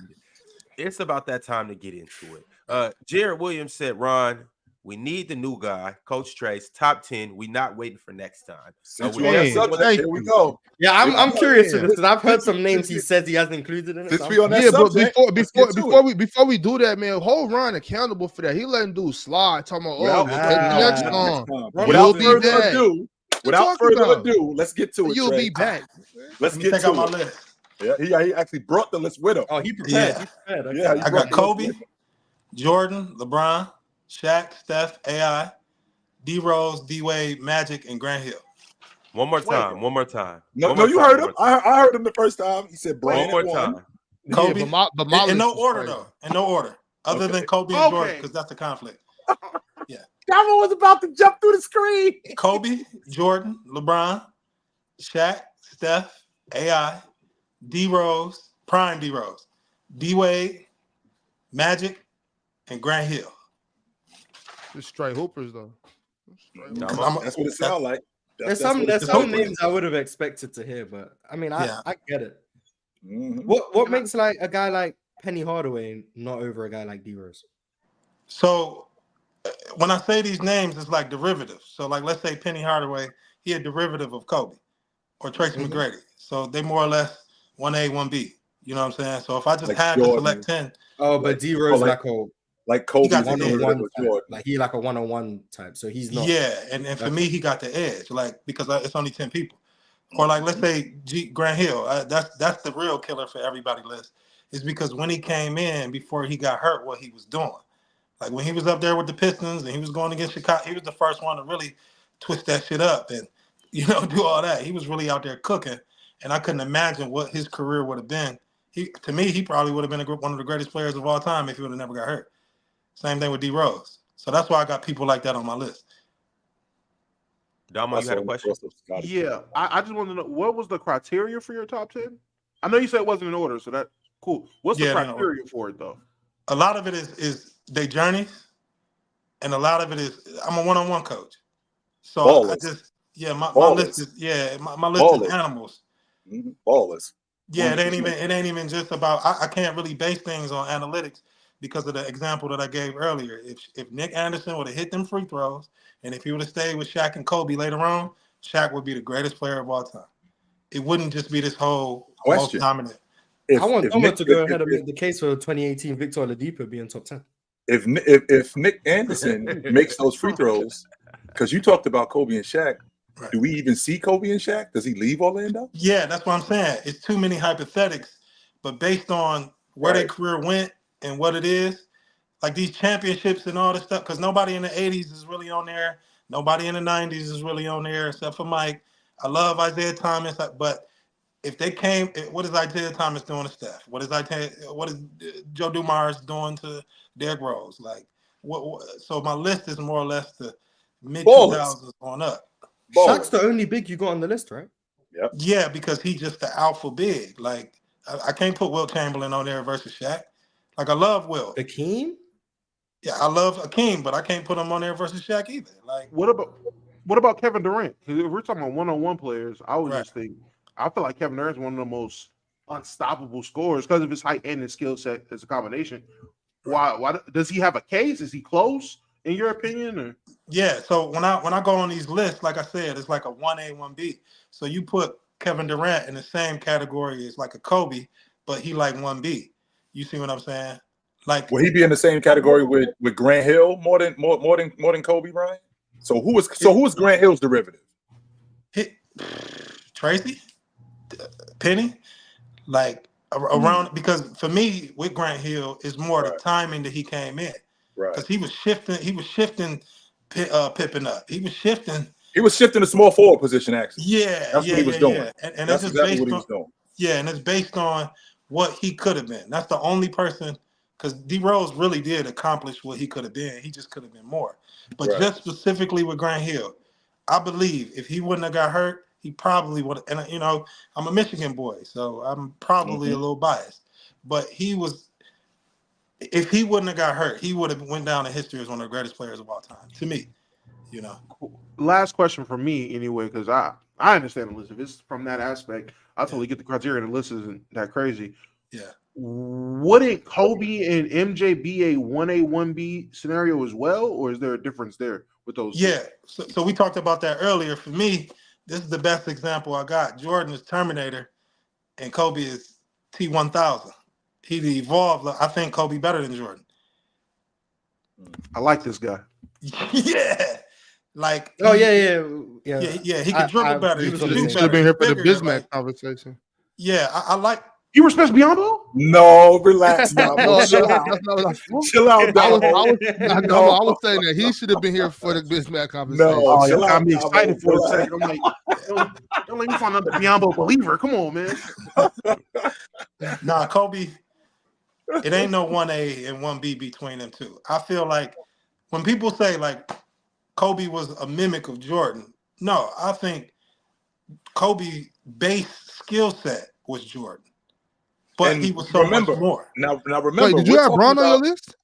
it's about that time to get into it. Jared Williams said, "Ron, we need the new guy, Coach Trey's top 10. We not waiting for next time." Here we go. Yeah, I'm curious to this because I've heard some names he says he hasn't included in it. But before we do that, man, hold Ron accountable for that. He letting dudes slide. Talking about next time. Without further ado, let's get to it. You'll be back. Let's get to my it. list. Yeah, he actually brought the list with him. Oh, he prepared. Yeah, I got Kobe, Jordan, LeBron, Shaq, Steph, AI, D Rose, D Wade, Magic, and Grant Hill. One more time. No, you heard him. I heard him the first time. He said Bryant. One more time. Kobe, but in no order though. In no order, other than Kobe and Jordan, because that's the conflict. Yeah. That one was about to jump through the screen. Kobe, Jordan, LeBron, Shaq, Steph, AI, D Rose, prime D Rose, D Wade, Magic, and Grant Hill. It's straight hoopers though. That's what it sounds like. There's some names I would have expected to hear, but I mean, I get it. Mm-hmm. What makes like a guy like Penny Hardaway not over a guy like D Rose? So when I say these names, it's like derivatives. So like, let's say Penny Hardaway, he a derivative of Kobe or Tracy McGrady. So they more or less 1A, 1B. You know what I'm saying? So if I just had to select 10. Oh, but D Rose like Kobe, like he like a 1-on-1 type. So he's not. Yeah, and for me, he got the edge, like because it's only 10 people. Or like let's say Grant Hill. That's the real killer for everybody list. Is because when he came in before he got hurt, what he was doing. Like when he was up there with the Pistons and he was going against Chicago, he was the first one to really twist that shit up and do all that. He was really out there cooking, and I couldn't imagine what his career would have been. To me, he probably would have been one of the greatest players of all time if he would have never got hurt. Same thing with D Rose. So that's why I got people like that on my list. Damo, you had a question? Yeah, I just want to know, what was the criteria for your top 10? I know you said it wasn't in order, so that's cool. What's the criteria for it, though? A lot of it is their journeys, and a lot of it is I'm a one-on-one coach. So Ballers. I just my list is my list is animals. Ballers. Yeah, it ain't even just about I can't really base things on analytics because of the example that I gave earlier. If Nick Anderson would have hit them free throws, and if he would have stayed with Shaq and Kobe later on, Shaq would be the greatest player of all time. It wouldn't just be this whole most dominant. I want Nick to go ahead and make the case for 2018 Victor Oladipo being top 10. If Nick Anderson makes those free throws, because you talked about Kobe and Shaq, right. Do we even see Kobe and Shaq? Does he leave Orlando? Yeah, that's what I'm saying. It's too many hypothetics, but based on where their career went and what it is, like these championships and all this stuff, because nobody in the 80s is really on there. Nobody in the 90s is really on there except for Mike. I love Isaiah Thomas, but if they came, what is Isaiah Thomas doing to Steph? What is Joe Dumars doing to Derrick Rose? Like, so my list is more or less the mid-2000s on up. Shaq's the only big you got on the list, right? Yep. Yeah, because he's just the alpha big. Like, I can't put Wilt Chamberlain on there versus Shaq. Like, I love Wilt. Akeem? Yeah, I love Akeem, but I can't put him on there versus Shaq either. Like, what about Kevin Durant? Because if we're talking about one-on-one players, I would just think I feel like Kevin Durant's one of the most unstoppable scorers because of his height and his skill set as a combination. Why does he have a case? Is he close in your opinion? Or? Yeah. So when I go on these lists, like I said, it's like a 1A, 1B. So you put Kevin Durant in the same category as like a Kobe, but he like 1B. You see what I'm saying? Like, will he be in the same category with Grant Hill more than Kobe Bryant? So who is Grant Hill's derivative? Tracy, Penny, like around because for me with Grant Hill is more the timing that he came in. Right. Because he was shifting Pippen up. He was shifting the small forward position, actually. Yeah. That's what he was doing. Yeah. And that's it's just exactly based what he on, was doing. Yeah, and it's based on what he could have been. That's the only person, because D Rose really did accomplish what he could have been. He just could have been more. But just specifically with Grant Hill, I believe if he wouldn't have got hurt, he probably would have. And, I'm a Michigan boy, so I'm probably a little biased. But if he wouldn't have got hurt, he would have went down in history as one of the greatest players of all time, to me. Last question for me, anyway, because I understand the list. If it's from that aspect, I totally get the criteria. The list isn't that crazy. Yeah. Wouldn't Kobe and MJ be a 1A, 1B scenario as well, or is there a difference there with those? Yeah. So we talked about that earlier. For me, this is the best example I got. Jordan is Terminator, and Kobe is T-1000. He evolved. I think Kobe better than Jordan. I like this guy. Yeah. Like, he could dribble better. He should have been here for the Bismack conversation. Yeah, I like. You respect Biombo? No, relax now. Chill out. Chill out. I was saying that he should have been here for the Bismack conversation. No, chill out. I'm excited for a second. I'm like, don't let me find another Biombo believer. Come on, man. Nah, Kobe. It ain't no 1A and 1B between them two. I feel like when people say like Kobe was a mimic of Jordan, no, I think Kobe's base skill set was Jordan. But he was so much more. Now remember. Wait, did you have Braun on your list?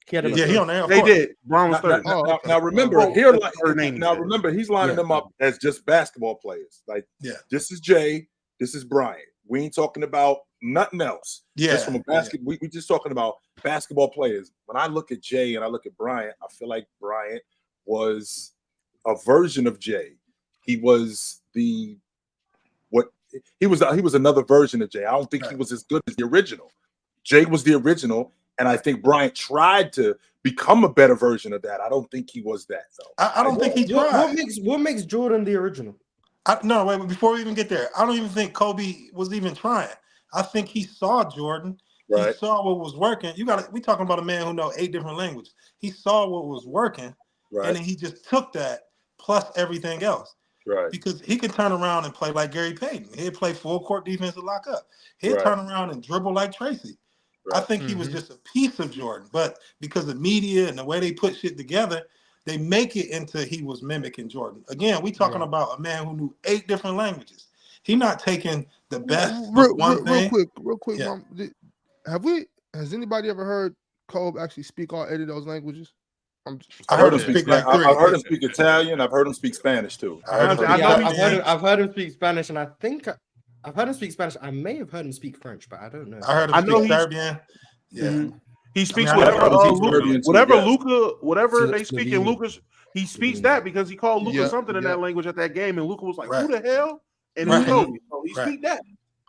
He on there. They did. Braun was third. Now remember, remember, he's lining them up as just basketball players. Like, this is Jay, this is Bryant. We ain't talking about nothing else. Yeah. Just from a we just talking about basketball players. When I look at Jay and I look at Bryant, I feel like Bryant was a version of Jay. He was he was another version of Jay. I don't think he was as good as the original. Jay was the original, and I think Bryant tried to become a better version of that. I don't think he was that though. I don't think he tried. What makes Jordan the original? Wait, before we even get there, I don't even think Kobe was even trying. I think he saw Jordan. Right. He saw what was working. We talking about a man who knows 8 different languages. He saw what was working, and then he just took that plus everything else. Right. Because he could turn around and play like Gary Payton. He'd play full court defense and lock up. He'd turn around and dribble like Tracy. Right. I think he was just a piece of Jordan. But because of media and the way they put shit together, they make it into he was mimicking Jordan. Again, we talking about a man who knew 8 different languages. He not taking the best one thing. Real quick, Mom. Has anybody ever heard Kobe actually speak all 8 of those languages? I heard him speak. I've heard him speak Italian. I've heard him speak Spanish too. I've heard him speak Spanish, and I think I've heard him speak Spanish. I may have heard him speak French, but I don't know. I heard him speak Serbian. Yeah, mm-hmm. He speaks whatever they speak in Lucas. He speaks that because he called Lucas something in that language at that game, and Lucas was like, "Who the hell?" And he told me. So he speak that.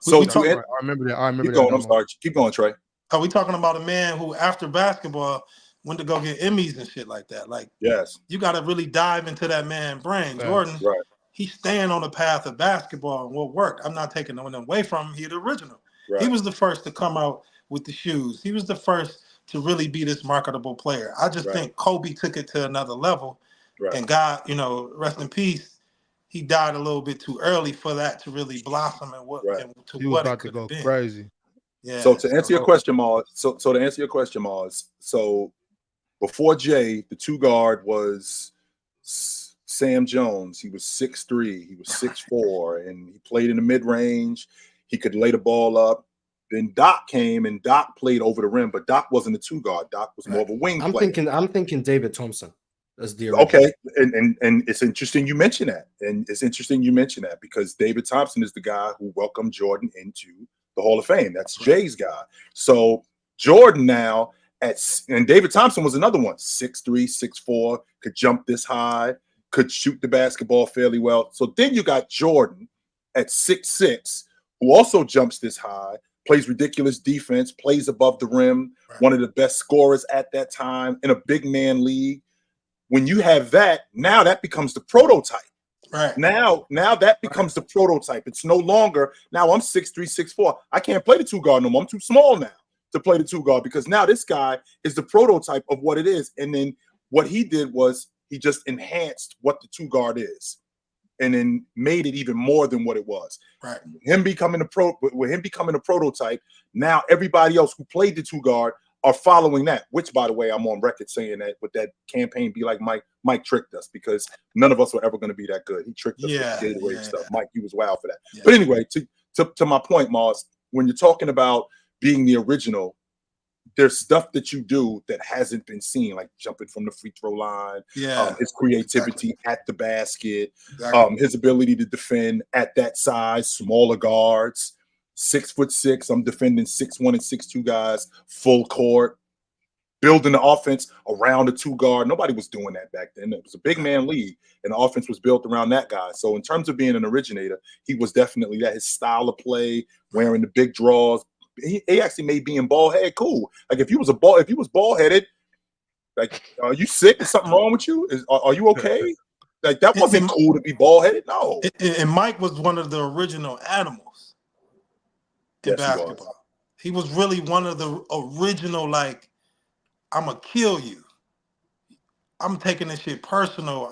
So I remember that. Keep going. I'm sorry. Keep going, Trey. Are we talking about a man who, after basketball, went to go get Emmys and shit like that? Like, yes, you got to really dive into that man's brain. Jordan, he's staying on the path of basketball and what worked. I'm not taking nothing away from him. He's the original. Right. He was the first to come out with the shoes. He was the first to really be this marketable player. I just think Kobe took it to another level. Right. And God, rest in peace. He died a little bit too early for that to really blossom and what he was about to go crazy. Yeah. So to answer your question, Mars. So to answer your question, Mars. So before Jay, the 2 guard was Sam Jones. He was 6'3", he was 6'4", and he played in the mid range. He could lay the ball up. Then Doc came, and Doc played over the rim, but Doc wasn't a 2 guard. Doc was more of a wing player. I'm thinking David Thompson. Okay, and it's interesting you mention that, because David Thompson is the guy who welcomed Jordan into the Hall of Fame. That's Jay's guy. So Jordan now and David Thompson was another one, 6'3", 6'4", could jump this high, could shoot the basketball fairly well. So then you got Jordan at 6'6", who also jumps this high, plays ridiculous defense, plays above the rim, one of the best scorers at that time in a big man league. When you have that, now that becomes the prototype. Right. Now that becomes the prototype. It's no longer, now I'm 6'3", 6'4". I can't play the 2 guard no more. I'm too small now to play the 2 guard because now this guy is the prototype of what it is. And then what he did was he just enhanced what the 2 guard is and then made it even more than what it was. Right. With him becoming a prototype, now everybody else who played the 2 guard are following that, which, by the way, I'm on record saying that with that campaign, Be Like Mike, Mike tricked us because none of us were ever going to be that good. He tricked us with the Gatorade stuff. Mike, he was wild for that. Yeah. But anyway, to my point, Mars, when you're talking about being the original, there's stuff that you do that hasn't been seen, like jumping from the free throw line, his creativity at the basket, his ability to defend at that size, smaller guards. 6'6", I'm defending 6'1" and 6'2" guys, full court, building the offense around the 2 guard. Nobody was doing that back then. It was a big man league, and the offense was built around that guy. So in terms of being an originator, he was definitely that. His style of play, wearing the big draws, he actually made being bald head cool. Like if you was bald headed, like, are you sick? Is something wrong with you? Are you okay? Like that wasn't cool to be bald headed. No. And Mike was one of the original animals. In basketball, he was really one of the original. Like, I'm gonna kill you. I'm taking this shit personal.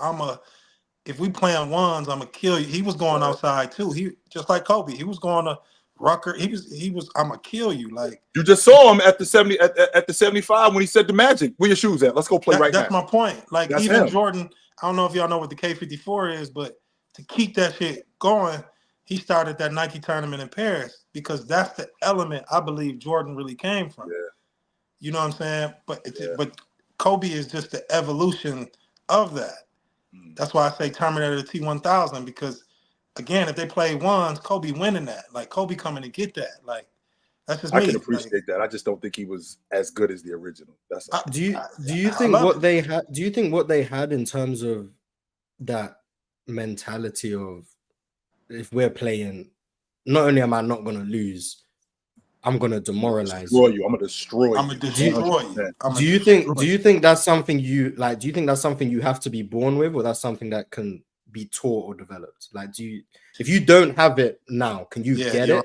If we playing ones, I'm gonna kill you. He was going outside too. He just like Kobe. He was going to Rucker. He was. I'm gonna kill you. Like you just saw him at the 70 at the 75 when he said the Magic. Where your shoes at? Let's go play right now. That's my point. Like that's even him. Jordan. I don't know if y'all know what the K54 is, but to keep that shit going, he started that Nike tournament in Paris because that's the element I believe Jordan really came from. Yeah. You know what I'm saying? But Kobe is just the evolution of that. That's why I say Terminator T1000 because, again, if they play ones, Kobe winning that. Like Kobe coming to get that. Like that's just me. I can appreciate that. I just don't think he was as good as the original. That's all. Do you think what they had? Do you think what they had in terms of that mentality of if we're playing, not only am I not going to lose, I'm going to demoralize you. I'm going to destroy you. I'm going to destroy you. Do you think that's something you like? Do you think that's something you have to be born with, or that's something that can be taught or developed? Like, if you don't have it now, can you get it?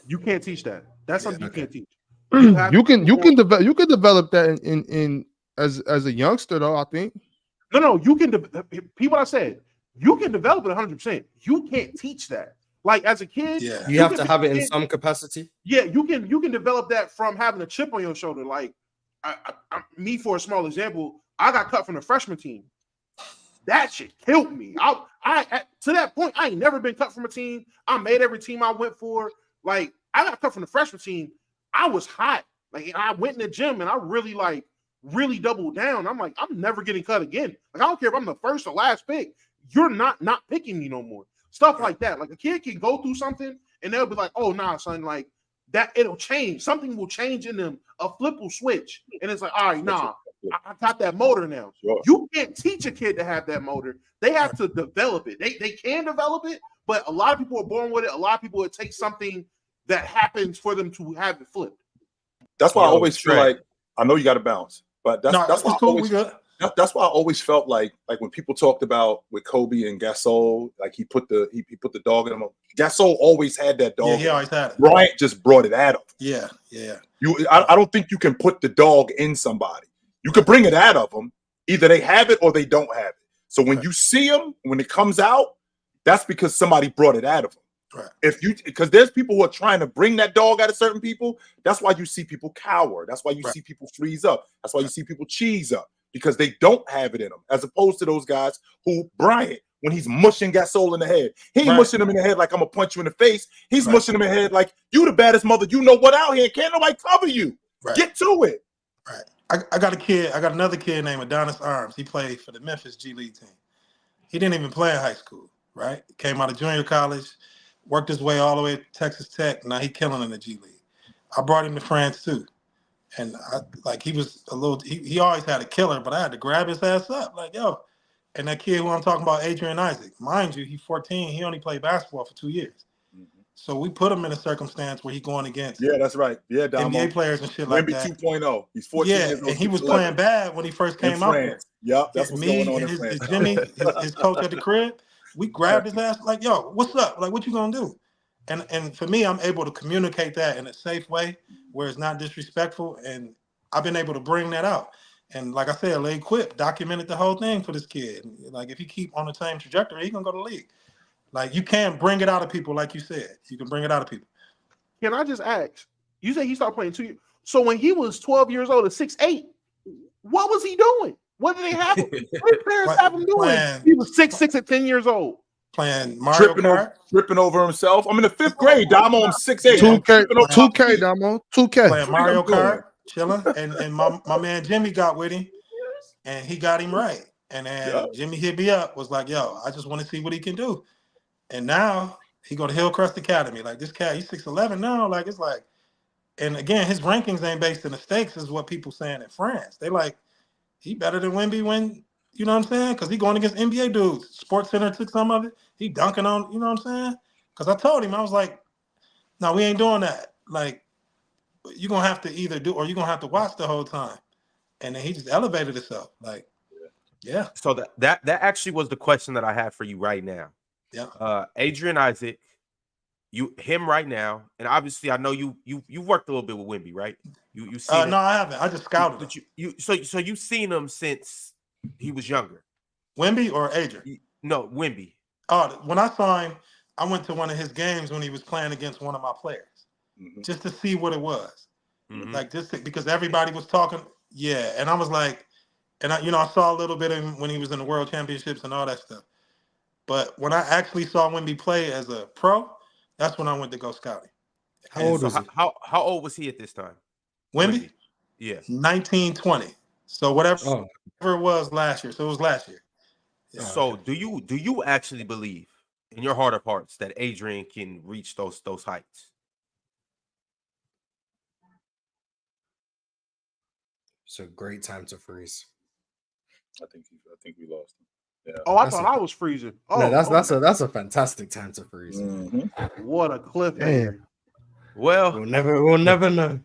You can't teach that. That's something you can't teach. You can develop that in as a youngster though. I think. No, you can. People, I said. You can develop it 100%. You can't teach that. Like as a kid, you have to have it in some capacity. Yeah, you can develop that from having a chip on your shoulder. Like me, for a small example, I got cut from the freshman team. That shit killed me. I to that point, I ain't never been cut from a team. I made every team I went for. Like I got cut from the freshman team. I was hot. Like I went in the gym and I really doubled down. I'm like, I'm never getting cut again. Like I don't care if I'm the first or last pick. You're not picking me no more. Stuff like that. Like a kid can go through something and they'll be like, oh, nah, son, like that, it'll change. Something will change in them. A flip will switch. And it's like, all right, nah, I got that motor now. Sure. You can't teach a kid to have that motor. They have to develop it. They can develop it, but a lot of people are born with it. A lot of people, it takes something that happens for them to have it flipped. That's why I always feel like, I know you got to bounce, but that's why cool. That's why I always felt like when people talked about with Kobe and Gasol, like he put the dog in him. Gasol always had that dog. Yeah, he always had it. Bryant just brought it at him. Yeah. I don't think you can put the dog in somebody. You can bring it out of them. Either they have it or they don't have it. So when you see them, when it comes out, that's because somebody brought it out of them. Right. Because there's people who are trying to bring that dog out of certain people. That's why you see people cower. That's why you see people freeze up. That's why you see people cheese up. Because they don't have it in them, as opposed to those guys who Bryant, when he's mushing Gasol in the head, he ain't mushing him in the head like I'm gonna punch you in the face. He's mushing him in the head like you the baddest mother. You know what out here? Can't nobody cover you. Get to it. Right. I got a kid. I got another kid named Adonis Arms. He played for the Memphis G League team. He didn't even play in high school. Right. Came out of junior college, worked his way all the way to Texas Tech. Now he killing in the G League. I brought him to France too. And he was a little, he always had a killer, but I had to grab his ass up. Like, yo. And that kid who I'm talking about, Adrien Isaac, mind you, he's 14. He only played basketball for 2 years. So we put him in a circumstance where he's going against that's right. Yeah, NBA players and shit like that. Wemby 2.0. He's 14 years old. And he was playing bad when he first came out there. Yep, that's what's going on in France. His Jimmy, his coach at the crib, we grabbed his ass like, yo, what's up? Like, what you gonna do? And for me, I'm able to communicate that in a safe way where it's not disrespectful, and I've been able to bring that out. And like I said, Lay Quip documented the whole thing for this kid. Like, if he keep on the same trajectory, he gonna go to the league. Like, you can't bring it out of people, like you said. You can bring it out of people. Can I just ask? You say he started playing 2 years. So when he was 12 years old at 6'8", what was he doing? What did they have him? What did parents have him doing? He was 6'6" at 10 years old. Playing Mario Kart. Tripping over himself. I'm in the 5th grade, Damo. I'm 6'8". 2K, Damo. 2K. Playing Mario Kart, chilling. And my man Jimmy got with him, and he got him right. And then Jimmy hit me up, was like, yo, I just want to see what he can do. And now he go to Hillcrest Academy. Like, this cat, he's 6'11" now. Like, it's like, and again, his rankings ain't based in the stakes, is what people saying in France. They like, he better than Wemby when, you know what I'm saying? Because he going against NBA dudes. Sports Center took some of it. He dunking on, you know what I'm saying? Because I told him, I was like, no, we ain't doing that. Like, you're going to have to either do, or you're going to have to watch the whole time. And then he just elevated himself. Like, yeah. So that actually was the question that I have for you right now. Yeah. Adrien Isaac, him right now, and obviously I know you worked a little bit with Wemby, right? You seen no, I haven't. I just scouted him. So you've seen him since he was younger. Wemby or Adrien? No, Wemby. Oh, when I saw him, I went to one of his games when he was playing against one of my players, just to see what it was. Like, just because everybody was talking, and I was like, and I saw a little bit of him when he was in the World Championships and all that stuff. But when I actually saw Wemby play as a pro, that's when I went to go scouting. How old was he? How old was he at this time? Wemby? Yeah. 19, 20. So whatever it was last year. So it was last year. Yeah. So do you actually believe in your heart of hearts that Adrien can reach those heights? It's a great time to freeze. I think we lost him. Yeah. Oh, I thought I was freezing. Oh, no, that's a fantastic time to freeze. What a cliffhanger! Well, we'll never know.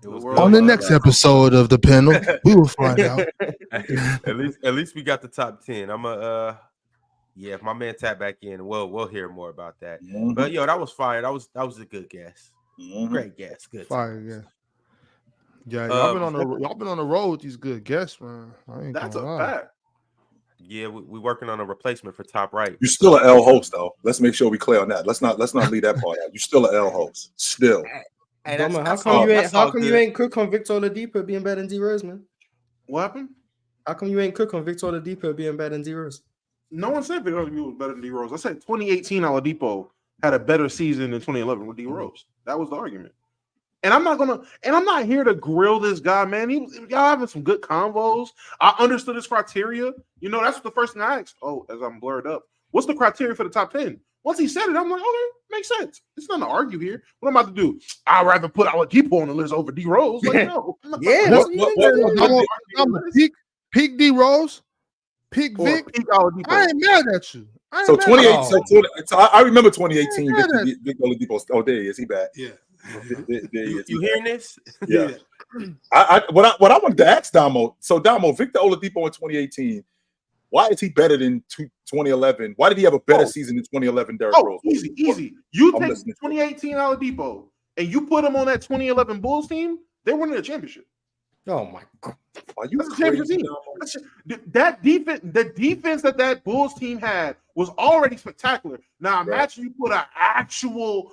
On the next episode of the panel, we will find out. At least we got the top 10. I'm if my man tap back in, we'll hear more about that. But yo, that was fire. That was a good guess. Great guess. Good. Fire, yeah. Yeah, y'all been on the road with these good guests, man. That's a fact. Yeah, we working on a replacement for top right. You're still an L host, though. Let's make sure we clear on that. Let's not leave that part out. You're still an L host. Still. Hey, how come you ain't cook on Victor Oladipo being better than D Rose, man? What happened? How come you ain't cook on Victor Oladipo being better than D Rose? No one said Victor Oladipo was better than D Rose. I said 2018 Oladipo had a better season than 2011 with D Rose. That was the argument. And I'm not here to grill this guy, man. Y'all having some good convos. I understood his criteria. You know, that's the first thing I asked. Oh, as I'm blurred up, what's the criteria for the top 10? Once he said it, I'm like, okay, makes sense. It's nothing to argue here. What I'm about to do? I'd rather put Oladipo on the list over D Rose. Like, no. Pick D Rose. Pick Vic. Pick Oladipo. I ain't mad at you. So 2018. So I remember 2018. Victor Oladipo. Oh, there he is. He back. Yeah. You hearing this? Yeah. What I wanted to ask Damo. So Damo, Victor Oladipo in 2018. Why is he better than 2011? Why did he have a better season in 2011? Derrick Rose. Easy. You take 2018 Oladipo and you put him on that 2011 Bulls team. They're winning a championship. Oh my God! Are you crazy? That defense, the defense that Bulls team had was already spectacular. Now imagine you put an actual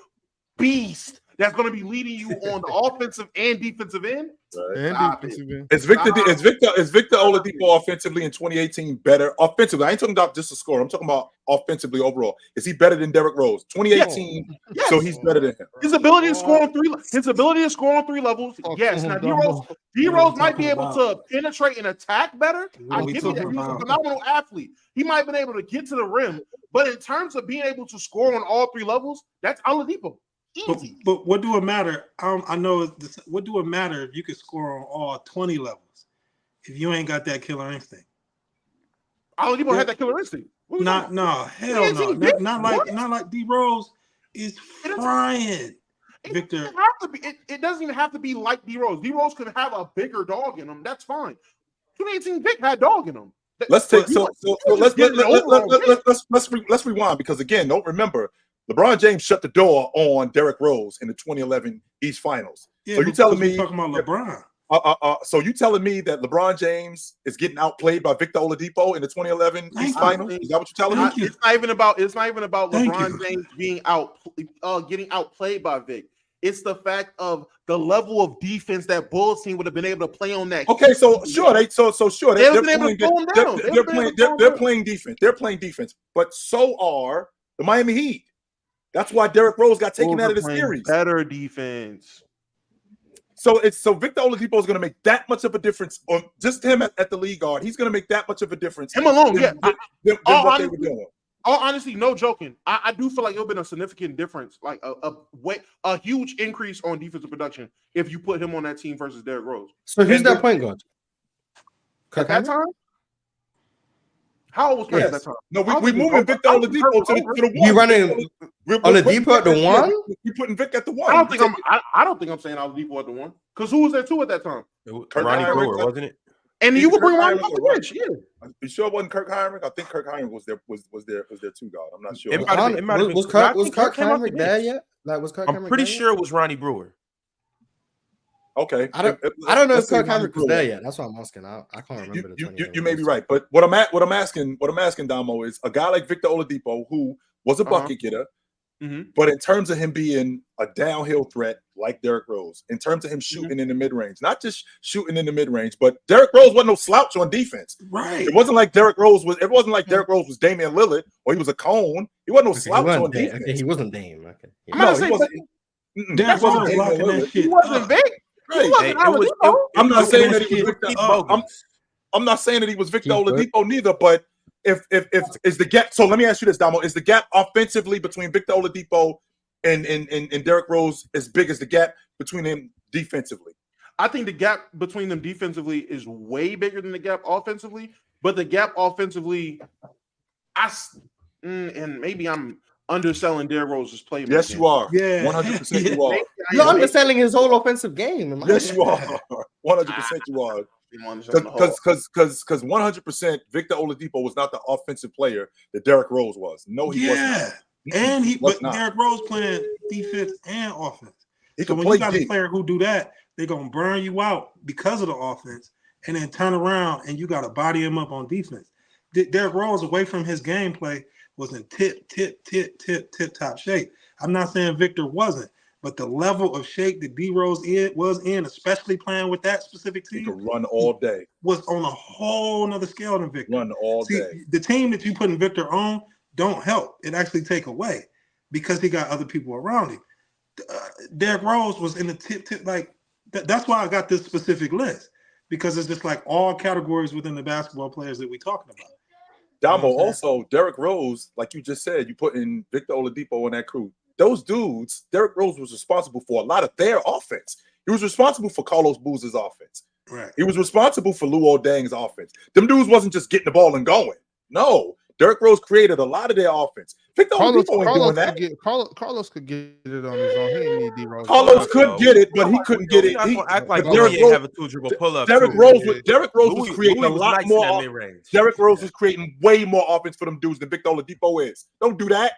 beast that's going to be leading you on the offensive and defensive end. Is Victor Oladipo offensively in 2018 better? Offensively, I ain't talking about just a score. I'm talking about offensively overall. Is he better than Derrick Rose? 2018, yes. So he's better than him. His ability to score on three levels. Yes. Now D Rose might be able to penetrate and attack better. I give you that. He's a phenomenal athlete. He might have been able to get to the rim, but in terms of being able to score on all three levels, that's Oladipo. But what do it matter? I know what do it matter if you can score on all 20 levels if you ain't got that killer instinct? Oladipo had that killer instinct. Hell no. Not like D Rose is frying. Victor. It doesn't even have to be like D Rose. D Rose could have a bigger dog in him. That's fine. 2018 Vic had dog in him. Let's take let's rewind, because again, don't remember, LeBron James shut the door on Derrick Rose in the 2011 East Finals. Yeah, so you telling me talking about LeBron? So you telling me that LeBron James is getting outplayed by Victor Oladipo in the 2011 East Finals? Is that what you're telling me? It's not even about LeBron James being getting outplayed by Vic. It's the fact of the level of defense that Bulls team would have been able to play on that. Okay, so sure, they're playing defense. They're playing defense, but so are the Miami Heat. That's why Derrick Rose got taken out of the series. Better defense. So Victor Oladipo is going to make that much of a difference on just him at the lead guard. He's going to make that much of a difference. Him alone, than what they were doing. All honesty, no joking. I do feel like it'll been a significant difference, like a huge increase on defensive production if you put him on that team versus Derrick Rose. So who's that point guard? At that time? How old was Kirk at that time? No, we moving Victor Oladipo to the one. You running Oladipo at the one? We putting Vic at the one. I don't think I'm saying Oladipo at the one. Because who was there two at that time? Ronnie Brewer, wasn't it? And you would bring Ronnie off the bench, yeah. You sure it wasn't Kirk Hinrich? I think Kirk Hinrich was their two guard. I'm not sure. Was Kirk Hinrich there yet? I'm pretty sure it was Ronnie Brewer. Okay, I don't know if Kirk Hinrich was there yet. That's what I'm asking. I can't remember. You may be right, but what I'm asking Damo is a guy like Victor Oladipo, who was a bucket getter, but in terms of him being a downhill threat like Derrick Rose, in terms of him shooting in the mid range, not just shooting in the mid range, but Derrick Rose wasn't no slouch on defense. Right. It wasn't like Derrick Rose was. It wasn't like Derrick Rose was Damian Lillard or he was a cone. He wasn't no slouch on defense. Okay, he wasn't Dame. Okay. I'm not saying Derrick Rose blocking that shit. He wasn't big. Right. I'm not saying that he was Victor. I'm not saying that he was Victor Oladipo neither. But if is the gap? So let me ask you this, Damo: is the gap offensively between Victor Oladipo and Derrick Rose as big as the gap between them defensively? I think the gap between them defensively is way bigger than the gap offensively. But the gap offensively, and maybe I'm underselling Derrick Rose's play. Yes, you are. Yeah, 100% you are. You're underselling his whole offensive game. Yes, you are. 100% you are. Because 100% Victor Oladipo was not the offensive player that Derrick Rose was. No, he wasn't. And Derrick Rose playing defense and offense. So when you got a player who do that, they're gonna burn you out because of the offense, and then turn around and you got to body him up on defense. Derrick Rose, away from his gameplay, was in tip top shape. I'm not saying Victor wasn't, but the level of shape that D Rose was in, especially playing with that specific team, he could run all day. Was on a whole nother scale than Victor. Run all day. The team that you putting Victor on don't help. It actually take away because he got other people around him. Derrick Rose was in the tip like that's why I got this specific list, because it's just like all categories within the basketball players that we're talking about. Damo, also Derrick Rose, like you just said, you put in Victor Oladipo in that crew. Those dudes, Derrick Rose was responsible for a lot of their offense. He was responsible for Carlos Boozer's offense. Right. He was responsible for Luol Deng's offense. Them dudes wasn't just getting the ball and going. No, Derrick Rose created a lot of their offense. Victor Oladipo ain't doing that. Carlos could get it on his own. He didn't need D Rose. Carlos could get it, but he couldn't get it. He act like Derrick Rose have a two-dribble pull-up. Derrick Rose was creating a lot more. Derrick Rose was creating way more offense for them dudes than Victor Oladipo is. Don't do that.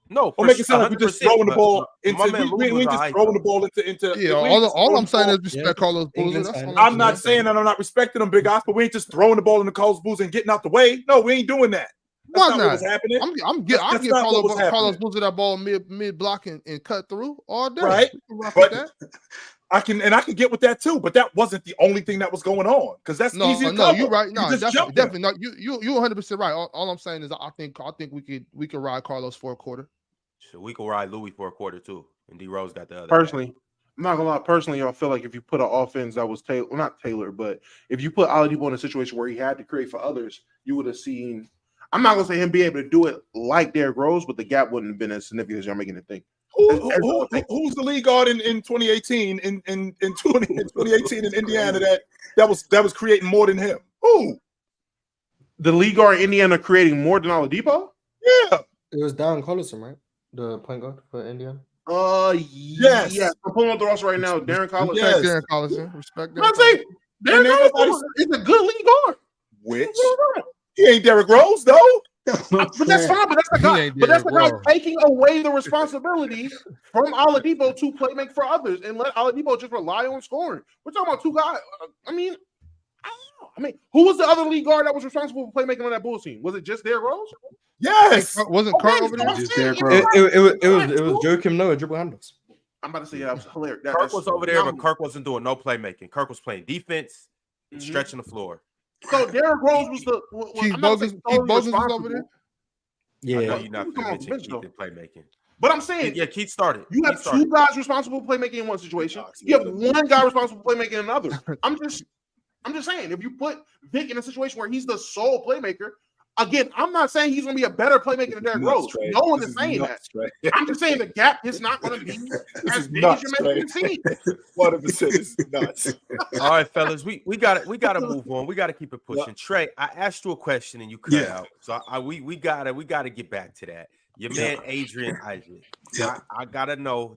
No, don't make it sound like we're just throwing the ball into. We ain't just throwing the ball into. Yeah, all I'm saying is respect Carlos Boozer. I'm not saying that I'm not respecting them, Big Ox, but we ain't just throwing the ball into Carlos Boozer and getting out the way. No, we ain't doing that. Why not? What was happening. I'll give Carlos Boozer that ball mid block and cut through all day. Right, but I can get with that too. But that wasn't the only thing that was going on, because that's easy to cover. You're right. No, definitely not. You 100% right. All I'm saying is I think we could ride Carlos for a quarter. So we could ride Louis for a quarter too, and D Rose got the other. Personally, I'm not gonna lie. Personally, I feel like if you put an offense that was not tailored, but if you put Oladipo in a situation where he had to create for others, you would have seen. I'm not gonna say him be able to do it like Derrick Rose, but the gap wouldn't have been as significant as y'all making it think. Who's the lead guard in 2018 in 2018 in Indiana that was creating more than him? Who? The lead guard in Indiana creating more than Oladipo? Yeah, it was Darren Collison, right? The point guard for Indiana. Yes. I'm pulling on the roster right now. Darren Collison. Yes. Darren Collison. Respect that. I'm saying Darren Collison is a good lead guard. Which He ain't Derrick Rose though. But that's fine. But that's the guy. But that's the guy taking away the responsibility from Oladipo to play make for others and let Oladipo just rely on scoring. We're talking about two guys. I don't know. Who was the other lead guard that was responsible for playmaking on that Bulls team? Was it just Derrick Rose? Yes. Wasn't Kirk over there? Just Derrick Rose. It was Joakim Noah dribble handles. I'm about to say that was hilarious. Kirk was over there, but Kirk wasn't doing no playmaking. Kirk was playing defense and stretching the floor. So Derrick Rose was the Keith Bogus was over there. Yeah, I know you're not going to mention Keith in playmaking. But I'm saying, Keith started. You have two guys responsible for playmaking in one situation. You have one guy responsible for playmaking in another. I'm just saying, if you put Vic in a situation where he's the sole playmaker, again, I'm not saying he's going to be a better playmaker than Derrick Rose. No one is saying that. I'm just saying the gap is not going to be as big as you're making it seem. 100%. This is nuts. All right, fellas, we got to move on. We got to keep it pushing. Trey, I asked you a question and you cut out, so we got to get back to that. Your man Adrien Isaac. I gotta know.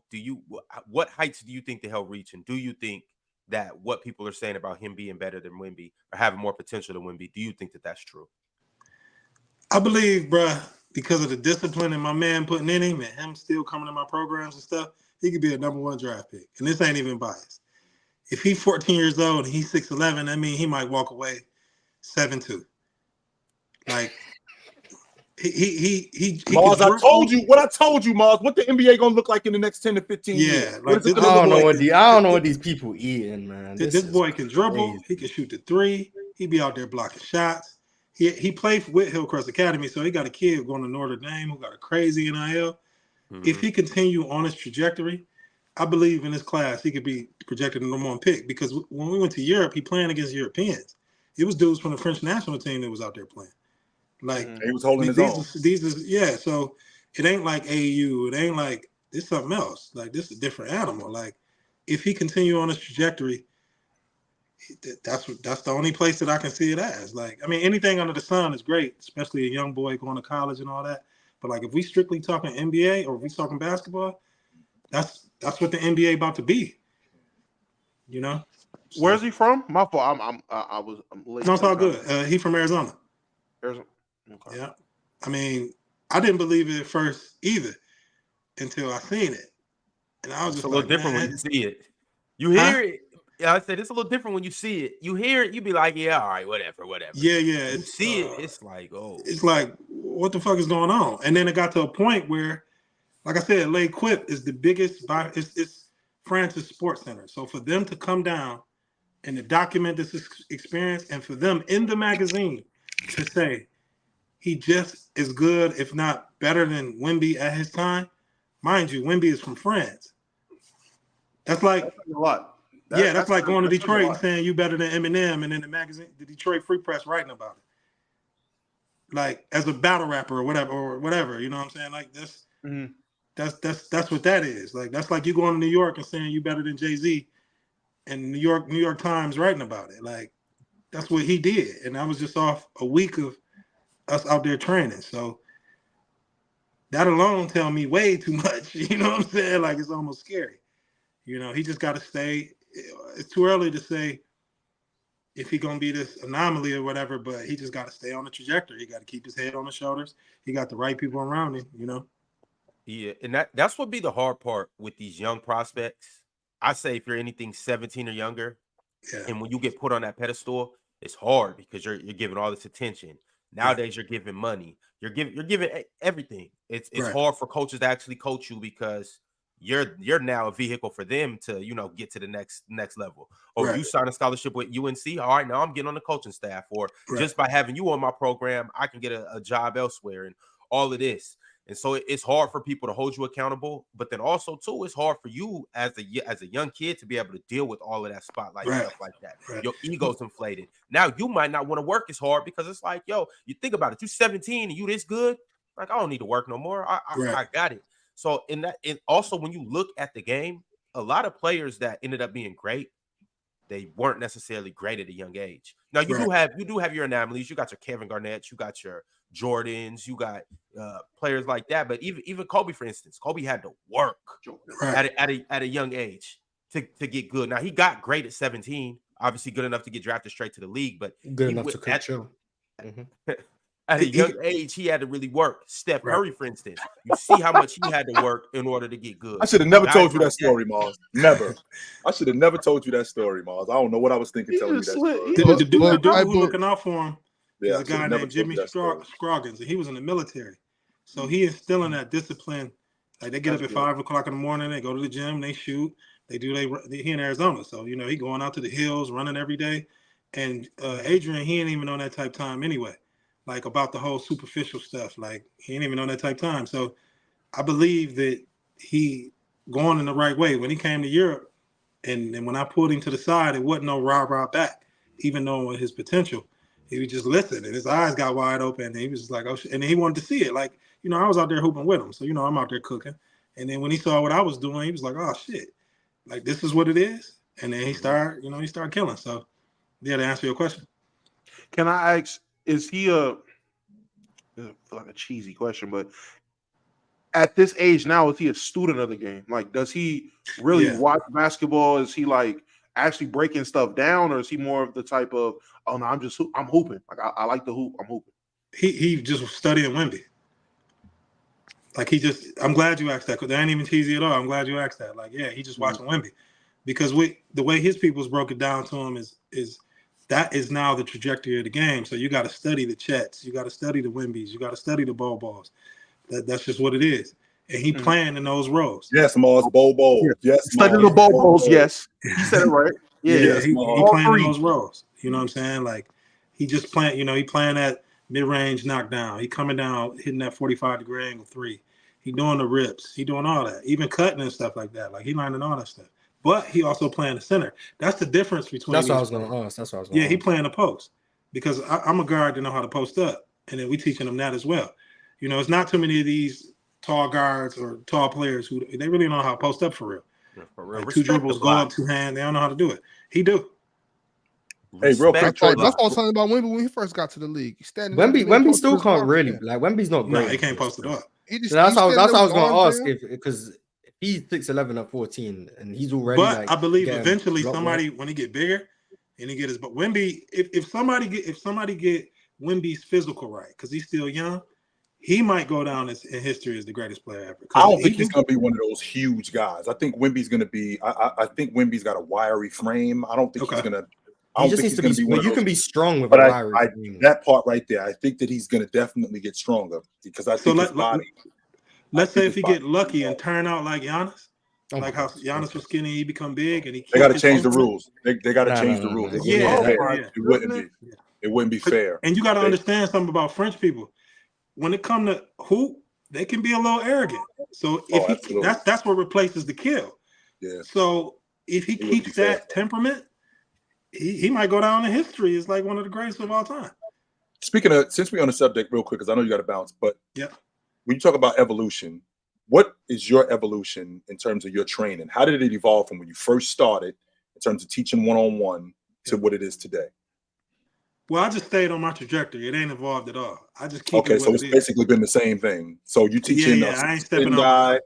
What heights do you think that he'll reach, and do you think that what people are saying about him being better than Wemby or having more potential than Wemby, do you think that that's true? I believe, bruh, because of the discipline and my man putting in him and him still coming to my programs and stuff, he could be a #1 draft pick. And this ain't even biased. If he's 14 years old and he's 6'11", I mean, he might walk away 7'2". Like, he Mars, I told you Mars, what the NBA gonna look like in the next 10 to 15 years. Like, I don't know what these people eating, man. This boy can dribble, he can shoot the three, he be out there blocking shots. He played with Hillcrest Academy, so he got a kid going to Notre Dame who got a crazy NIL. If he continue on his trajectory, I believe in this class he could be projected the #1 pick, because when we went to Europe, he playing against Europeans. It was dudes from the French national team that was out there playing. Like, he was holding his own. So it ain't like AU. It ain't like, it's something else. Like, this is a different animal. Like, if he continue on his trajectory, that's the only place that I can see it as. Like, I mean, anything under the sun is great, especially a young boy going to college and all that. But like, if we strictly talking NBA or if we talking basketball, that's what the NBA about to be. You know. So, where's he from? My fault. I'm late. No, it's all good. He from Arizona. Arizona. Okay. Yeah. I mean, I didn't believe it at first either until I seen it, and I was just a little different when you see it. You hear it. Yeah, I said it's a little different when you see it. You hear it, you be like, yeah, all right, whatever. Yeah. You see it, it's like, oh. It's like, what the fuck is going on? And then it got to a point where, like I said, Lay Quip is the biggest, it's Francis Sports Center. So for them to come down and to document this experience, and for them in the magazine to say he just as good, if not better than Wemby at his time. Mind you, Wemby is from France. That's like a lot. That's like going to Detroit and saying you better than Eminem, and in the magazine, the Detroit Free Press writing about it. Like, as a battle rapper or whatever, you know what I'm saying? Like, that's what that is. Like, that's like you going to New York and saying you better than Jay-Z, and New York Times writing about it. Like, that's what he did. And I was just off a week of us out there training. So that alone tell me way too much. You know what I'm saying? Like, it's almost scary. You know, he just got to stay. It's too early to say if he's going to be this anomaly or whatever, but he just got to stay on the trajectory. He got to keep his head on his shoulders. He got the right people around him, you know? Yeah, and that's what be the hard part with these young prospects. I say if you're anything 17 or younger, and when you get put on that pedestal, it's hard because you're giving all this attention. Nowadays, you're giving money. You're giving everything. It's hard for coaches to actually coach you because you're now a vehicle for them to, get to the next level. Or you sign a scholarship with UNC. All right, now I'm getting on the coaching staff. Or just by having you on my program, I can get a job elsewhere and all of this. And so it's hard for people to hold you accountable. But then also, too, it's hard for you as a young kid to be able to deal with all of that spotlight stuff like that. Your ego's inflated. Now you might not want to work as hard because it's like, yo, you think about it. You 17 and you this good. Like, I don't need to work no more. I got it. So and also when you look at the game, a lot of players that ended up being great, they weren't necessarily great at a young age. Now you do have your anomalies. You got your Kevin Garnett, you got your Jordans, you got players like that. But even Kobe, for instance, Kobe had to work at a young age to get good. Now he got great at 17, obviously good enough to get drafted straight to the league, but good enough to coach. At a young age, he had to really work. Steph Curry, for instance, you see how much he had to work in order to get good. I should have never told you that story, Mars. Never. I should have never told you that story, Mars. I don't know what I was thinking telling you that story. The dude who's looking out for him is a guy named Jimmy Scroggins, and he was in the military. So he instilling that discipline. Like they get up at 5 o'clock in the morning, they go to the gym, they shoot, he in Arizona. So, he going out to the hills, running every day. And Adrien, he ain't even on that type time anyway. Like about the whole superficial stuff. Like he ain't even on that type time. So I believe that he going in the right way. When he came to Europe and when I pulled him to the side, it wasn't no rah back, even knowing his potential. He was just listening and his eyes got wide open and he was just like, oh shit. And he wanted to see it. Like, I was out there hooping with him. So, I'm out there cooking. And then when he saw what I was doing, he was like, oh shit, like this is what it is. And then he started killing. So yeah, to answer your question. Can I ask, is he like a cheesy question, but at this age now, is he a student of the game? Like, does he really watch basketball? Is he like actually breaking stuff down, or is he more of the type of, oh no, I'm hooping. Like I like to hoop, I'm hooping. He just studying Wemby. Like I'm glad you asked that, because that ain't even cheesy at all. I'm glad you asked that. Like, yeah, he just watching Wemby, because the way his people's broke it down to him is that is now the trajectory of the game. So you got to study the Chets, you got to study the Wembys, you got to study the balls. That's just what it is. And he playing in those roles. Yes, Mars, ball. Yes, study the balls. Yes, he said it right. Yeah, he playing in those roles. You know what I'm saying? Like he just playing. He playing that mid-range knockdown. He coming down, hitting that 45-degree angle three. He doing the rips. He doing all that, even cutting and stuff like that. Like he learning all that stuff. But he also playing the center. That's the difference between. That's what I was going to ask. Yeah, he playing the post, because I'm a guard that know how to post up, and then we teaching them that as well. It's not too many of these tall guards or tall players who they really don't know how to post up for real. Yeah, for real. Like two dribbles, go up, two hand. They don't know how to do it. He do. Hey, real quick, that's what I was talking about Wemby when he first got to the league. Wemby still can't really. Like Wemby's not great. No, he can't post it up. That's how I was going to ask, because he's 6'11" at 14, and he's already. But like, I believe eventually somebody, when he get bigger, and he get his. But Wemby, if somebody get Wemby's physical right, because he's still young, he might go down in history as the greatest player ever. I don't think he's going to be one of those huge guys. I think Wemby's going to be. I think Wemby's got a wiry frame. I don't think he's going to. I don't think he's going to be one of those. You can be strong with a wiry frame. That part right there, I think that he's going to definitely get stronger, because I think his body. Let's say if he get lucky and turn out like Giannis, like how Giannis was skinny, he become big, and they got to change the rules. They got to change the rules. It wouldn't be fair. And you got to understand something about French people. When it comes to hoop, they can be a little arrogant. So if that's what replaces the kill. Yeah. So if he keeps that temperament, he might go down in history as like one of the greatest of all time. Speaking of, since we're on the subject real quick, because I know you got to bounce, but yeah, when you talk about evolution, what is your evolution in terms of your training? How did it evolve from when you first started in terms of teaching one-on-one to what it is today? Well, I just stayed on my trajectory. It ain't evolved at all. I just keep it. Okay, so it's basically been the same thing. So you teaching I ain't stepping guy. On.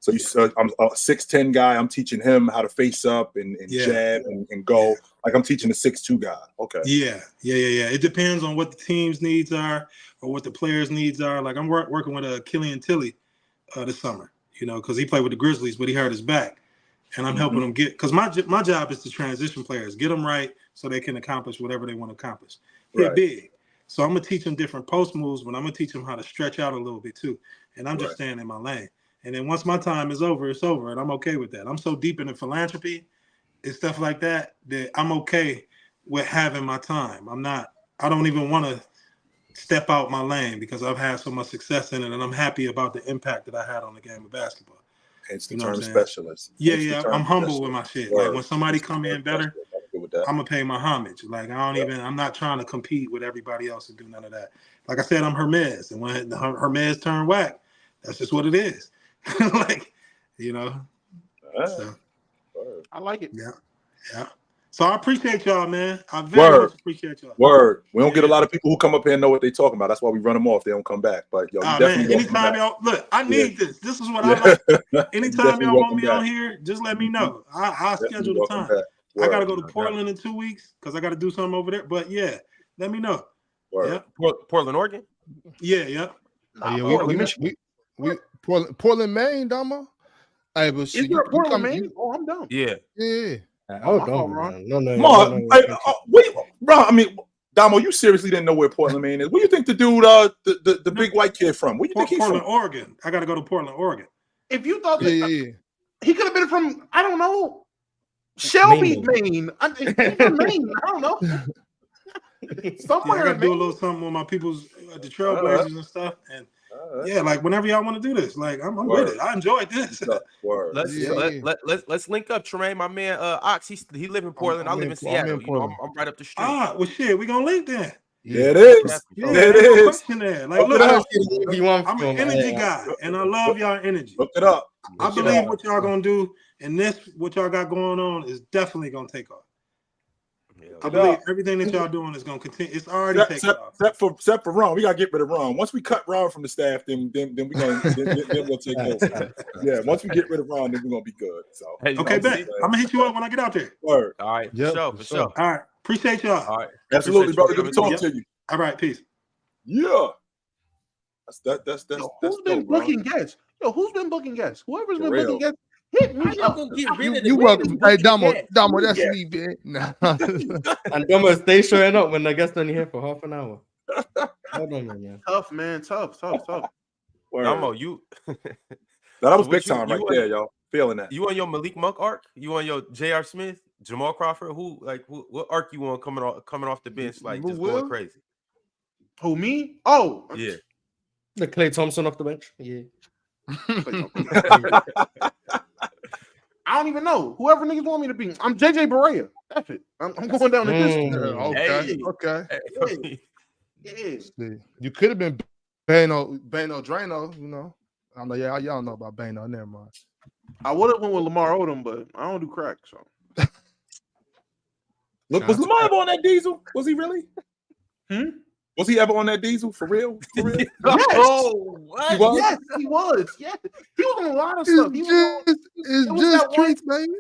So I'm a 6'10" guy. I'm teaching him how to face up and jab and go. Like I'm teaching a 6'2" guy. Okay. Yeah. It depends on what the team's needs are or what the players' needs are. Like I'm working with Killian Tilly this summer, because he played with the Grizzlies, but he hurt his back. And I'm helping them get, because my job is to transition players, get them right so they can accomplish whatever they want to accomplish. They're big. So I'm going to teach them different post moves, but I'm going to teach them how to stretch out a little bit too. And I'm just staying in my lane. And then once my time is over, it's over. And I'm okay with that. I'm so deep into philanthropy and stuff like that I'm okay with having my time. I don't even want to step out my lane because I've had so much success in it. And I'm happy about the impact that I had on the game of basketball. It's the term specialist. Yeah. I'm humble with my shit. Like when somebody come in better, I'm gonna pay my homage. Like I'm not trying to compete with everybody else and do none of that. Like I said, I'm Hermes, and when Hermes turn whack, that's just what it is. Like, So, I like it. Yeah. So I appreciate y'all, man. I very much appreciate y'all. Word. We don't get a lot of people who come up here and know what they're talking about. That's why we run them off. They don't come back. But yo, definitely anytime y'all look, I need this. This is what I like. Anytime y'all want me on here, just let me know. I'll schedule the time. I gotta go to Portland in 2 weeks because I gotta do something over there. But yeah, let me know. Yeah. Portland, Oregon. Yeah. We Portland, Maine, Damo. Hey, but Is there a Portland, Maine? Oh, I'm dumb. Yeah. Oh, dumb, man. No. Come on, bro. I mean, Damo, you seriously didn't know where Portland, Maine is? Where you think the dude, the big white kid from? Where you think he's Portland, from? Oregon. I got to go to Portland, Oregon. If you thought that, he could have been from, I don't know, Shelby, Maine. He's from Maine. I don't know. Somewhere I got to do a little something with my people's the Trailblazers and stuff. And like whenever y'all want to do this, like I'm with it. I enjoyed this. Let's link up, Tremaine. My man, Ox. He live in Portland. I live in Seattle. I'm right up the street. Well, shit, we gonna link then. Yeah, it is. Yeah, it is. There. Like, look, I'm an energy guy, and I love y'all energy. Look it up. I believe what y'all gonna do, and what y'all got going on is definitely gonna take off. I believe everything that y'all doing is gonna continue. It's already taking off. Except for Ron, we gotta get rid of Ron. Once we cut Ron from the staff, then we gonna then we'll take over. Yeah, once we get rid of Ron, then we're gonna be good. So okay, bet. I'm gonna hit you up when I get out there. Word. All right, for sure. All right, appreciate y'all. All right, absolutely, brother. Good to talk to you. All right, peace. Yeah. That's who's been booking guests? Who's been booking guests? Whoever's been booking guests. Hit me up. You welcome. Hey, Damo, that's me, man. Nah. And Damo, stay showing up when the guests only here for half an hour. Hold on, man. Tough, man. Tough. Damo, you. That was big time right there, y'all. Feeling that. You on your Malik Monk arc? You on your J.R. Smith, Jamal Crawford? What arc you on coming off the bench like just going crazy? Who, me? Oh, yeah. The Klay Thompson off the bench. Yeah. I don't even know. Whoever niggas want me to be. I'm JJ Barea. That's it. I'm going down the distance. Okay. Yeah. You could have been Bano Drano, you know. I know y'all know about Bano. Never mind. I would have went with Lamar Odom, but I don't do crack, so. Look, was Lamar ever on that diesel? Was he really? Was he ever on that diesel for real? Yes. Oh, what? Yes, he was. Yes, he was on a lot of stuff. It's just treats, baby.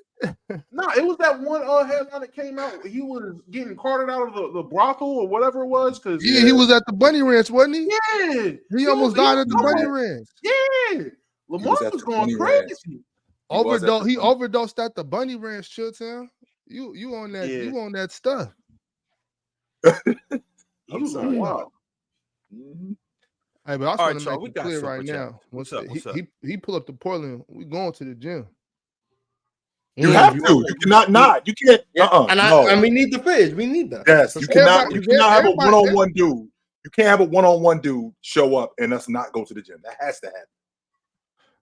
No, it was that one headline that came out. He was getting carted out of the brothel or whatever it was. Cause he was at the Bunny Ranch, wasn't he? Yeah, he almost died at the Bunny Ranch. Yeah, Lamar was going crazy. He overdosed at the Bunny Ranch, Chilltown. You on that? Yeah. You on that stuff? He was on wild. Hey, but I just want to make it clear right now. What's up? He pull up to Portland. We going to the gym. You have to. You cannot not. You can't. And we need the footage. We need that. Yes, you cannot. You cannot have a one-on-one dude. You can't have a one-on-one dude show up and us not go to the gym. That has to happen.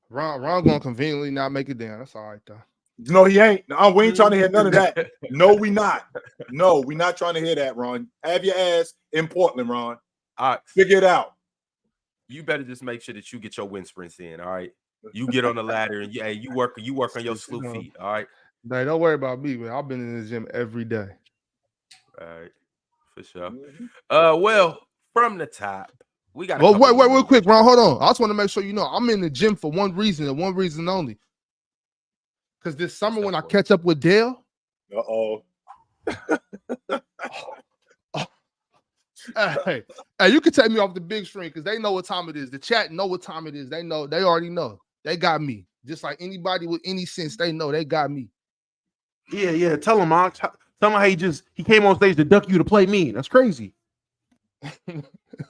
Ron gonna conveniently not make it down. That's all right though. No, he ain't. No, we ain't trying to hear none of that. No, we not. No, we not trying to hear that, Ron. Have your ass in Portland, Ron. All right. Figure it out. You better just make sure that you get your wind sprints in, all right? You get on the ladder and you work on your slew feet, all right? Hey, don't worry about me, man. I've been in the gym every day. All right, for sure. Well, from the top, we got. Wait, real quick, Ron. Hold on. I just want to make sure you know I'm in the gym for one reason and one reason only. Because this summer when I catch up with Dale. Hey, you can take me off the big screen because they know what time it is. The chat know what time it is. They know. They already know. They got me. Just like anybody with any sense, they know they got me. Yeah. Tell him, Ox. Tell him how he came on stage to duck you to play me. That's crazy.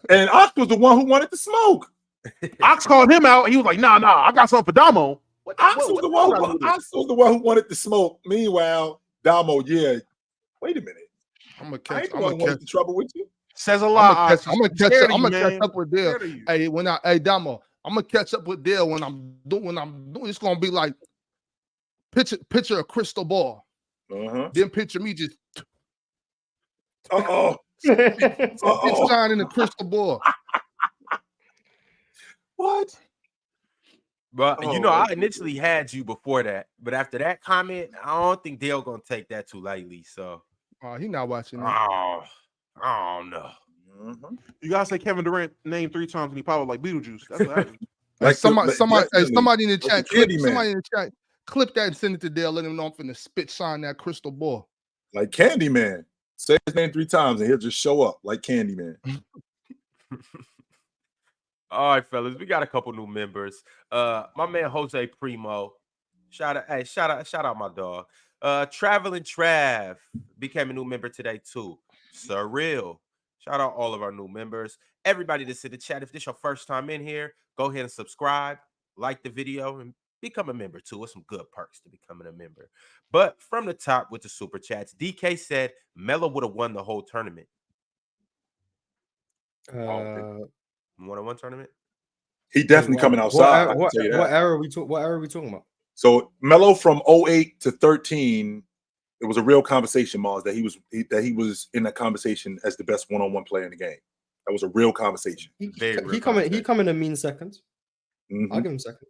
And Ox was the one who wanted to smoke. Ox called him out. He was like, nah, I got something for Damo. Ox was the one who wanted to smoke. Meanwhile, Damo, wait a minute. I'm gonna catch the trouble with you. Says a lot. I'm gonna catch up with Dale. Hey, Damo, I'm gonna catch up with Dale when I'm doing. It's gonna be like picture a crystal ball. Then picture me just. It's shining a crystal ball. What? But I initially had you before that, but after that comment, I don't think Dale gonna take that too lightly. So, he not watching. I don't know. You gotta say Kevin Durant name 3 times and he popped like Beetlejuice. That's what happened. Like somebody in the chat, clip that and send it to Dale. Let him know I'm finna shine that crystal ball. Like Candyman. Say his name 3 times and he'll just show up like Candyman. All right, fellas, we got a couple new members. My man Jose Primo. Shout out my dog. Traveling Trav became a new member today too. Surreal. Shout out all of our new members. Everybody that's in the chat, if this your first time in here, go ahead and subscribe, like the video, and become a member too. With some good perks to becoming a member. But from the top with the super chats, DK said Melo would have won the whole tournament. One-on-one tournament. He definitely coming outside. What era are we talking about? So Melo from 08 to 13, it was a real conversation, Mars, that he was in that conversation as the best one-on-one player in the game. That was a real conversation. He coming in mean seconds. Mm-hmm. I'll give him second.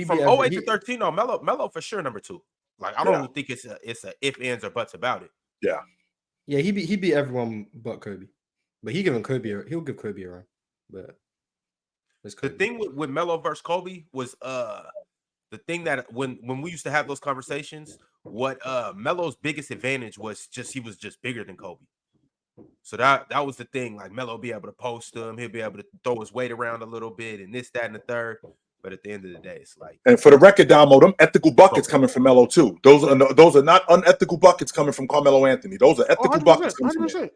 From 08 to 13, no, Melo for sure number 2. Like I don't think it's a if, ands, or buts about it. Yeah. Yeah, he beat everyone but Kobe. But he'll give Kobe a run. But the thing with Melo versus Kobe was the thing that when we used to have those conversations, what Melo's biggest advantage was he was just bigger than Kobe. So that was the thing. Like Melo be able to post him, he'll be able to throw his weight around a little bit and this, that, and the third. But at the end of the day, it's like. And for the record, Damo, them ethical buckets coming from Melo too. Those are not unethical buckets coming from Carmelo Anthony. Those are ethical buckets coming from him.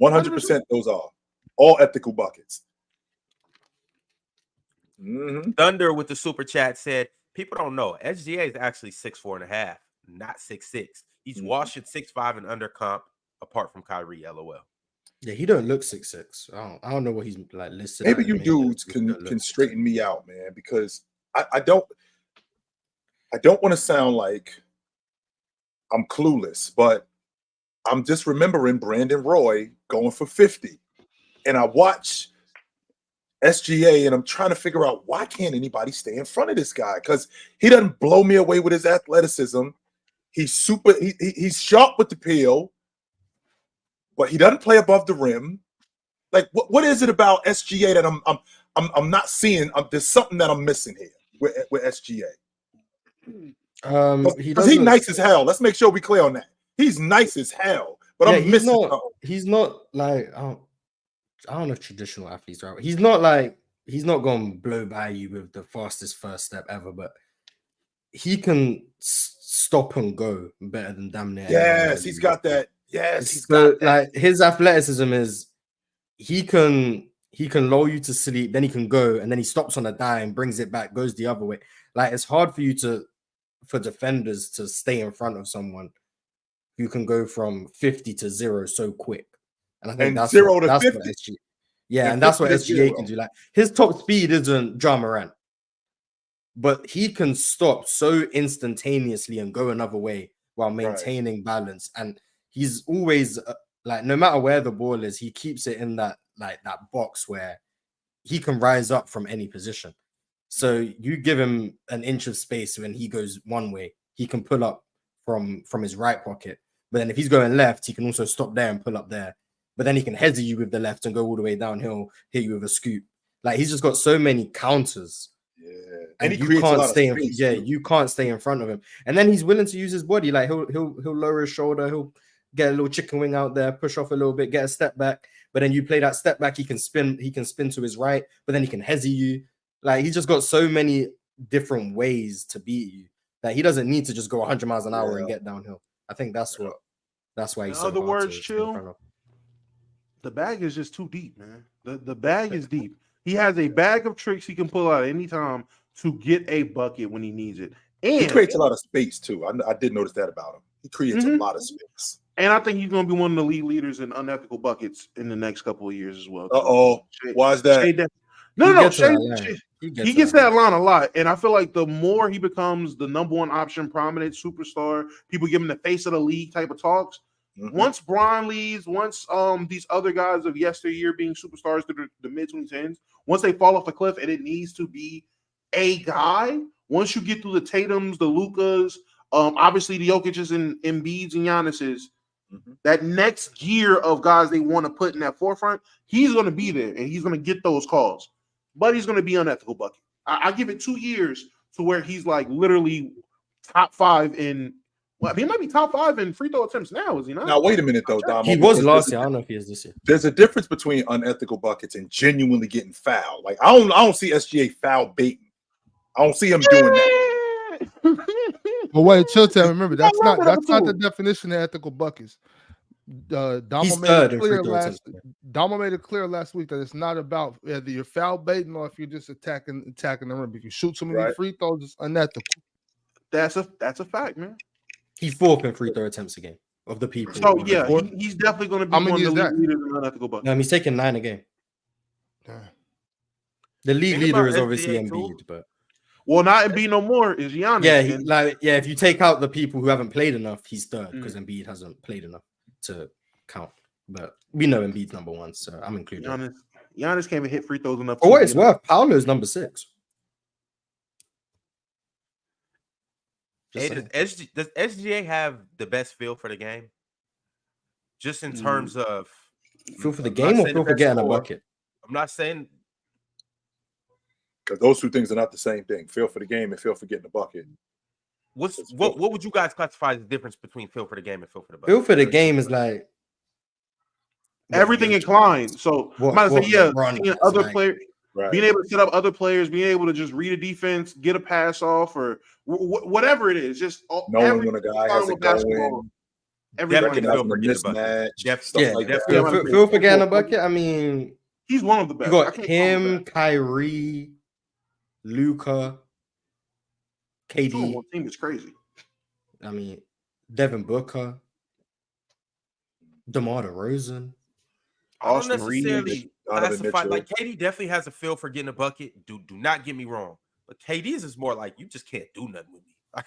100%. Those are all ethical buckets. Mm-hmm. Thunder with the super chat said, people don't know SGA is actually 6'4.5", not 6'6". He's washing 6'5" and under comp apart from Kyrie. LOL. Yeah, he don't look 6'6". I don't know what he's like listed. Maybe you dudes can straighten me out, man, because I don't want to sound like I'm clueless, but I'm just remembering Brandon Roy going for 50, and I watch SGA, and I'm trying to figure out why can't anybody stay in front of this guy, because he doesn't blow me away with his athleticism. He's he's sharp with the peel, but he doesn't play above the rim. Like, what is it about SGA that I'm not seeing? There's something that I'm missing here with SGA. He's nice as hell. Let's make sure we clear on that. He's nice as hell, but I'm missing. He's not like I don't know if traditional athletes are. He's not going to blow by you with the fastest first step ever, but he can stop and go better than damn near. Yes, he's got that. Yes, he's got that. Like his athleticism is he can lull you to sleep, then he can go, and then he stops on a dime, brings it back, goes the other way. Like it's hard for defenders to stay in front of someone who can go from 50 to 0 so quick. And I think that's 0 to 50. What SGA, yeah, and that's what SGA can do. Like his top speed isn't Ja Morant, but he can stop so instantaneously and go another way while maintaining balance. And he's always like, no matter where the ball is, he keeps it in that box where he can rise up from any position. So you give him an inch of space when he goes one way, he can pull up from his right pocket. But then if he's going left, he can also stop there and pull up there. But then he can header you with the left and go all the way downhill, hit you with a scoop. Like he's just got so many counters. Yeah. And you can't stay you can't stay in front of him. And then he's willing to use his body. Like he'll lower his shoulder, he'll get a little chicken wing out there, push off a little bit, get a step back. But then you play that step back, he can spin to his right, but then he can header you. Like he's just got so many different ways to beat you that he doesn't need to just go 100 miles an hour and get downhill. I think that's why he's so hard. In other words, Chill, the bag is just too deep, man. The bag is deep. He has a bag of tricks he can pull out at any time to get a bucket when he needs it. And he creates a lot of space too. I did notice that about him. He creates a lot of space. And I think he's going to be one of the lead leaders in unethical buckets in the next couple of years as well. Why is that? He gets that line a lot. And I feel like the more he becomes the number one option, prominent superstar, people give him the face of the league type of talks. Mm-hmm. Once Bron leaves, once these other guys of yesteryear being superstars to the mid-2010s, once they fall off the cliff and it needs to be a guy, once you get through the Tatums, the Lukas, obviously the Jokic's and Embiid's and Giannis's, that next gear of guys they want to put in that forefront, he's going to be there and he's going to get those calls. But he's going to be unethical bucket. I give it 2 years to where he's like literally top 5 in Well, he might be top 5 in free throw attempts now, is he not? Now, wait a minute, though, Dom. He was last year. I don't know if he is this year. There's a difference between unethical buckets and genuinely getting fouled. Like, I don't see SGA foul baiting. I don't see him doing that. But wait, Chitchat, remember, that's not the definition of ethical buckets. Damo made it clear last week that it's not about whether you're foul baiting or if you're just attacking the rim. If you shoot too many free throws, it's unethical. That's a fact, man. He's 4th in free throw attempts a game of the people. So yeah, he's definitely going to be one of the leaders in unethical buckets. No, he's taking 9 a game. The league leader is obviously Embiid, but not Embiid no more. Is Giannis? Yeah, if you take out the people who haven't played enough, he's 3rd because Embiid hasn't played enough to count. But we know Embiid's number 1, so I'm including Giannis can't even hit free throws enough. For what it's worth, Paolo's number 6. Hey, does SGA have the best feel for the game? Just in terms of feel for the game or feel for getting a bucket? I'm not saying, because those two things are not the same thing. Feel for the game and feel for getting a bucket. What would you guys classify as the difference between feel for the game and feel for the bucket? Feel for the game is like everything inclined. So seeing other players. Right. Being able to set up other players, being able to just read a defense, get a pass off, or whatever it is, just knowing when a guy has a go in, everybody feel for mismatch. Feel for getting a bucket. I mean, he's one of the best. You got him, Kyrie, Luka, KD. One team is crazy. I mean, Devin Booker, DeMar DeRozan. Austin Reeves. Like KD definitely has a feel for getting a bucket. Do not get me wrong, but KD's is more like you just can't do nothing with me. Like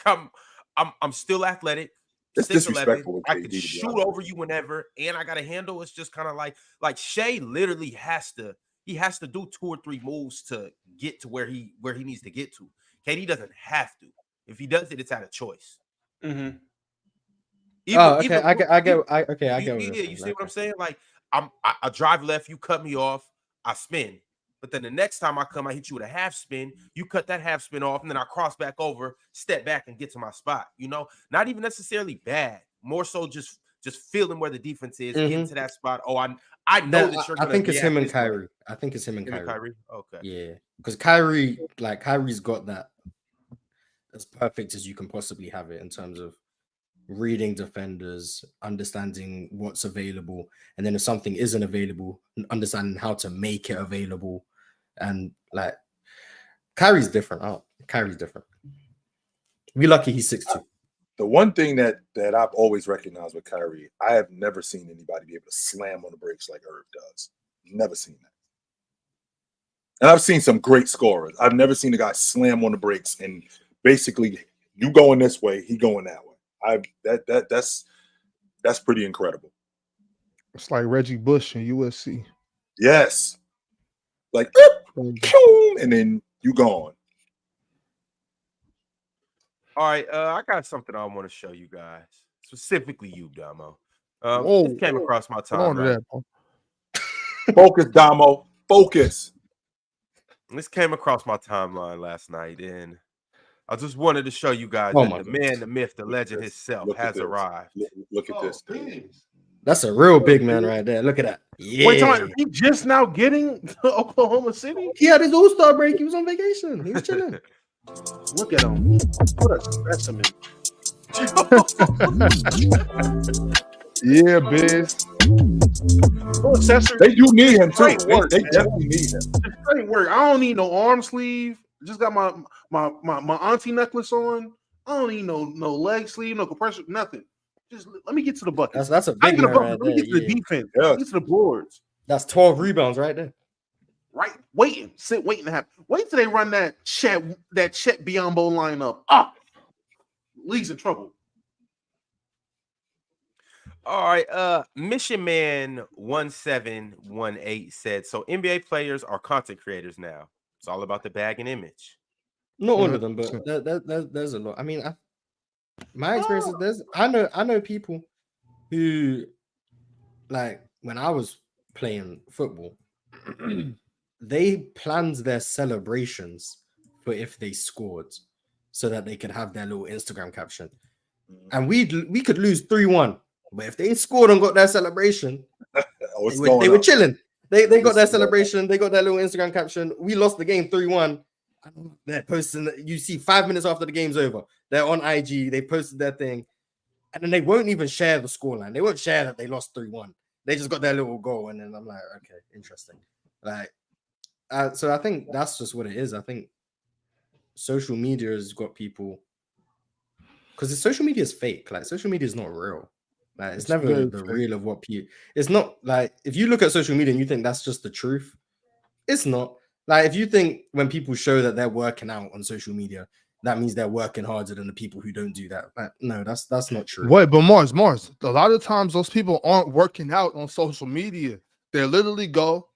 I'm still athletic. It's disrespectful. I can shoot over you whenever, and I got a handle. It's just kind of like Shea literally has to do 2 or 3 moves to get to where he needs to get to. KD doesn't have to. If he does it, it's out of choice. Mm-hmm. I get. You see what I'm saying? Like I drive left, you cut me off, I spin. But then the next time I come, I hit you with a half spin, you cut that half spin off, and then I cross back over, step back, and get to my spot. Not even necessarily bad. More so just feeling where the defense is, getting to that spot. Oh, I know that you're gonna. I think it's him and Kyrie. I think it's him and Kyrie. Okay. Yeah. Because Kyrie's got that as perfect as you can possibly have it in terms of reading defenders, understanding what's available, and then if something isn't available, understanding how to make it available. And like Kyrie's different. Kyrie's different. We're lucky he's 6'2". The one thing that I've always recognized with Kyrie, I have never seen anybody be able to slam on the brakes like Irv does. Never seen that. And I've seen some great scorers. I've never seen a guy slam on the brakes and basically you going this way, he going that way. That's pretty incredible. It's like Reggie Bush in USC. Yes. Like, and then you gone. All right, I got something I want to show you guys, specifically you, Damo. This came across my timeline. Focus, Damo. Focus. This came across my timeline last night, and I just wanted to show you guys that the man, the myth, the legend himself has arrived. Look at this. That's a real big man right there. Look at that. Yeah. Wait, he just now getting to Oklahoma City? He had his All-Star break. He was on vacation. He was chilling. Look at him. What a specimen. Yeah, Biz. They do need him too. They definitely need him. It's great work. I don't need no arm sleeve. Just got my auntie necklace on. I don't need no leg sleeve, no compression, nothing. Just let me get to the bucket. That's a big man right there. Let me get to the defense. Let me get to the boards. That's 12 rebounds right there. Right, waiting to happen. Wait till they run that Chet Biombo lineup. League's in trouble. All right, Mission Man 1718 said, so NBA players are content creators now. It's all about the bag and image. Not all of them, but there's a lot. I mean, my experience is I know people who, like, when I was playing football, they planned their celebrations for if they scored so that they could have their little Instagram caption. and we could lose 3-1. But if they scored and got their celebration, they were chilling. They got their celebration. They got their little Instagram caption. We lost the game 3-1. They're posting. You see 5 minutes after the game's over, they're on IG. They posted their thing, and then they won't even share the scoreline. They won't share that they lost 3-1. They just got their little goal, and then I'm like, okay, interesting. Like, so I think that's just what it is. I think social media has got people, because social media is fake. Like, social media is not real. Like, it's never the real of what people. It's not like, if you look at social media and you think that's just the truth, it's not. Like, if you think when people show that they're working out on social media, that means they're working harder than the people who don't do that. Like, no, that's not true. Wait, but Mars, a lot of times those people aren't working out on social media. They literally go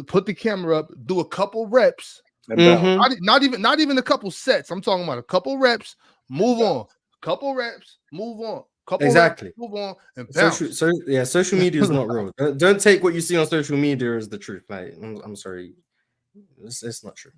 put the camera up, do a couple reps, not even a couple sets. I'm talking about a couple reps, move on, couple reps, move on. Exactly. Reps, move on and bounce. Social media is not real. Don't take what you see on social media as the truth. Like, I'm sorry, it's not true.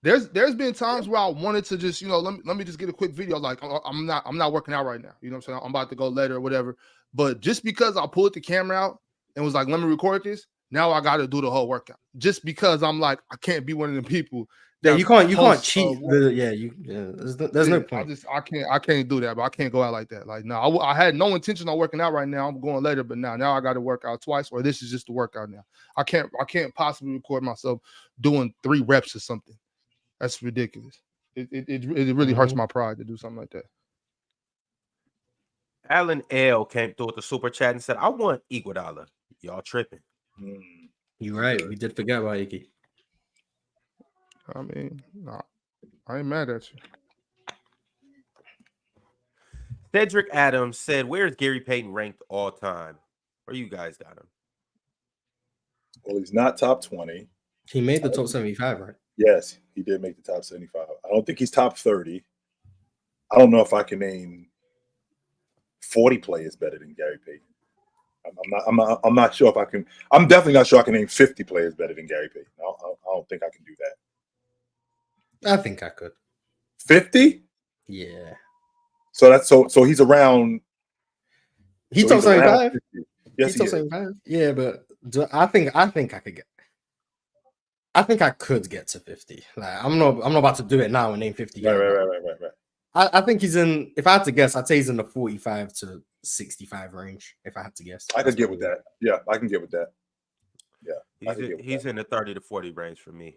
There's been times where I wanted to just, let me just get a quick video. Like, I'm not working out right now. You know what I'm saying? I'm about to go later or whatever. But just because I pulled the camera out and was like, let me record this, now I got to do the whole workout. Just because I'm like, I can't be one of them people. Yeah, you can't cheat. There's no point. I can't do that, but I can't go out like that. Like, no, I had no intention on working out right now. I'm going later, but now I got to work out twice, or this is just the workout now. I can't possibly record myself doing 3 reps or something. That's ridiculous. It really hurts my pride to do something like that. Alan L came through with the super chat and said, I want Iguodala. Y'all tripping. You're right. We did forget about Iggy. I mean, nah, I ain't mad at you. Cedric Adams said, where's Gary Payton ranked all time? Where you guys got him? Well, he's not top 20. He made the top 75, right? Yes, he did make the top 75. I don't think he's top 30. I don't know if I can name 40 players better than Gary Payton. I'm not sure if I can. I'm definitely not sure I can name 50 players better than Gary Payton. I don't think I can do that. I think I could. 50? Yeah. So that's so he's around. He's top 75. Yes, he's top 75. Yeah, but I think I could get. I think I could get to 50. Like, I'm not about to do it now and name 50. Right. I think he's in. If I had to guess, I'd say he's in the 45 to 65 range. If I had to guess, I could get with that. Yeah, I can get with that. Yeah, he's in the 30 to 40 range for me.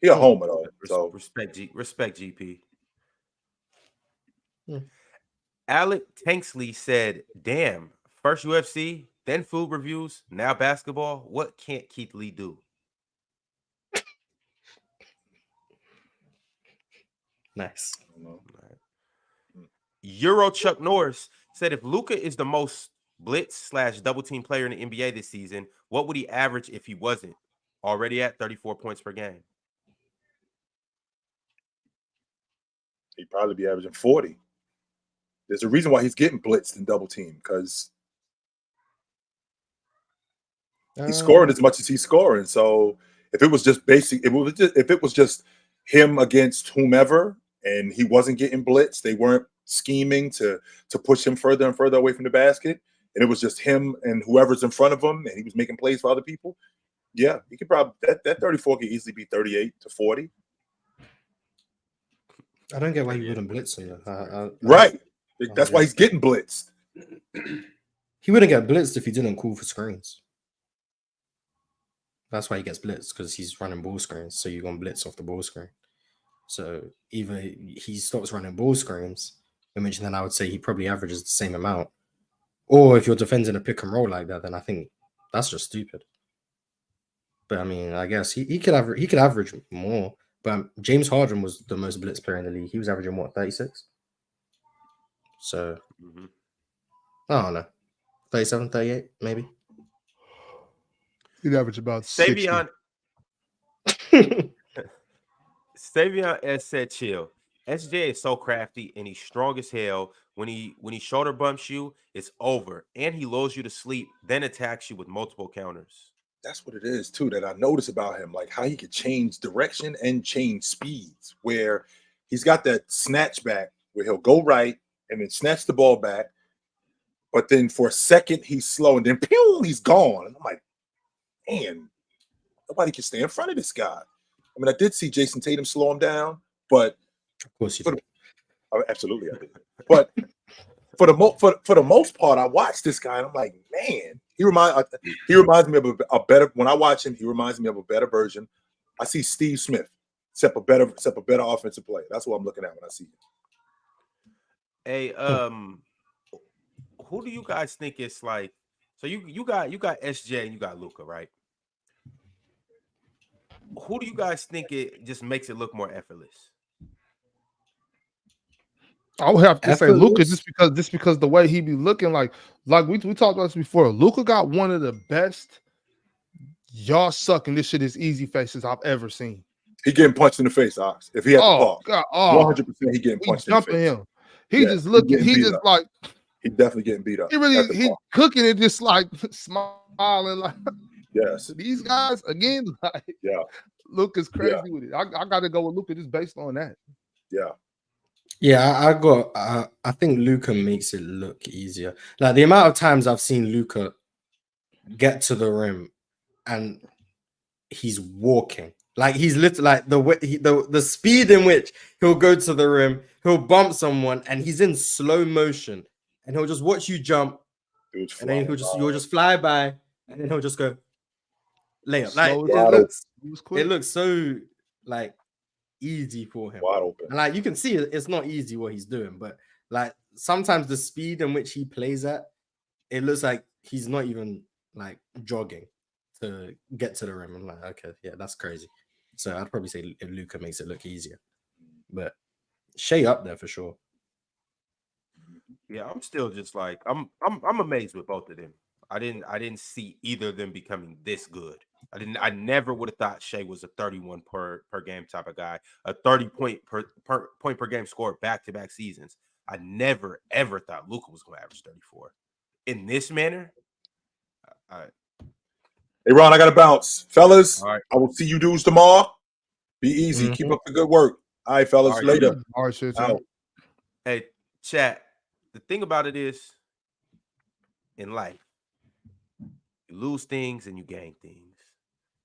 He a homer though. So respect GP. Alec Tanksley said, "Damn, first UFC, then food reviews, now basketball. What can't Keith Lee do?" Nice. Euro Chuck Norris said, if Luka is the most blitz / double team player in the NBA this season, what would he average if he wasn't already at 34 points per game? He'd probably be averaging 40. There's a reason why he's getting blitzed and double teamed, because he's scoring as much as he's scoring. So if it was just basic, if it was just him against whomever and he wasn't getting blitzed, they weren't scheming to push him further and further away from the basket, and it was just him and whoever's in front of him, and he was making plays for other people, yeah, he could probably that 34 could easily be 38 to 40. I don't get why you wouldn't blitz him. Right. That's why he's getting blitzed. He wouldn't get blitzed if he didn't call for screens. That's why he gets blitzed, because he's running ball screens. So you're going to blitz off the ball screen. So either he stops running ball screens, which then I would say he probably averages the same amount. Or if you're defending a pick and roll like that, then I think that's just stupid. But I mean, I guess he could average more. But James Harden was the most blitz player in the league. He was averaging what, 36? So I don't know, 37, 38, maybe. He'd average about Savion. 60. S said, chill. SJ is so crafty and he's strong as hell. When he shoulder bumps you, it's over. And he lulls you to sleep, then attacks you with multiple counters. That's what it is too, that I notice about him, like how he could change direction and change speeds, where he's got that snatch back where he'll go right and then snatch the ball back. But then for a second, he's slow, and then pew, he's gone. And I'm like, man, nobody can stay in front of this guy. I mean, I did see Jason Tatum slow him down, but of course you did. Absolutely, I did. But for the most part, I watched this guy, and I'm like, man, he reminds me of a better. When I watch him, he reminds me of a better version. I see Steve Smith, except a better offensive player. That's what I'm looking at when I see him. Hey, who do you guys think it's like? So you got SJ and you got Luka, right? Who do you guys think it just makes it look more effortless? I would have to say Luka just because the way he be looking like we talked about this before. Luka got one of the best y'all sucking this shit is easy faces I've ever seen. He getting punched in the face, Ox. If he had the ball, 100% he getting punched in the face. Him. He just looking. He just up. Like he's definitely getting beat up. He cooking it just like smiling like yes. These guys again like Luka's crazy with it. I got to go with Luka just based on that. Yeah, I think Luka makes it look easier. Like the amount of times I've seen Luka get to the rim and he's walking. Like he's literally like the speed in which he'll go to the rim, he'll bump someone, and he's in slow motion, and he'll just watch you jump, and then you'll just fly by, and then he'll just go layup. Like it looks so like easy for him. Wide open. And like you can see it's not easy what he's doing, but like sometimes the speed in which he plays at, it looks like he's not even like jogging to get to the rim. I'm like, okay, yeah, that's crazy. So I'd probably say if Luka makes it look easier. But Shea up there for sure. Yeah, I'm still just like I'm amazed with both of them. I didn't see either of them becoming this good. I never would have thought Shea was a 31 per game type of guy, a 30 point per game scorer back-to-back seasons. I never ever thought Luka was going to average 34 in this manner. Hey Ron, I got to bounce, fellas. All right. I will see you dudes tomorrow. Be easy. Mm-hmm. Keep up the good work. All right, fellas. All right, later. All right, shit. Hey, chat. The thing about it is, in life, you lose things and you gain things.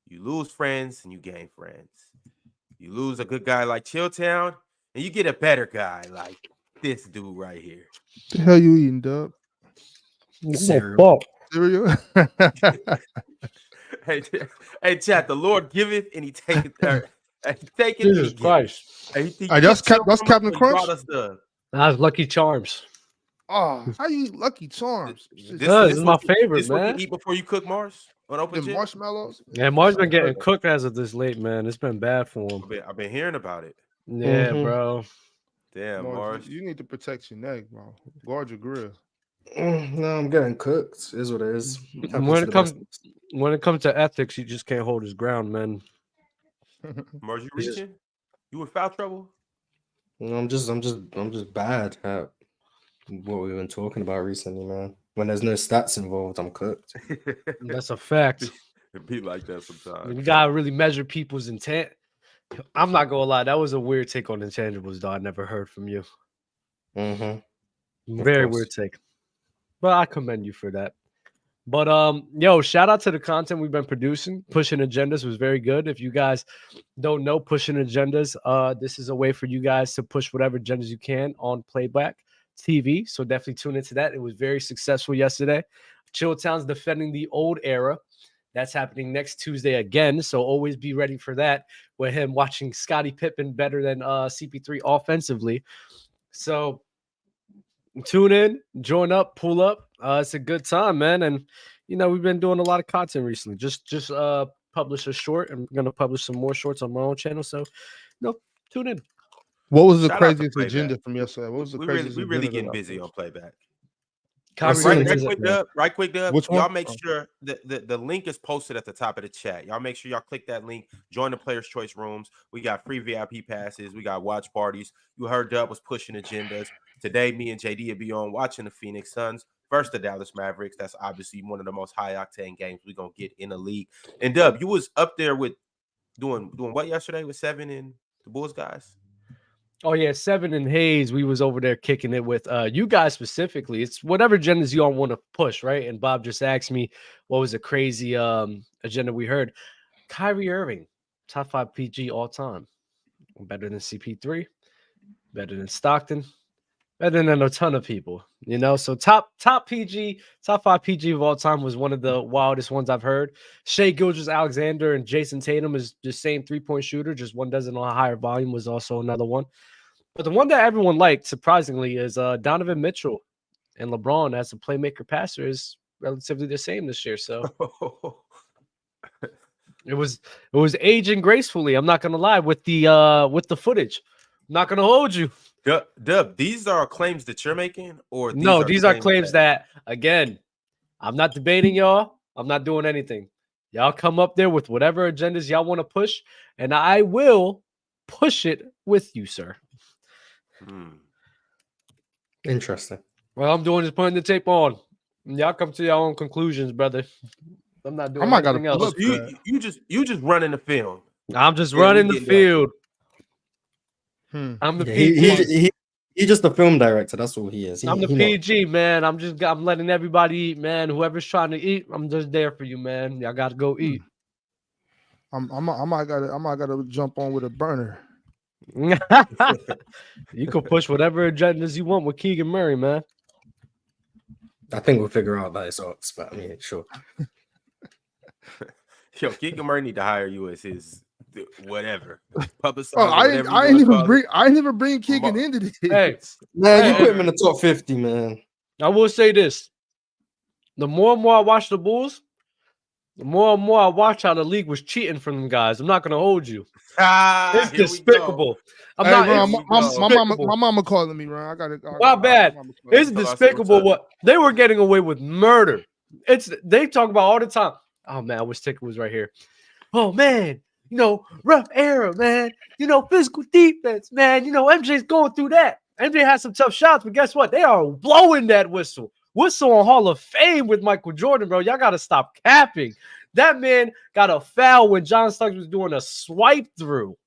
You lose friends and you gain friends. You lose a good guy like Chilltown and you get a better guy like this dude right here. The hell you eating, Dub? Cereal. Hey, chat. The Lord giveth and he taketh. Jesus Christ! That's Captain Crunch. That's Lucky Charms. Oh, how you eat Lucky Charms? This is my favorite, this man. What you eat before you cook Mars on open gym? Marshmallows. Yeah, Mars been getting cooked as of this late, man. It's been bad for him. I've been hearing about it. Yeah, bro. Damn, Mars. You need to protect your neck, bro. Guard your grill. No, I'm getting cooked. Is what it is. When it comes to ethics, you just can't hold his ground, man. Mars, you reaching? You in foul trouble? I'm just bad at what we've been talking about recently, man. When there's no stats involved, I'm cooked. That's a fact. It be like that sometimes. You gotta really measure people's intent. I'm not gonna lie, that was a weird take on intangibles, though. I never heard from you. Very weird take. But I commend you for that. But yo, shout out to the content we've been producing. Pushing Agendas was very good. If you guys don't know Pushing Agendas, this is a way for you guys to push whatever agendas you can on Playback TV. So definitely tune into that. It was very successful yesterday. Chilltown's defending the old era. That's happening next Tuesday again. So always be ready for that with him watching Scottie Pippen better than CP3 offensively. So tune in, join up, pull up. It's a good time, man. And, you know, we've been doing a lot of content recently. Just publish a short. I'm going to publish some more shorts on my own channel. So, tune in. What was the craziest agenda from yesterday? What was the craziest? We really getting busy on Playback. Right quick, Dub. Y'all make sure the link is posted at the top of the chat. Y'all make sure y'all click that link. Join the Players' Choice rooms. We got free VIP passes. We got watch parties. You heard Dub was pushing agendas. Today, me and JD will be on watching the Phoenix Suns versus the Dallas Mavericks. That's obviously one of the most high-octane games we're going to get in the league. And, Dub, you was up there with doing what yesterday with 7 and the Bulls guys? Oh yeah, Seven and Hayes. We was over there kicking it with you guys specifically. It's whatever agendas you all want to push, right? And Bob just asked me what was a crazy agenda we heard. Kyrie Irving, top 5 PG all time, better than CP3, better than Stockton, better than a ton of people. You know, so top PG, top 5 PG of all time was one of the wildest ones I've heard. Shea Gilgeous-Alexander and Jason Tatum is the same 3-point shooter, just one does it on a higher volume was also another one. But the one that everyone liked, surprisingly, is Donovan Mitchell and LeBron as a playmaker passer is relatively the same this year. So it was aging gracefully. I'm not gonna lie with the footage. I'm not gonna hold you. Dub, these are claims that you're making, or these are claims that again, I'm not debating y'all. I'm not doing anything. Y'all come up there with whatever agendas y'all want to push, and I will push it with you, sir. Interesting. Well, I'm doing is putting the tape on. Y'all come to your own conclusions, brother. I'm not doing anything else. You just running the film. I'm just running the field. I'm the PG. He's just the film director. That's all he is. I'm the PG, man. I'm letting everybody eat, man. Whoever's trying to eat, I'm just there for you, man. Y'all got to go eat. I might gotta jump on with a burner. You can push whatever agendas you want with Keegan Murray, man. I think we'll figure out that it's Ox, but I mean, sure. Yo, Keegan Murray need to hire you as his whatever. I ain't even bring Keegan into this. Hey, man, you put him in the top 50, man. I will say this: the more and more I watch the Bulls, the more and more I watch how the league was cheating from them guys. I'm not gonna hold you. It's despicable. My mama calling me, Ron. I gotta. Wow, bad. It's despicable what they were getting away with murder. They talk about all the time. Oh man, I wish Ticket was right here. Oh man, rough era, man. Physical defense, man. MJ's going through that. MJ has some tough shots, but guess what? They are blowing that whistle. Whistle on Hall of Fame with Michael Jordan, bro. Y'all gotta stop capping. That man got a foul when John Starks was doing a swipe through.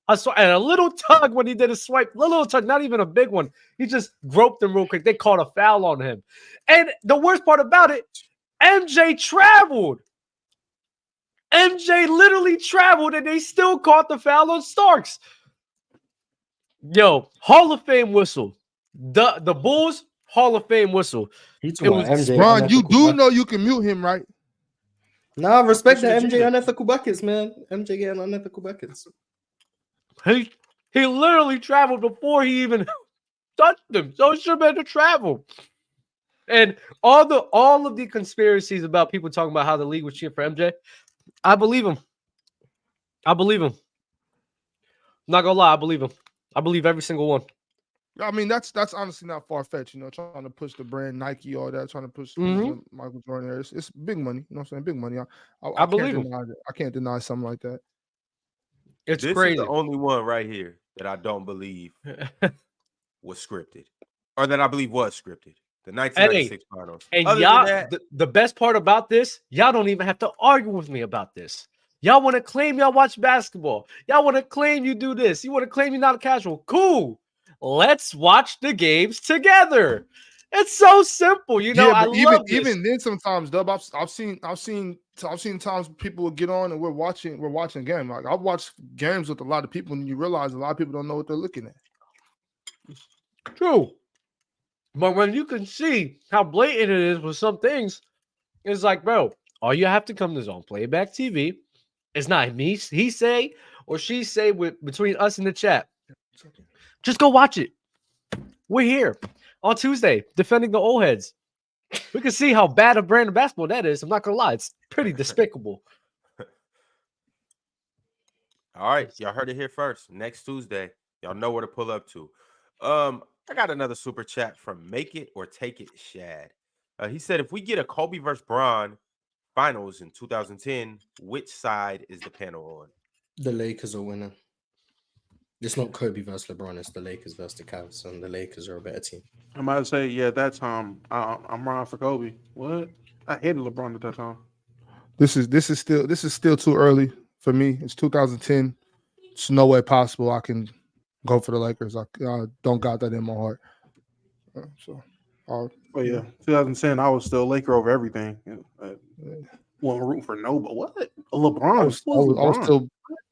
And a little tug when he did a swipe, little tug, not even a big one. He just groped him real quick. They called a foul on him. And the worst part about it, MJ traveled. MJ literally traveled, and they still caught the foul on Starks. Yo, Hall of Fame whistle. The Bulls, Hall of Fame whistle. MJ Ron, you do know you can mute him, right? Nah, respect the MJ unethical buckets, man. MJ getting unethical buckets. He literally traveled before he even touched them. So it should have been to travel. And all of the conspiracies about people talking about how the league was cheating for MJ, I believe him. I'm not gonna lie, I believe him. I believe every single one. I mean, that's honestly not far-fetched, trying to push the brand Nike, all that, trying to push Michael Jordan. It's big money, you know what I'm saying? Big money. I believe him. I can't deny something like that. This crazy. Is the only one right here that I don't believe was scripted, or that I believe was scripted. The 1996 finals. And y'all, the best part about this, y'all don't even have to argue with me about this. Y'all want to claim y'all watch basketball. Y'all want to claim you do this. You want to claim you're not a casual. Cool. Let's watch the games together. It's so simple, I love this. Even then, sometimes, Dub, I've seen times people will get on and we're watching a game. Like I've watched games with a lot of people, and you realize a lot of people don't know what they're looking at. True, but when you can see how blatant it is with some things, it's like, bro, all you have to come to is on playback TV. It's not me, he say or she say between us in the chat. Just go watch it. We're here on Tuesday defending the old heads. We can see how bad a brand of basketball that is. I'm not gonna lie, it's pretty despicable. All right, y'all heard it here first. Next Tuesday, y'all know where to pull up to. I got another super chat from Make It or Take It Shad. He said, if we get a Kobe versus Bron finals in 2010, which side is the panel on? The Lakers are winning. It's not Kobe versus LeBron. It's the Lakers versus the Cavs, and the Lakers are a better team. I might say, yeah, that time I'm wrong for Kobe. What? I hated LeBron at that time. This is still too early for me. It's 2010. It's no way possible I can go for the Lakers. I don't got that in my heart. Oh yeah, 2010. I was still Laker over everything. Wasn't rooting for no, but what? LeBron.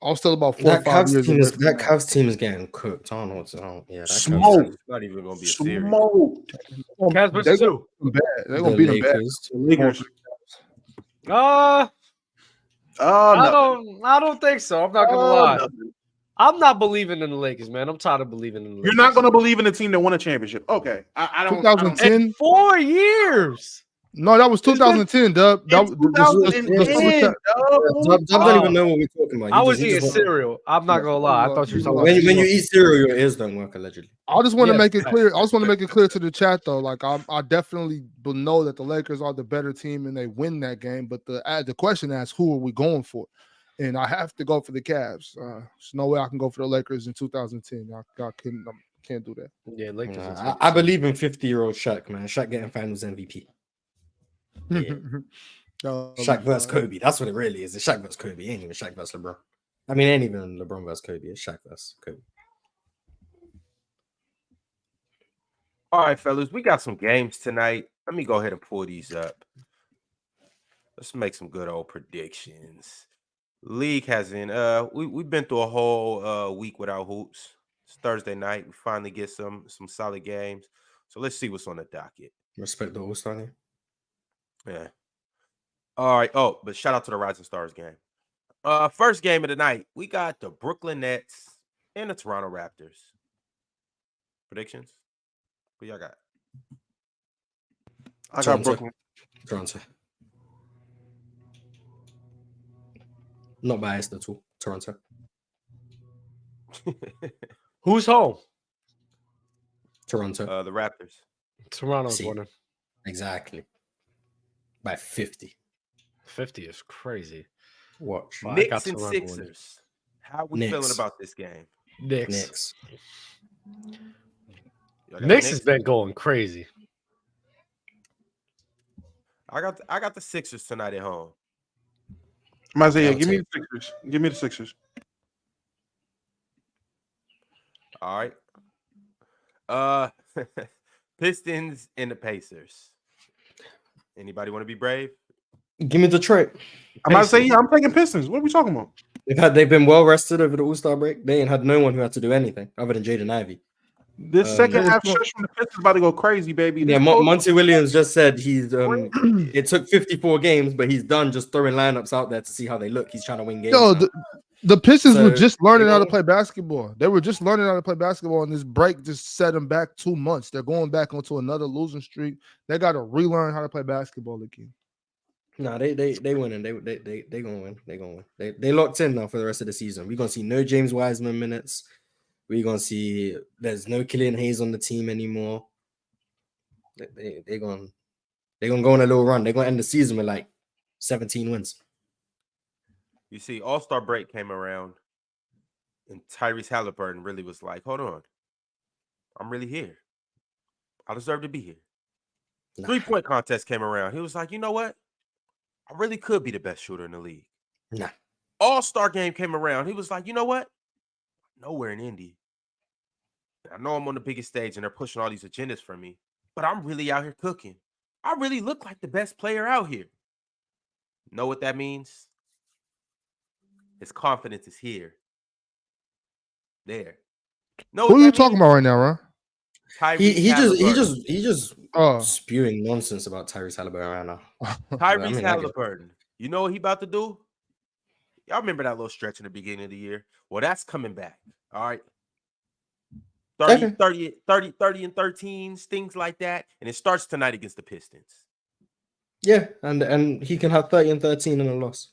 I was still about 4 that or 5 years away. That Cavs team is getting cooked. I don't know what's on. Yeah, that smoke. Not even gonna be a series. Smoke. Cavs versus who? They're gonna beat them bad. The Lakers. I don't think so. I'm not gonna lie. Nothing. I'm not believing in the Lakers, man. I'm tired of believing in the Lakers. You're not gonna believe in a team that won a championship. Okay, I don't. 2010. In 4 years. No, that was 2010, Dub. That was 2010. Dub don't even know what we're talking about. I was eating cereal. I'm not gonna lie. I thought you were talking about when you eat cereal, your ears don't work allegedly. I just want to make it clear. I just want to make it clear to the chat though. Like I definitely know that the Lakers are the better team and they win that game. But the question asks, who are we going for? And I have to go for the Cavs. There's no way I can go for the Lakers in 2010. I can't do that. Yeah, Lakers. I believe in 50-year-old Shaq, man. Shaq getting Finals MVP. Yeah. Shaq versus Kobe. That's what it really is. It's Shaq versus Kobe. It ain't even Shaq versus LeBron. I mean, it ain't even LeBron versus Kobe. It's Shaq versus Kobe. All right, fellas, we got some games tonight. Let me go ahead and pull these up. Let's make some good old predictions. League hasn't. We've been through a whole week without hoops. It's Thursday night. We finally get some solid games. So let's see what's on the docket. Respect the All-Star game. Yeah. All right. Oh, but shout out to the Rising Stars game. First game of the night, we got the Brooklyn Nets and the Toronto Raptors. Predictions? Who y'all got? I got Brooklyn. Toronto. Not biased at all. Toronto. Who's home? Toronto. The Raptors. Toronto's winning. Exactly. By 50. 50 is crazy. Watch. Knicks and Sixers. How we feeling about this game? Knicks. Knicks has been going crazy. I got the Sixers tonight at home. I might say, yeah, give me the Sixers. Give me the Sixers. All right. Pistons and the Pacers. Anybody want to be brave? Give me Detroit. I might say, yeah, I'm taking Pistons. What are we talking about? They've been well rested over the All-Star break. They ain't had no one who had to do anything other than Jaden Ivey. This second half stretch from the Pistons about to go crazy, baby. Yeah, Monty Williams just said he's it took 54 games, but he's done just throwing lineups out there to see how they look. He's trying to win games. Yo, the Pistons were just learning how to play basketball. They were just learning how to play basketball, and this break just set them back 2 months. They're going back onto another losing streak. They got to relearn how to play basketball again. No, they winning. They gonna win. They gonna win. They locked in now for the rest of the season. We're gonna see no James Wiseman minutes. We're gonna see there's no Killian Hayes on the team anymore. They're gonna go on a little run. They're gonna end the season with like 17 wins. You see, All-Star break came around, and Tyrese Halliburton really was like, "Hold on, I'm really here. I deserve to be here." Nah. 3-point contest came around. He was like, "You know what? I really could be the best shooter in the league." Nah. All-Star game came around. He was like, "You know what? Nowhere in Indy. I know I'm on the biggest stage and they're pushing all these agendas for me, but I'm really out here cooking. I really look like the best player out here." Know what that means? His confidence is here. There. Who are you talking about right now, Ron? He just spewing nonsense about Tyrese Halliburton right now. Tyrese Halliburton. You know what he about to do? Y'all remember that little stretch in the beginning of the year? Well, that's coming back. All right. 30 and 13, things like that. And it starts tonight against the Pistons. Yeah, and he can have 30 and 13 in a loss.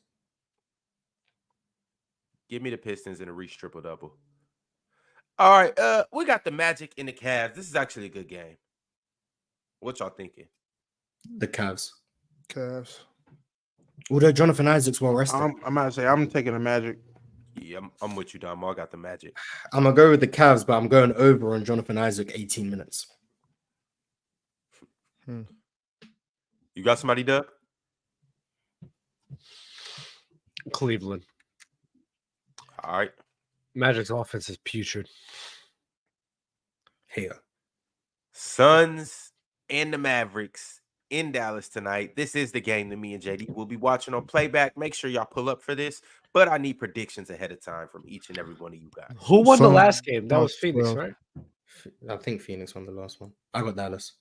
Give me the Pistons in a Reach triple-double. All right, we got the Magic and the Cavs. This is actually a good game. What y'all thinking? The Cavs. Although Jonathan Isaac's well rested. I'm going to say I'm taking the Magic. Yeah, I'm with you, Dom. I got the Magic. I'm going to go with the Cavs, but I'm going over on Jonathan Isaac 18 minutes. You got somebody, Doug? Cleveland. All right. Magic's offense is putrid. Hater. Suns and the Mavericks in Dallas tonight. This is the game that me and JD will be watching on playback. Make sure y'all pull up for this, but I need predictions ahead of time from each and every one of you guys. Who won the Suns last game? That by was Phoenix, 12. right? I think Phoenix won the last one. I got Dallas.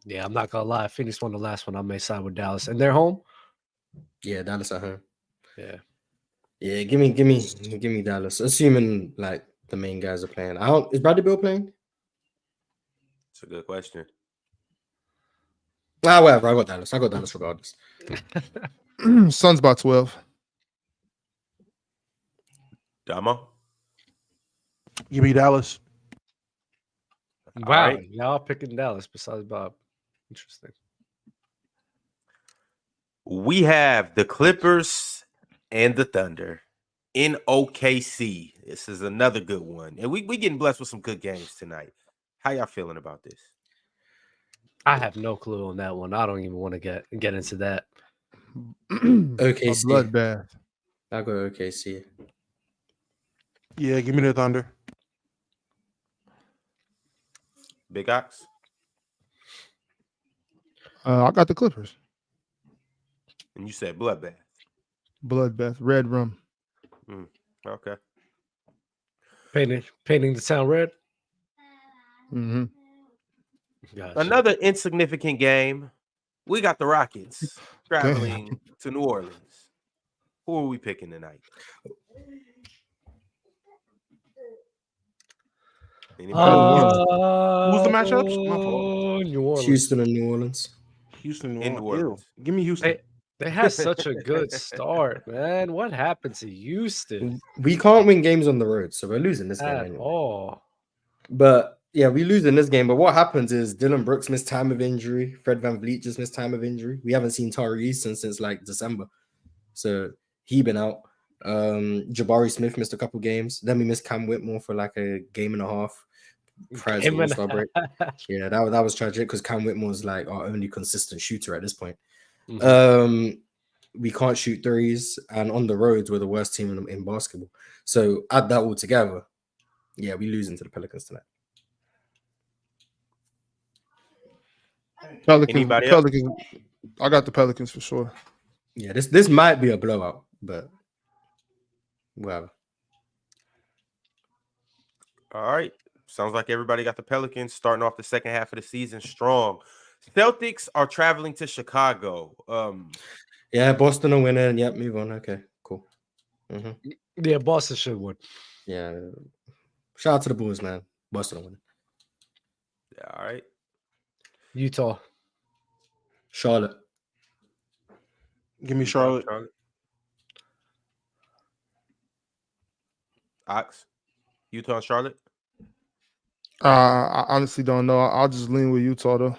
Yeah, I'm not gonna lie. Phoenix won the last one. I may side with Dallas, and they're home. Yeah, Dallas at home. Yeah. Yeah, give me Dallas. Assuming like the main guys are playing. Is Bradley Beal playing? It's a good question. Whatever. I got Dallas regardless. Suns by 12. Damo? Give me Dallas. Wow, right. y'all picking Dallas besides Bob. Interesting. We have the Clippers and the Thunder in OKC. This is another good one. And we getting blessed with some good games tonight. How y'all feeling about this? I have no clue on that one. I don't even want to get into that. OKC. A bloodbath. I go OKC. Yeah, give me the Thunder. Big Ox? I got the Clippers. And you said bloodbath. Bloodbath. Red rum. Okay. Painting the town red. Mm-hmm. Gotcha. Another insignificant game. We got the Rockets traveling to New Orleans. Who are we picking tonight? Who's the matchups? My fault. New Orleans. Houston and New Orleans. Houston, In New Orleans. Ew. Give me Houston. They had such a good start, man. What happened to Houston We can't win games on the road, so we're losing this game at anyway. all? But yeah, we lose in this game. But what happens is Dylan Brooks missed time of injury. Fred VanVleet just missed time of injury. We haven't seen Tari Eason since like December. So he been out. Jabari Smith missed a couple games. Then we missed Cam Whitmore for like a game and a half prior to the All-Star break. Yeah, that was tragic because Cam Whitmore was like our only consistent shooter at this point. Mhm. We can't shoot threes, and on the roads we're the worst team in basketball. So add that all together, yeah, we losing to the Pelicans tonight. Anybody else? Pelicans. I got the Pelicans for sure. Yeah, this might be a blowout, but whatever. All right. Sounds like everybody got the Pelicans starting off the second half of the season strong. Celtics are traveling to Chicago. Yeah, Boston are winning. Yep, move on. Okay, cool. Yeah, Boston should win. Yeah, shout out to the Bulls, man. Boston are winning. Yeah, all right. Utah. Charlotte. Give me Charlotte. Ox. Utah and Charlotte. I honestly don't know. I'll just lean with Utah though.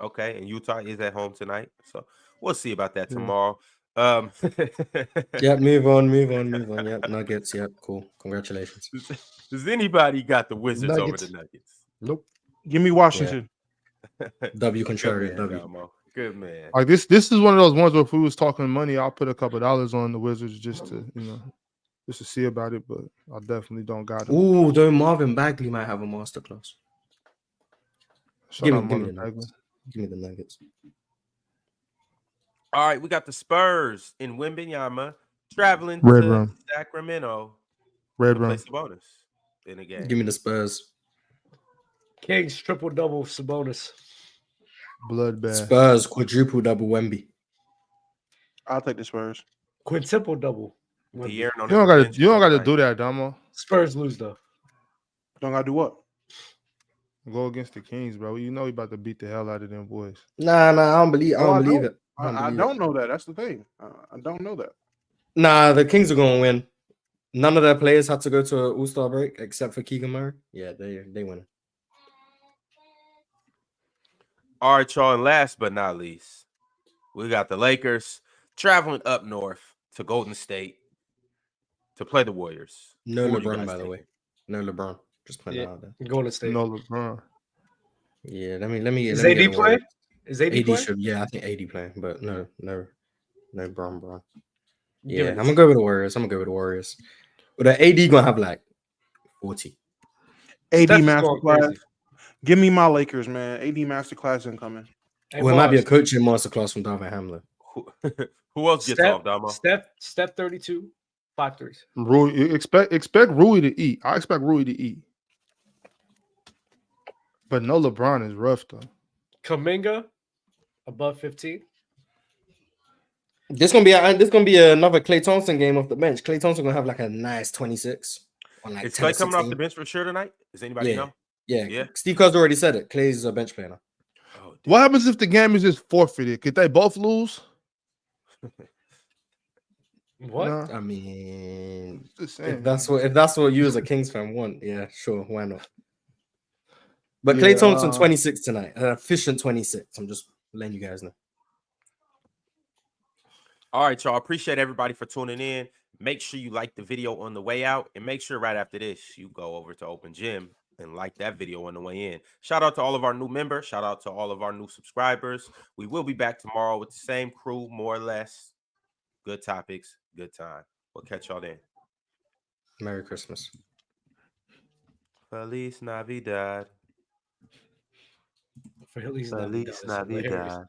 Okay, and Utah is at home tonight, so we'll see about that Yeah. tomorrow. Yeah, move on. Yep, Nuggets. Yep, cool. Congratulations. Does anybody got the Wizards Nuggets. over the Nuggets? Nope. Give me Washington. W Good contrary. man, W. Damo. Good man. Like this is one of those ones where if we was talking money, I'll put a couple dollars on the Wizards just to see about it. But I definitely don't got it. Ooh, though Marvin Bagley might have a masterclass. Give me the Nuggets. Give me the Nuggets. All right, we got the Spurs in Wemby traveling Red to Rum. Sacramento. Red to Rum. play Sabonis in the game. Give me the Spurs. Kings triple double Sabonis. Bloodbath. Spurs quadruple double Wemby. I'll take the Spurs. Quintuple double. Pierre on You the don't bench gotta tonight. do that, Damo. Spurs lose though. Don't gotta do what? Go against the Kings, bro. You know he about to beat the hell out of them boys. Nah, I don't believe it. I don't know that. That's the thing. I don't know that. Nah, the Kings are gonna win. None of their players had to go to an All-Star break except for Keegan Murray. Yeah, they win. All right, y'all, and last but not least, we got the Lakers traveling up north to Golden State to play the Warriors. No Who are you LeBron, guys by the taking? way. No LeBron. Just putting that out there. Golden State. No LeBron. Yeah, let me. Is let me AD get the playing? Warriors. Is AD AD playing? should. Yeah, I think AD playing, but no Bron. Give Yeah, it I'm a- gonna go with the Warriors. But the AD gonna have like 40. AD Steph is going masterclass. crazy. Give me my Lakers, man. AD masterclass incoming. Hey, Well, it might be a boss. coaching masterclass from Darvin Hamlin. Who else gets off, Damo? Steph 32, 5 threes. Rui, expect Rui to eat. I expect Rui to eat. But no LeBron is rough though. Kuminga above 15. This gonna be another Klay Thompson game off the bench. Klay Thompson gonna have like a nice 26 on like Is 10 or Klay coming off the 16. bench for sure tonight? Does anybody know? Yeah. Steve Kerr's already said it. Klay's a bench player now. Oh, what happens if the game is just forfeited? Could they both lose? What? Nah. I mean, Saying, if that's what you as a Kings fan want, yeah, sure, why not? But Klay Thompson 26 tonight, an efficient 26. I'm just letting you guys know. All right, y'all. Appreciate everybody for tuning in. Make sure you like the video on the way out, and make sure right after this you go over to Open Gym and like that video on the way in. Shout out to all of our new members. Shout out to all of our new subscribers. We will be back tomorrow with the same crew, more or less. Good topics, good time. We'll catch y'all then. Merry Christmas. Feliz Navidad. Feliz Feliz Navidad. Navidad.